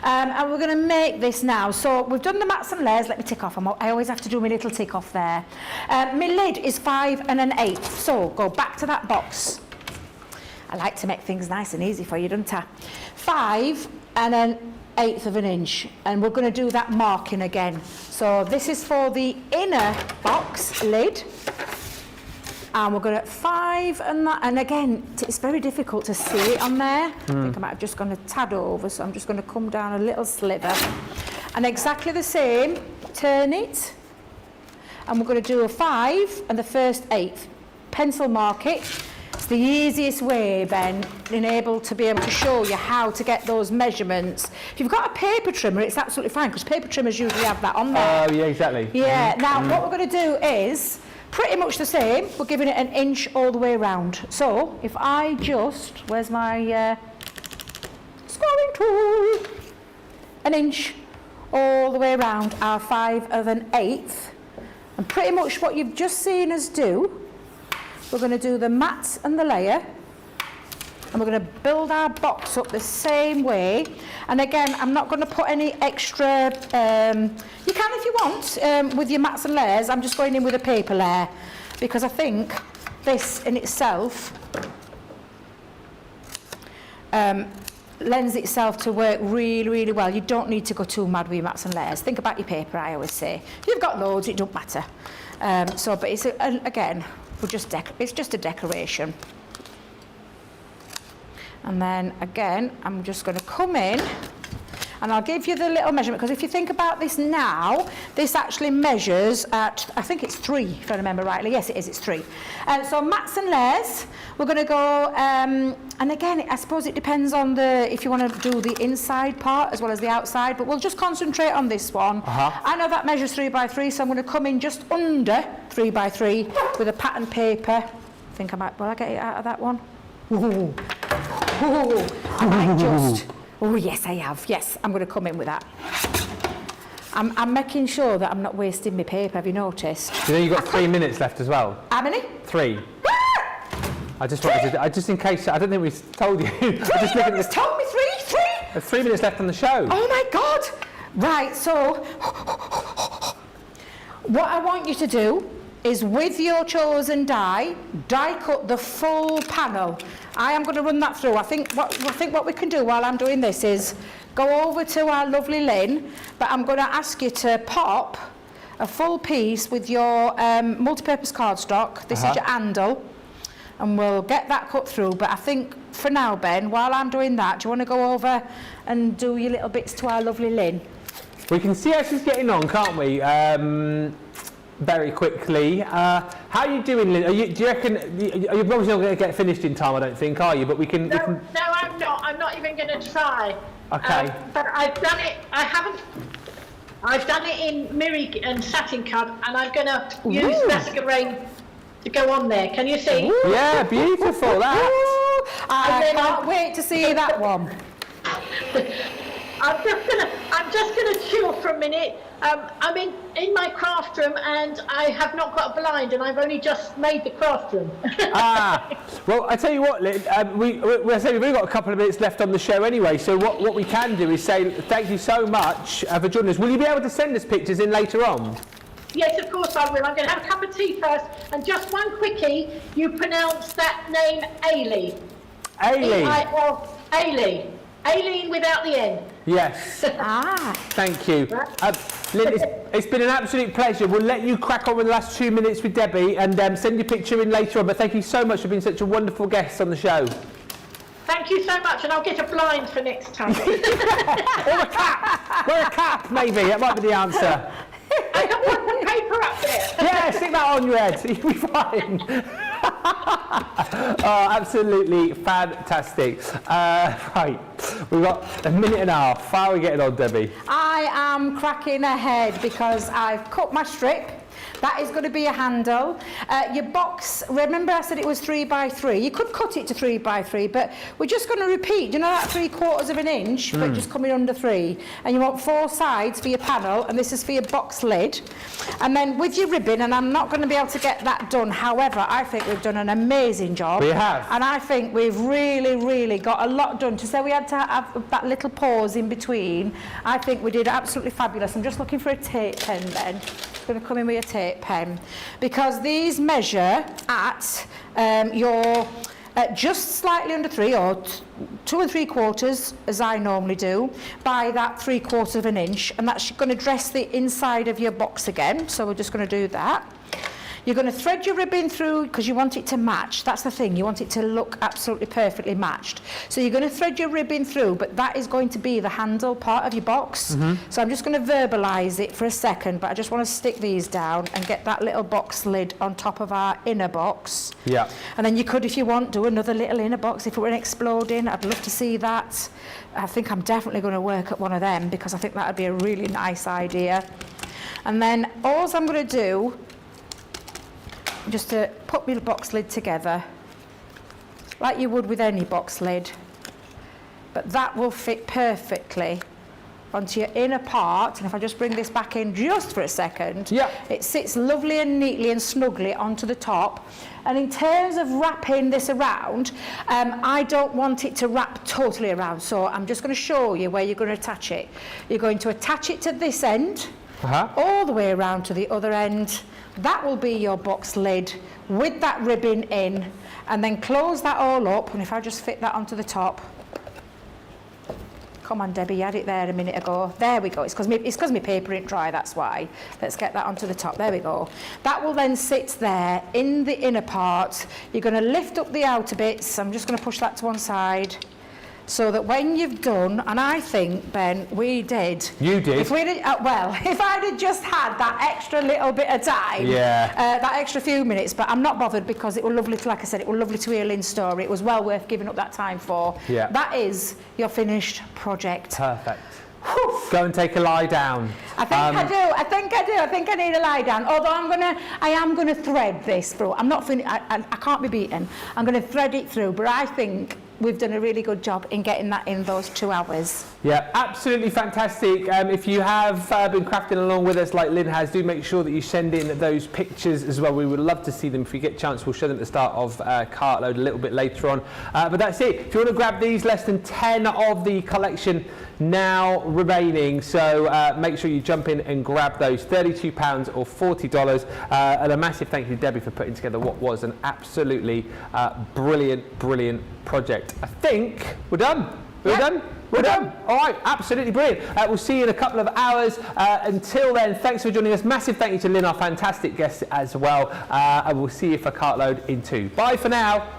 And we're going to make this now. So we've done the mats and layers. Let me tick off. I always have to do my little tick off there. My lid is 5 1/8. So go back to that box. I like to make things nice and easy for you, don't I? 5 1/8 of an inch, and we're going to do that marking again. So this is for the inner box lid, and we're going to 5 and again, it's very difficult to see it on there. I think I might have just gone a tad over, so I'm just going to come down a little sliver. And exactly the same, turn it, and we're going to do a 5 and the first 1/8. Pencil mark it. It's the easiest way, Ben, to be able to show you how to get those measurements. If you've got a paper trimmer, it's absolutely fine, because paper trimmers usually have that on there. Oh, yeah, exactly. Yeah, now what we're going to do is pretty much the same. We're giving it 1 inch all the way around. So if I just, where's my scoring tool? 1 inch all the way around our 5 1/8, and pretty much what you've just seen us do, we're going to do the mat and the layer, and we're going to build our box up the same way. And again, I'm not going to put any extra, you can if you want, with your mats and layers. I'm just going in with a paper layer, because I think this in itself lends itself to work really, really well. You don't need to go too mad with your mats and layers. Think about your paper, I always say. If you've got loads, it don't matter. But it's again, it's just a decoration. And then again, I'm just going to come in, and I'll give you the little measurement, because if you think about this now, this actually measures at, I think it's 3, if I remember rightly. Yes, it is, it's 3. So mats and layers, we're going to go, and again, I suppose it depends on if you want to do the inside part as well as the outside, but we'll just concentrate on this one. I know that measures 3 by 3, so I'm going to come in just under 3 by 3 with a pattern paper think I might, will I get it out of that one? Ooh. Ooh. I might just, oh yes I have, yes, I'm going to come in with that. I'm making sure that I'm not wasting my paper, have you noticed? You know you've got 3 minutes left as well. How many? 3. I just wanted to, just in case, I don't think we told you. I just Nobody's told me 3. There's 3 minutes left on the show. Oh my God. Right, so what I want you to do is with your chosen die cut the full panel. I am going to run that through. I think what we can do while I'm doing this is go over to our lovely Lynn, but I'm going to ask you to pop a full piece with your multi-purpose cardstock. This is your handle, and we'll get that cut through. But I think for now, Ben, while I'm doing that, do you want to go over and do your little bits to our lovely Lynn? We can see how she's getting on, can't we? Very quickly. How are you doing, Lynn? Do you reckon you're probably not going to get finished in time? I don't think, are you? But we can. No, I'm not. I'm not even going to try. Okay. But I've done it. I've done it in Miri and satin cut, and I'm going to use masquerade to go on there. Can you see? Ooh. Yeah, beautiful. That. I can't wait to see that one. I'm just gonna chill for a minute. I'm in my craft room, and I have not got a blind, and I've only just made the craft room. Well, I tell you what, Lynn, we've only got a couple of minutes left on the show anyway. So what we can do is say thank you so much for joining us. Will you be able to send us pictures in later on? Yes, of course I will. I'm going to have a cup of tea first, and just one quickie. You pronounce that name Ailey. Ailey. Ailey. Aileen without the N. Yes. Thank you. Lynn, it's been an absolute pleasure. We'll let you crack on with the last 2 minutes with Debbie and send your picture in later on. But thank you so much for being such a wonderful guest on the show. Thank you so much, and I'll get a blind for next time. Or a cap. Wear a cap, maybe. That might be the answer. I can put the paper up there. Yeah, stick that on your head. You'll be fine. Oh, absolutely fantastic. Right, we've got a minute and a half. How are we getting on, Debbie? I am cracking ahead because I've cut my strip. That is going to be a handle. Your box, remember I said it was 3 by 3. You could cut it to 3 by 3, but we're just going to repeat, you know that 3/4 of an inch, but just coming under 3. And you want 4 sides for your panel, and this is for your box lid. And then with your ribbon, and I'm not going to be able to get that done, however, I think we've done an amazing job. We have. And I think we've really, really got a lot done. To say we had to have that little pause in between, I think we did absolutely fabulous. I'm just looking for a tape pen then. Going to come in with a tape pen, because these measure at your just slightly under 3 or 2 3/4 as I normally do by that 3/4 of an inch, and that's going to dress the inside of your box again. So we're just going to do that. You're going to thread your ribbon through because you want it to match. That's the thing, you want it to look absolutely perfectly matched. So you're going to thread your ribbon through, but that is going to be the handle part of your box. So I'm just going to verbalise it for a second, but I just want to stick these down and get that little box lid on top of our inner box. Yeah. And then you could, if you want, do another little inner box if it were exploding. I'd love to see that. I think I'm definitely going to work at one of them because I think that would be a really nice idea. And then all I'm going to do, just to put my box lid together like you would with any box lid, but that will fit perfectly onto your inner part. And if I just bring this back in just for a second, it sits lovely and neatly and snugly onto the top. And in terms of wrapping this around, I don't want it to wrap totally around, so I'm just going to show you where you're going to attach it. You're going to attach it to this end, all the way around to the other end. That will be your box lid with that ribbon in, and then close that all up. And if I just fit that onto the top. Come on, Debbie, you had it there a minute ago. There we go. It's because my paper ain't dry, that's why. Let's get that onto the top. There we go. That will then sit there in the inner part. You're going to lift up the outer bits. I'm just going to push that to one side, so that when you've done, and I think, Ben, we did. You did. If we did, well, if I'd have just had that extra little bit of time, that extra few minutes, but I'm not bothered because it was lovely to, like I said, it was lovely to hear Lynn's story. It was well worth giving up that time for. Yeah. That is your finished project. Perfect. go and take a lie down. I think I do. I think I need a lie down. Although I am gonna thread this through. I'm not finished. I can't be beaten. I'm gonna thread it through. But I think we've done a really good job in getting that in those 2 hours. Yeah, absolutely fantastic. If you have been crafting along with us like Lynn has, do make sure that you send in those pictures as well. We would love to see them. If you get a chance, we'll show them at the start of Cartload a little bit later on. But that's it. If you want to grab these, less than 10 of the collection now remaining. So make sure you jump in and grab those, £32 or $40. And a massive thank you to Debbie for putting together what was an absolutely brilliant project. I think we're done. We're done. We're done. All right, absolutely brilliant. We'll see you in a couple of hours. Until then, thanks for joining us. Massive thank you to Lynn, our fantastic guest as well. And we'll see you for Cartload in 2. Bye for now.